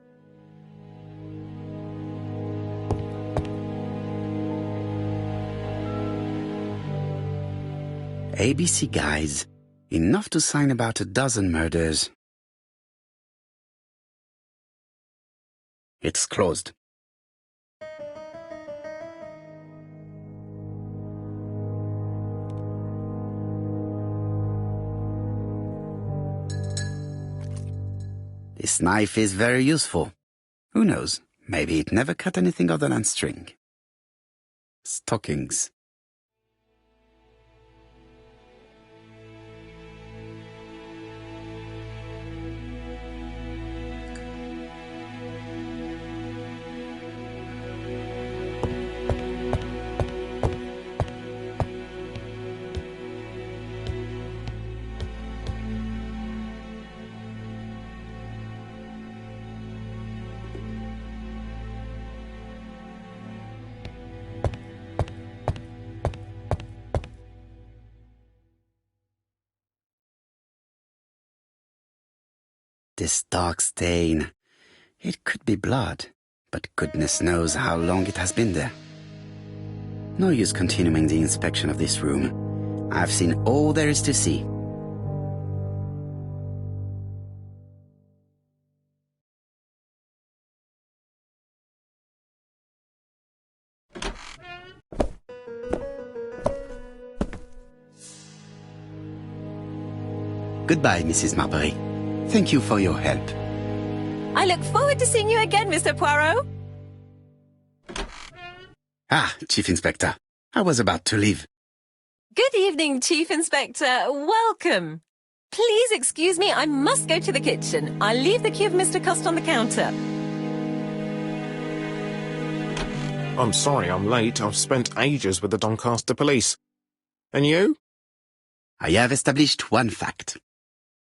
ABC guys. Enough to sign about a dozen murders. It's closed. This knife is very useful. Who knows? Maybe it never cut anything other than string. Stockings. This dark stain. It could be blood, but goodness knows how long it has been there. No use continuing the inspection of this room. I've seen all there is to see. Goodbye, Mrs. Marbury. Thank you for your help. I look forward to seeing you again, Mr. Poirot. Ah, Chief Inspector. I was about to leave. Good evening, Chief Inspector. Welcome. Please excuse me, I must go to the kitchen. I'll leave the key of Mr. Cust on the counter. I'm sorry I'm late. I've spent ages with the Doncaster police. And you? I have established one fact.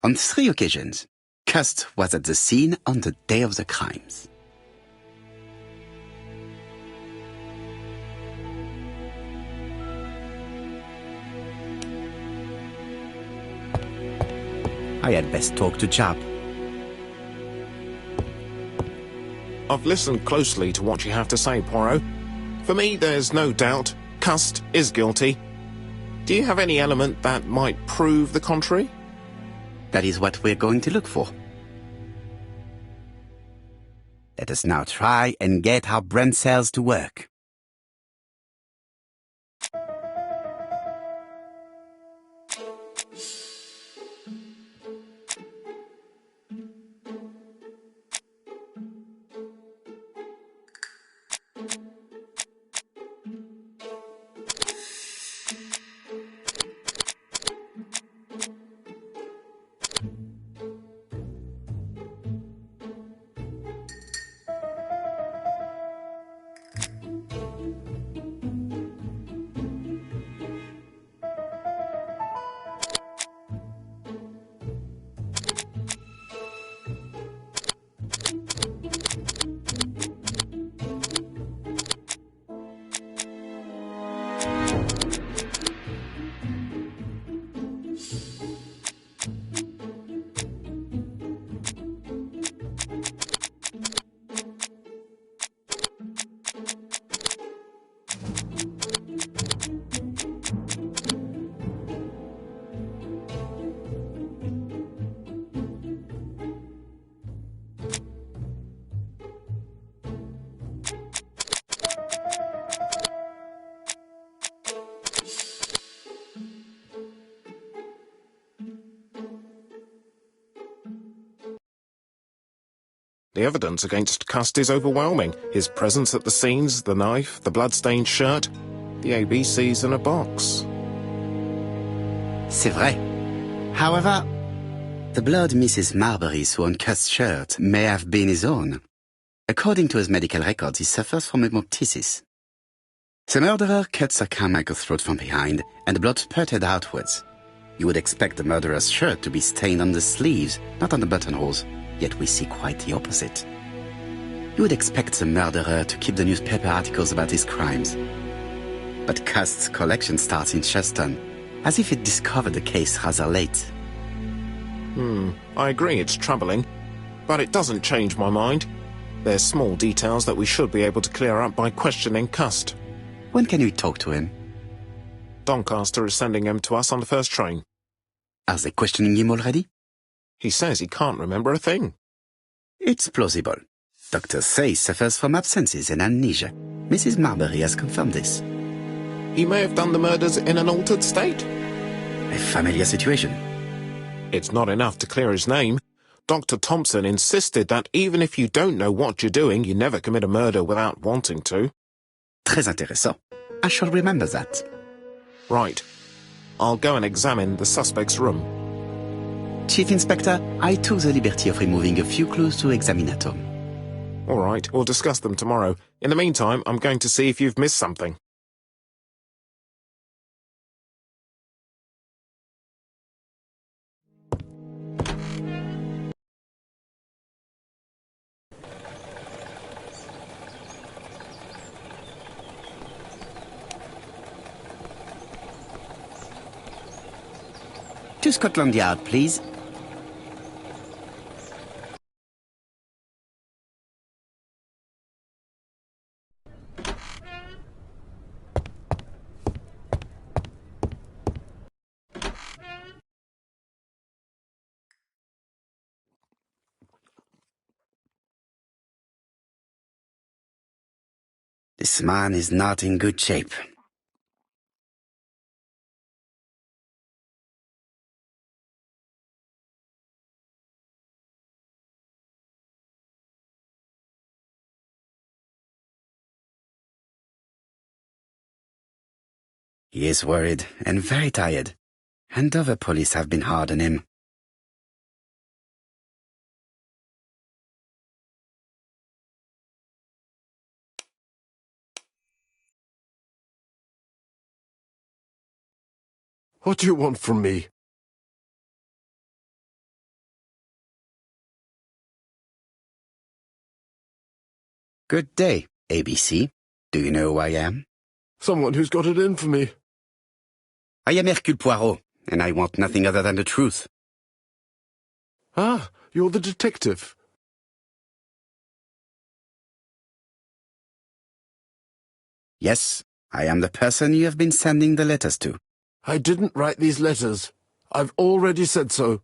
On 3 occasions, Cust was at the scene on the day of the crimes. I had best talk to Chap. I've listened closely to what you have to say, Poirot. For me, there's no doubt Cust is guilty. Do you have any element that might prove the contrary? That is what we're going to look for. Let us now try and get our brain cells to work. The evidence against Cust is overwhelming. His presence at the scenes, the knife, the blood-stained shirt, the ABCs in a box. C'est vrai. However, the blood Mrs. Marbury saw on Cust's shirt may have been his own. According to his medical records, he suffers from hemoptysis. The murderer cut Sir Carmichael's throat from behind, and the blood spurted outwards. You would expect the murderer's shirt to be stained on the sleeves, not on the buttonholes, yet we see quite the opposite. You would expect the murderer to keep the newspaper articles about his crimes. But Cust's collection starts in Cheston, as if it discovered the case rather late. I agree it's troubling, but it doesn't change my mind. There's small details that we should be able to clear up by questioning Cust. When can we talk to him? Doncaster is sending him to us on the first train. Are they questioning him already? He says he can't remember a thing. It's plausible. Doctors say he suffers from absences and amnesia. Mrs. Marbury has confirmed this. He may have done the murders in an altered state. A familiar situation. It's not enough to clear his name. Dr. Thompson insisted that even if you don't know what you're doing, you never commit a murder without wanting to. Très intéressant. I shall remember that. Right. I'll go and examine the suspect's room. Chief Inspector, I took the liberty of removing a few clues to examinatum. All right, we'll discuss them tomorrow. In the meantime, I'm going to see if you've missed something. To Scotland Yard, please. This man is not in good shape. He is worried and very tired, and other police have been hard on him. What do you want from me? Good day, ABC. Do you know who I am? Someone who's got it in for me. I am Hercule Poirot, and I want nothing other than the truth. Ah, you're the detective. Yes, I am the person you have been sending the letters to. I didn't write these letters. I've already said so.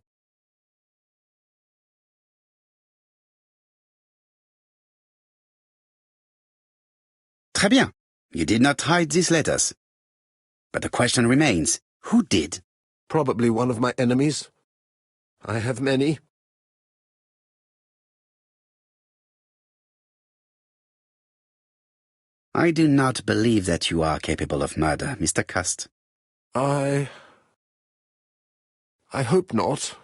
Très bien. You did not hide these letters. But the question remains, who did? Probably one of my enemies. I have many. I do not believe that you are capable of murder, Mr. Cust. I hope not.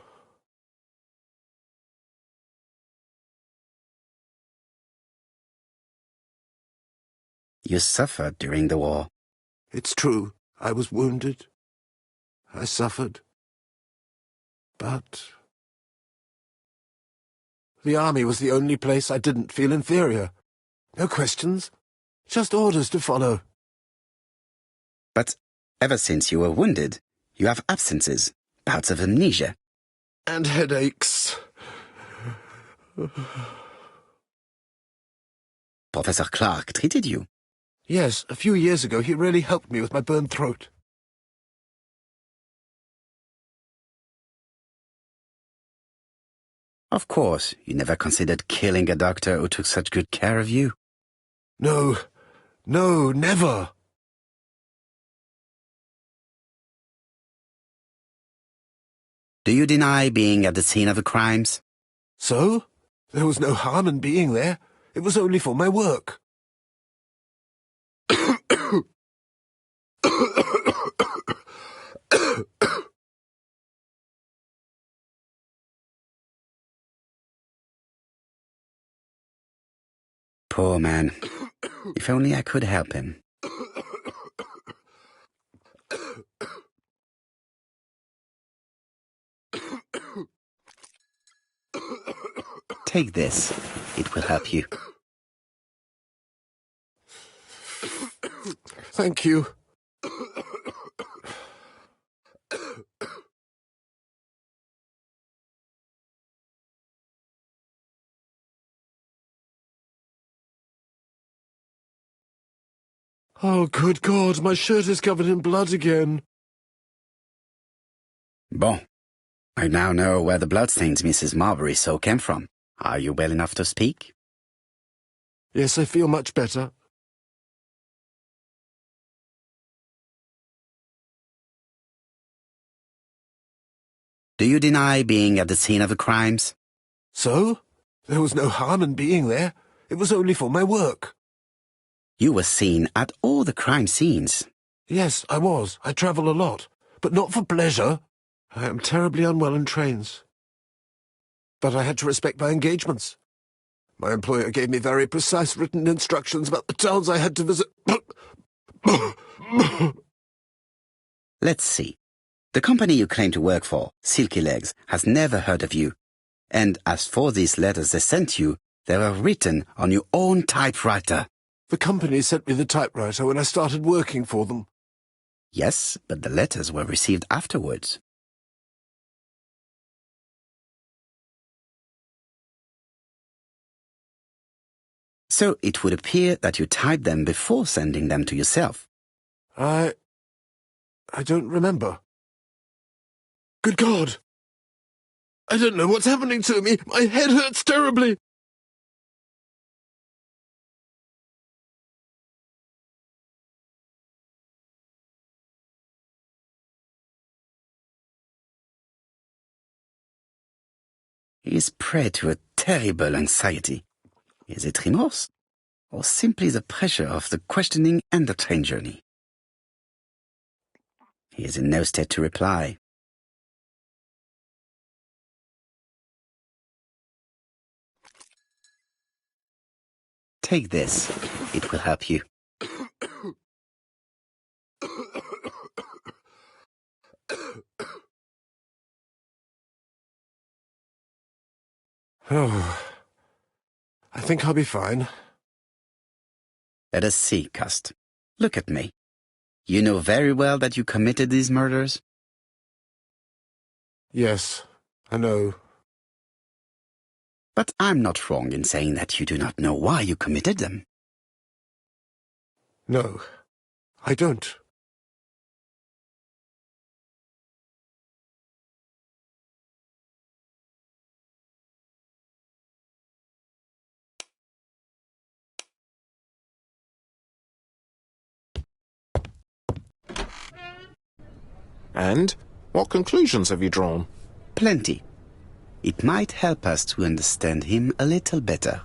You suffered during the war. It's true. I was wounded. I suffered. But the army was the only place I didn't feel inferior. No questions. Just orders to follow. But ever since you were wounded, you have absences, bouts of amnesia. And headaches. Professor Clark treated you. Yes, a few years ago he really helped me with my burned throat. Of course, you never considered killing a doctor who took such good care of you. No, never. Do you deny being at the scene of the crimes? So? There was no harm in being there. It was only for my work. Poor man. If only I could help him. Take this. It will help you. Thank you. Oh, good God, my shirt is covered in blood again. Bon. I now know where the bloodstains Mrs. Marbury saw came from. Are you well enough to speak? Yes, I feel much better. Do you deny being at the scene of the crimes? So? There was no harm in being there. It was only for my work. You were seen at all the crime scenes. Yes, I was. I travel a lot, but not for pleasure. I am terribly unwell in trains. But I had to respect my engagements. My employer gave me very precise written instructions about the towns I had to visit. Let's see. The company you claim to work for, Silky Legs, has never heard of you. And as for these letters they sent you, they were written on your own typewriter. The company sent me the typewriter when I started working for them. Yes, but the letters were received afterwards. So it would appear that you typed them before sending them to yourself. I don't remember. Good God! I don't know what's happening to me. My head hurts terribly. He is prey to a terrible anxiety. Is it remorse? Or simply the pressure of the questioning and the train journey? He is in no state to reply. Take this. It will help you. Oh, I think I'll be fine. Let us see, Cust. Look at me. You know very well that you committed these murders? Yes, I know. But I'm not wrong in saying that you do not know why you committed them. No, I don't. And what conclusions have you drawn? Plenty. It might help us to understand him a little better.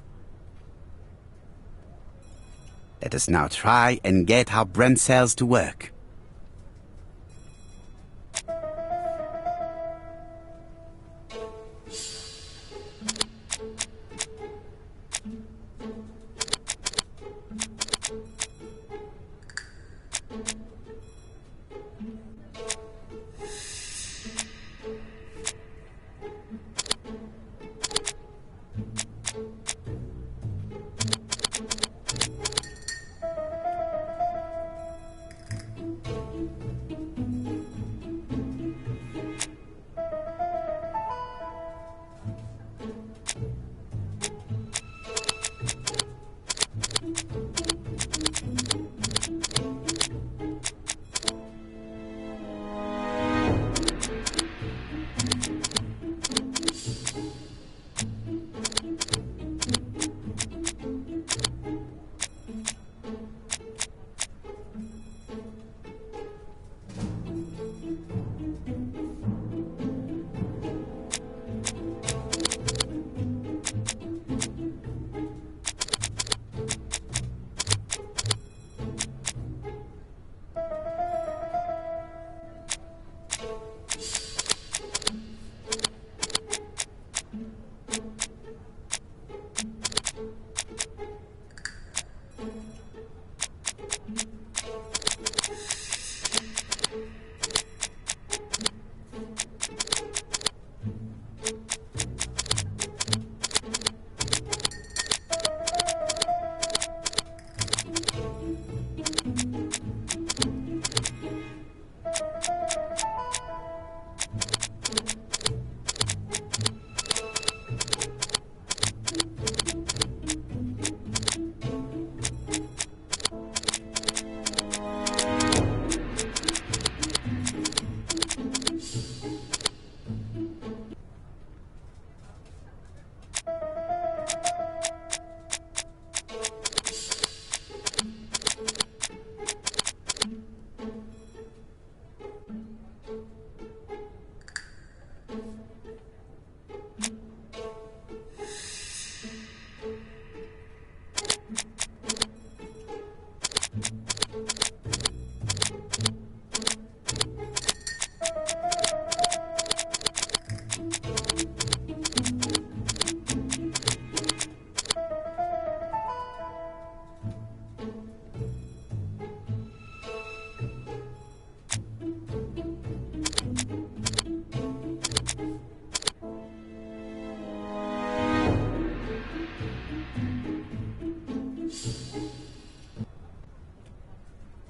Let us now try and get our brain cells to work.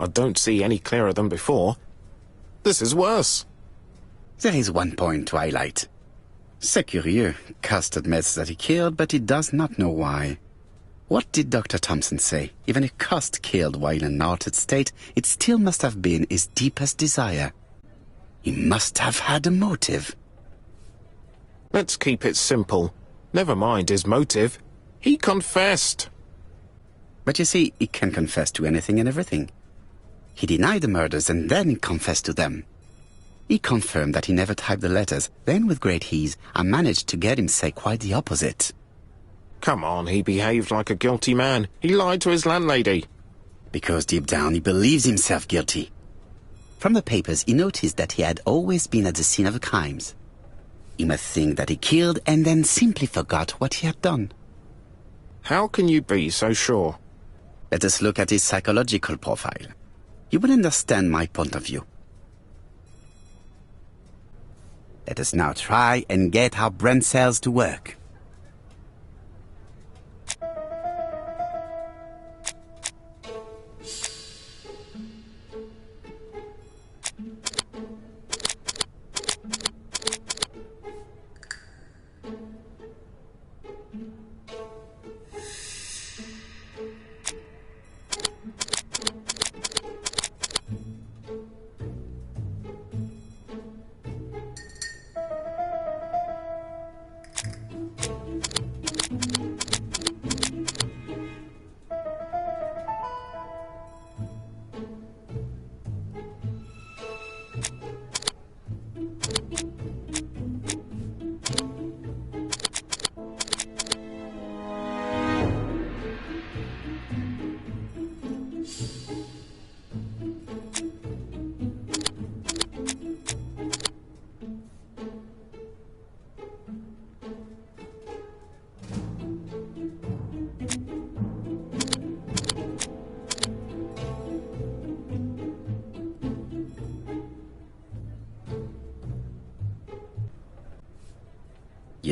I don't see any clearer than before. This is worse. There is one point to highlight. C'est curieux. Cust admits that he killed, but he does not know why. What did Dr. Thompson say? Even if Cust killed while in an altered state, it still must have been his deepest desire. He must have had a motive. Let's keep it simple. Never mind his motive. He confessed. But you see, he can confess to anything and everything. He denied the murders and then he confessed to them. He confirmed that he never typed the letters, then with great ease, I managed to get him say quite the opposite. Come on, he behaved like a guilty man. He lied to his landlady. Because deep down he believes himself guilty. From the papers he noticed that he had always been at the scene of the crimes. He must think that he killed and then simply forgot what he had done. How can you be so sure? Let us look at his psychological profile. You will understand my point of view. Let us now try and get our brain cells to work.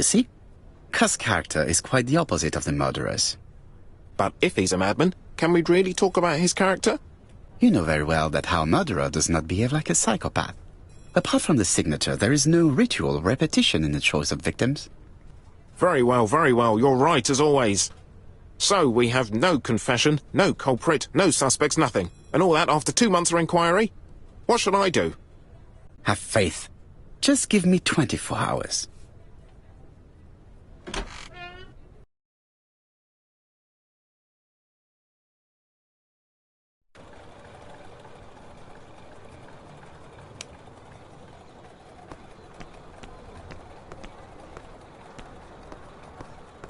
You see? Cust's character is quite the opposite of the murderer's. But if he's a madman, can we really talk about his character? You know very well that our murderer does not behave like a psychopath. Apart from the signature, there is no ritual repetition in the choice of victims. Very well, you're right as always. So we have no confession, no culprit, no suspects, nothing. And all that after 2 months of inquiry? What should I do? Have faith. Just give me 24 hours.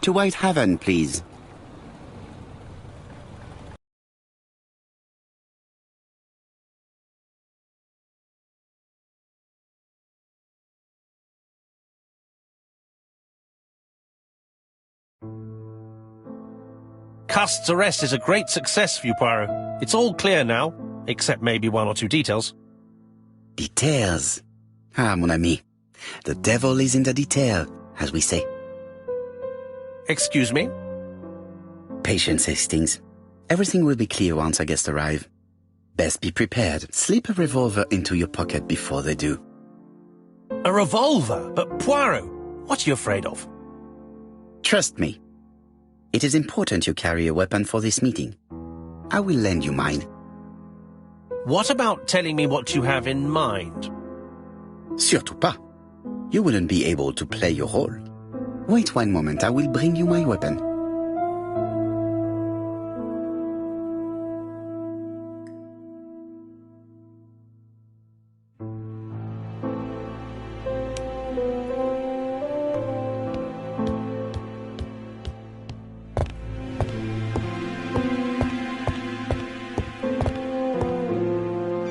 To Whitehaven, please. Cust's arrest is a great success for you, Poirot. It's all clear now, except maybe 1 or 2 details. Details. Ah, mon ami. The devil is in the detail, as we say. Excuse me? Patience, Hastings. Everything will be clear once our guests arrive. Best be prepared. Slip a revolver into your pocket before they do. A revolver? But Poirot, what are you afraid of? Trust me. It is important you carry a weapon for this meeting. I will lend you mine. What about telling me what you have in mind? Surtout pas. You wouldn't be able to play your role. Wait 1 moment, I will bring you my weapon.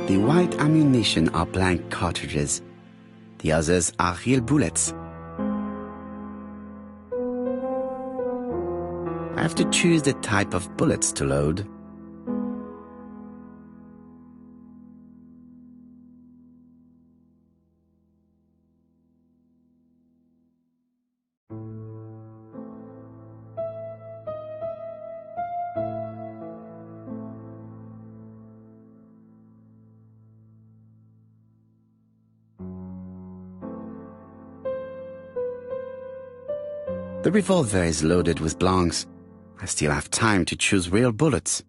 The white ammunition are blank cartridges. The others are real bullets. I have to choose the type of bullets to load. The revolver is loaded with blancs. I still have time to choose real bullets.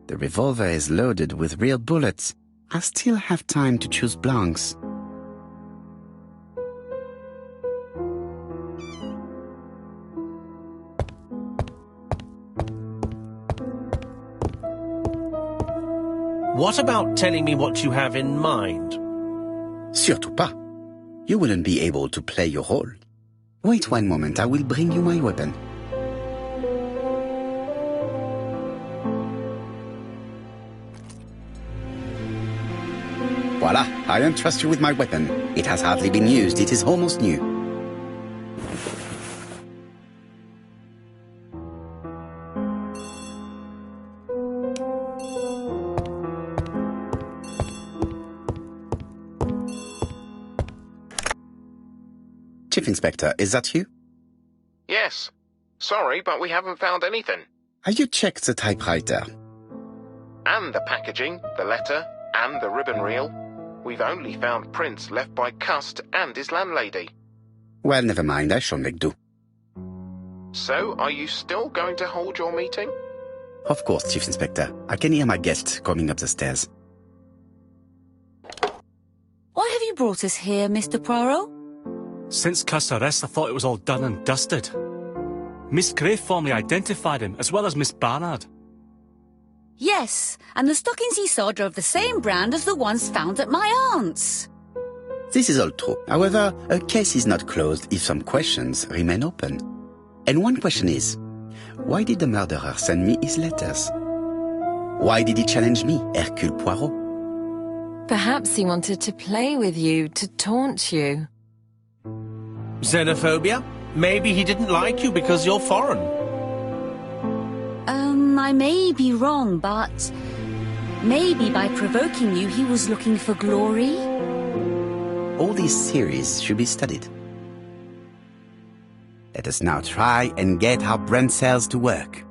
The revolver is loaded with real bullets. I still have time to choose blancs. What about telling me what you have in mind? Surtout pas. You wouldn't be able to play your role. Wait 1 moment, I will bring you my weapon. Voila, I entrust you with my weapon. It has hardly been used, it is almost new. Chief Inspector, is that you? Yes. Sorry, but we haven't found anything. Have you checked the typewriter? And the packaging, the letter, and the ribbon reel. We've only found prints left by Cust and his landlady. Well, never mind, I shall make do. So, are you still going to hold your meeting? Of course, Chief Inspector. I can hear my guest coming up the stairs. Why have you brought us here, Mr. Poirot? Since Cust's arrest, I thought it was all done and dusted. Miss Gray formally identified him, as well as Miss Barnard. Yes, and the stockings he saw are of the same brand as the ones found at my aunt's. This is all true. However, a case is not closed if some questions remain open. And one question is, why did the murderer send me his letters? Why did he challenge me, Hercule Poirot? Perhaps he wanted to play with you, to taunt you. Xenophobia? Maybe he didn't like you because you're foreign. I may be wrong, but Maybe by provoking you, he was looking for glory? All these theories should be studied. Let us now try and get our brain cells to work.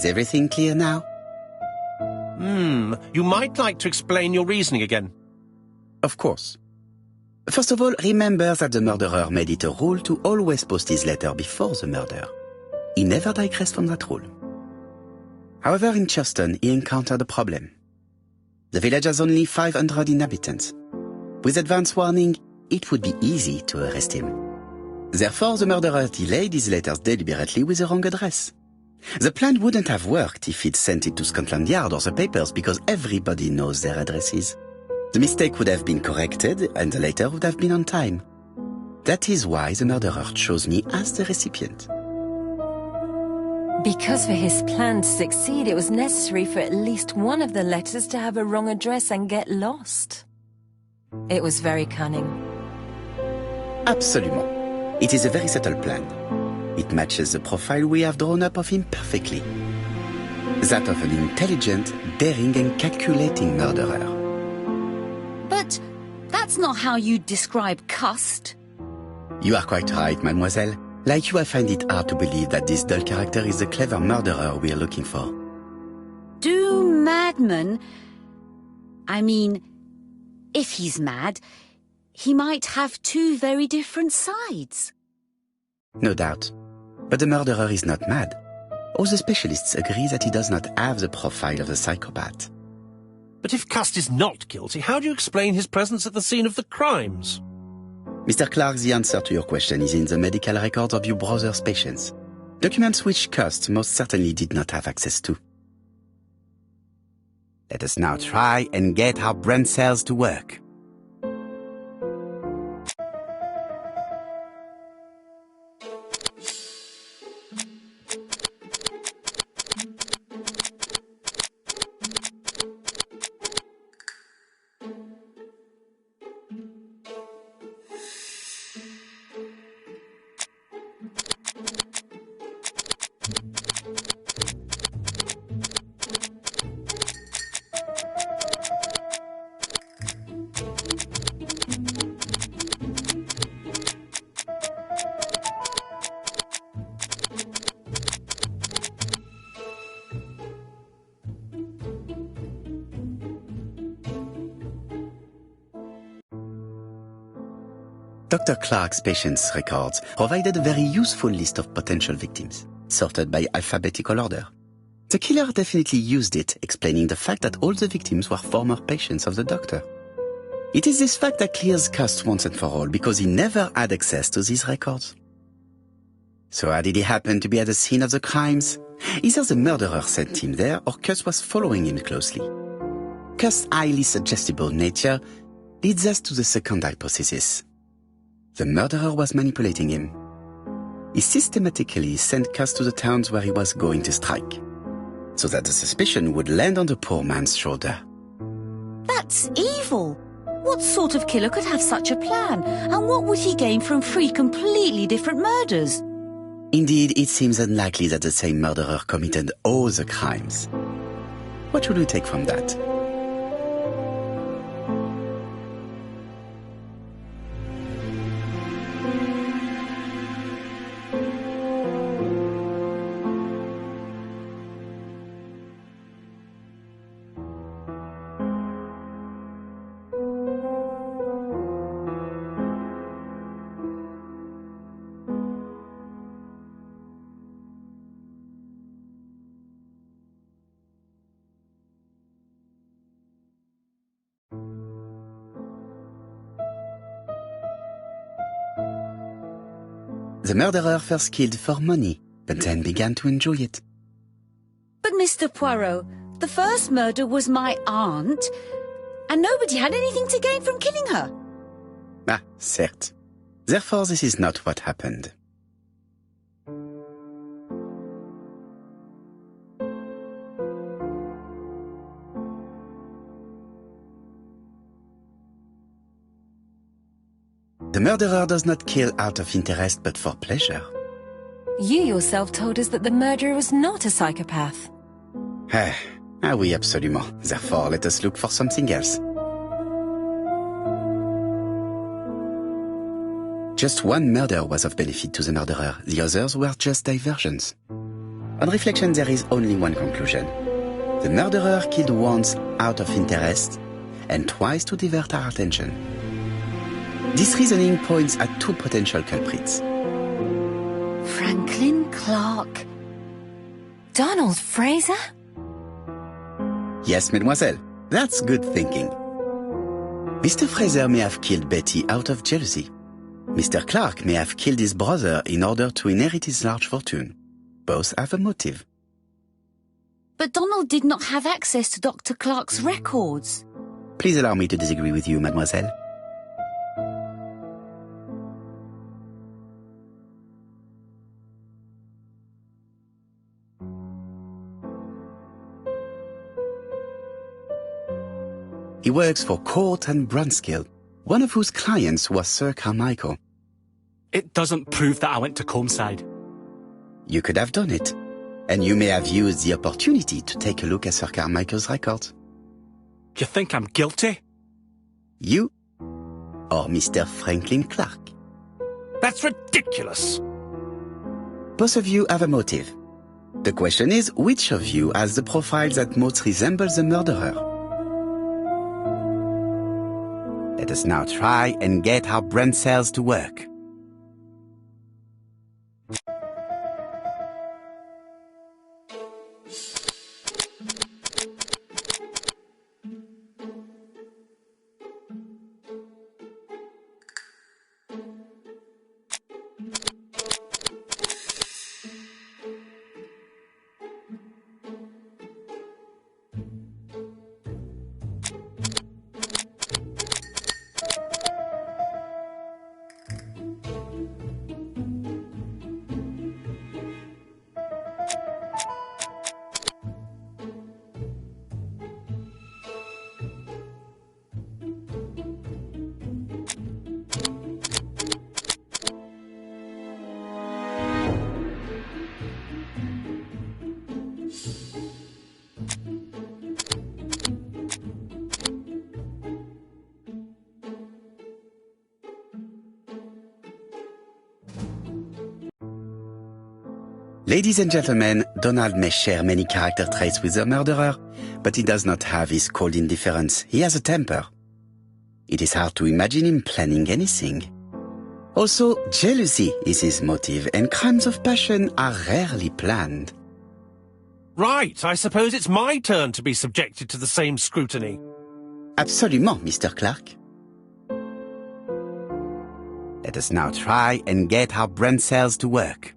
Is everything clear now? You might like to explain your reasoning again. Of course. First of all, remember that the murderer made it a rule to always post his letter before the murder. He never digressed from that rule. However, in Churston, he encountered a problem. The village has only 500 inhabitants. With advance warning, it would be easy to arrest him. Therefore, the murderer delayed his letters deliberately with the wrong address. The plan wouldn't have worked if he'd sent it to Scotland Yard or the papers because everybody knows their addresses. The mistake would have been corrected and the letter would have been on time. That is why the murderer chose me as the recipient. Because for his plan to succeed, it was necessary for at least one of the letters to have a wrong address and get lost. It was very cunning. Absolument. It is a very subtle plan. It matches the profile we have drawn up of him perfectly. That of an intelligent, daring and calculating murderer. But that's not how you describe Cust. You are quite right, mademoiselle. Like you, I find it hard to believe that this dull character is the clever murderer we are looking for. Do madmen... I mean, if he's mad, he might have two very different sides. No doubt. But the murderer is not mad. All the specialists agree that he does not have the profile of a psychopath. But if Cust is not guilty, how do you explain his presence at the scene of the crimes? Mr. Clark, the answer to your question is in the medical records of your brother's patients. Documents which Cust most certainly did not have access to. Let us now try and get our brain cells to work. Dr. Clark's patients' records provided a very useful list of potential victims, sorted by alphabetical order. The killer definitely used it, explaining the fact that all the victims were former patients of the doctor. It is this fact that clears Cust once and for all, because he never had access to these records. So how did he happen to be at the scene of the crimes? Either the murderer sent him there, or Cust was following him closely. Cust's highly suggestible nature leads us to the second hypothesis. The murderer was manipulating him. He systematically sent Cust to the towns where he was going to strike, so that the suspicion would land on the poor man's shoulder. That's evil. What sort of killer could have such a plan? And what would he gain from 3 completely different murders? Indeed, it seems unlikely that the same murderer committed all the crimes. What should we take from that? The murderer first killed for money, but then began to enjoy it. But Mr. Poirot, the first murder was my aunt, and nobody had anything to gain from killing her. Ah, certes. Therefore, this is not what happened. The murderer does not kill out of interest but for pleasure. You yourself told us that the murderer was not a psychopath. Ah oui, absolument. Therefore, let us look for something else. Just one murder was of benefit to the murderer. The others were just diversions. On reflection, there is only one conclusion. The murderer killed once out of interest and twice to divert our attention. This reasoning points at two potential culprits. Franklin Clark. Donald Fraser? Yes, mademoiselle. That's good thinking. Mr. Fraser may have killed Betty out of jealousy. Mr. Clark may have killed his brother in order to inherit his large fortune. Both have a motive. But Donald did not have access to Dr. Clark's records. Please allow me to disagree with you, mademoiselle. He works for Court and Brunskill, one of whose clients was Sir Carmichael. It doesn't prove that I went to Comeside. You could have done it, and you may have used the opportunity to take a look at Sir Carmichael's records. You think I'm guilty? You or Mr. Franklin Clark? That's ridiculous. Both of you have a motive. The question is, which of you has the profile that most resembles the murderer? Let us now try and get our brain cells to work. Ladies and gentlemen, Donald may share many character traits with the murderer, but he does not have his cold indifference. He has a temper. It is hard to imagine him planning anything. Also, jealousy is his motive, and crimes of passion are rarely planned. Right, I suppose it's my turn to be subjected to the same scrutiny. Absolument, Mr. Clark. Let us now try and get our brain cells to work.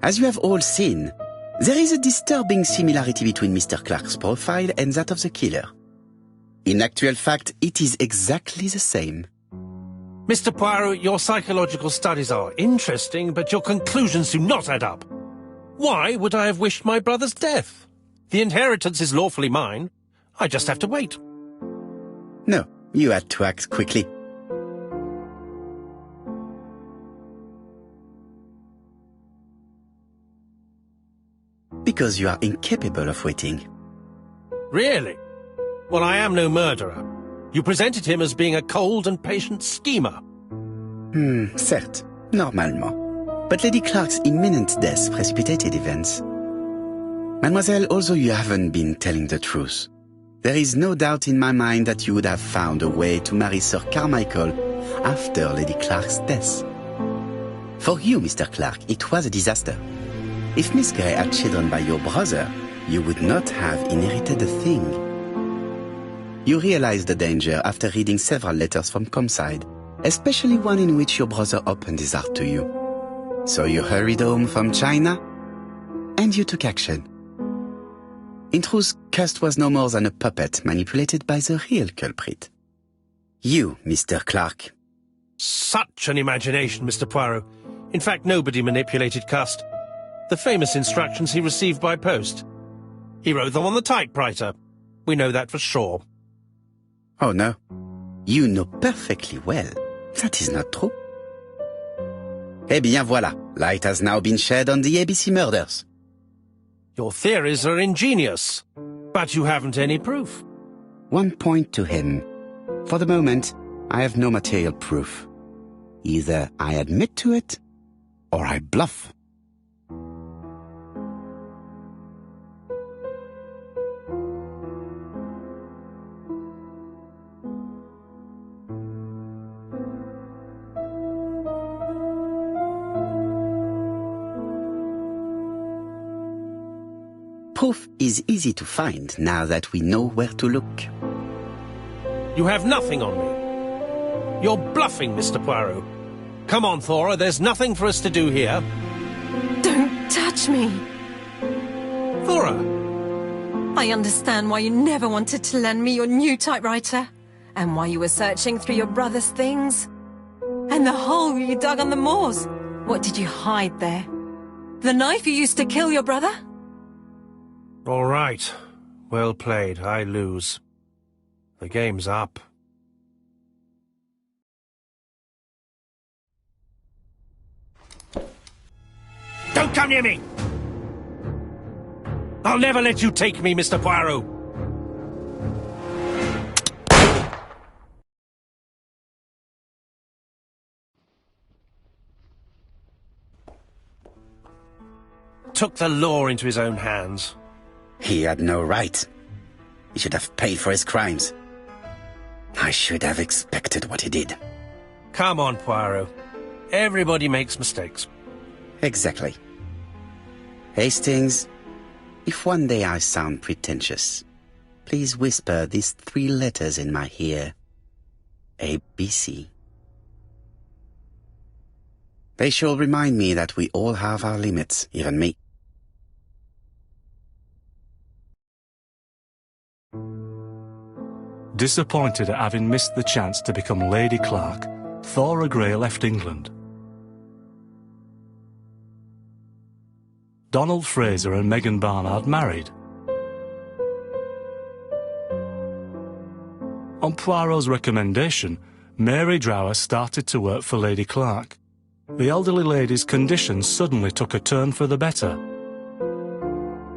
As you have all seen, there is a disturbing similarity between Mr. Clark's profile and that of the killer. In actual fact, it is exactly the same. Mr. Poirot, your psychological studies are interesting, but your conclusions do not add up. Why would I have wished my brother's death? The inheritance is lawfully mine. I just have to wait. No, you had to act quickly. Because you are incapable of waiting. Really? Well, I am no murderer. You presented him as being a cold and patient schemer. Certes, normalement. But Lady Clark's imminent death precipitated events. Mademoiselle, although you haven't been telling the truth, there is no doubt in my mind that you would have found a way to marry Sir Carmichael after Lady Clark's death. For you, Mr. Clark, it was a disaster. If Miss Grey had children by your brother, you would not have inherited a thing. You realized the danger after reading several letters from Comside, especially one in which your brother opened his heart to you. So you hurried home from China, and you took action. In truth, Cust was no more than a puppet manipulated by the real culprit. You, Mr. Clark. Such an imagination, Mr. Poirot. In fact, nobody manipulated Cust. The famous instructions he received by post. He wrote them on the typewriter. We know that for sure. Oh, no. You know perfectly well. That is not true. Eh bien, voilà. Light has now been shed on the ABC murders. Your theories are ingenious, but you haven't any proof. One point to him. For the moment, I have no material proof. Either I admit to it, or I bluff. Proof is easy to find now that we know where to look. You have nothing on me. You're bluffing, Mr. Poirot. Come on, Thora, there's nothing for us to do here. Don't touch me. Thora! I understand why you never wanted to lend me your new typewriter, and why you were searching through your brother's things. And the hole you dug on the moors. What did you hide there? The knife you used to kill your brother? All right. Well played. I lose. The game's up. Don't come near me! I'll never let you take me, Mr. Poirot! Took the law into his own hands. He had no right. He should have paid for his crimes. I should have expected what he did. Come on, Poirot. Everybody makes mistakes. Exactly. Hastings, if one day I sound pretentious, please whisper these 3 letters in my ear. ABC. They shall remind me that we all have our limits, even me. Disappointed at having missed the chance to become Lady Clark, Thora Grey left England. Donald Fraser and Megan Barnard married. On Poirot's recommendation, Mary Drower started to work for Lady Clark. The elderly lady's condition suddenly took a turn for the better.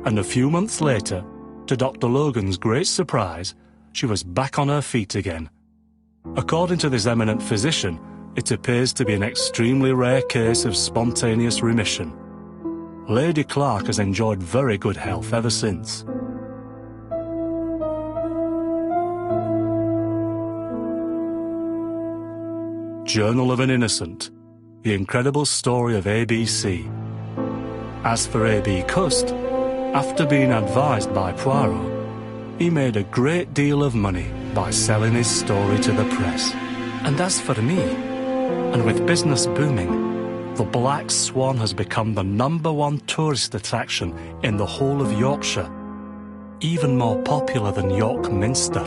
And a few months later, to Dr. Logan's great surprise, she was back on her feet again. According to this eminent physician, it appears to be an extremely rare case of spontaneous remission. Lady Clark has enjoyed very good health ever since. Journal of an Innocent. The incredible story of ABC. As for A.B. Cust, after being advised by Poirot, he made a great deal of money by selling his story to the press. And as for me, and with business booming, the Black Swan has become the #1 tourist attraction in the whole of Yorkshire, even more popular than York Minster.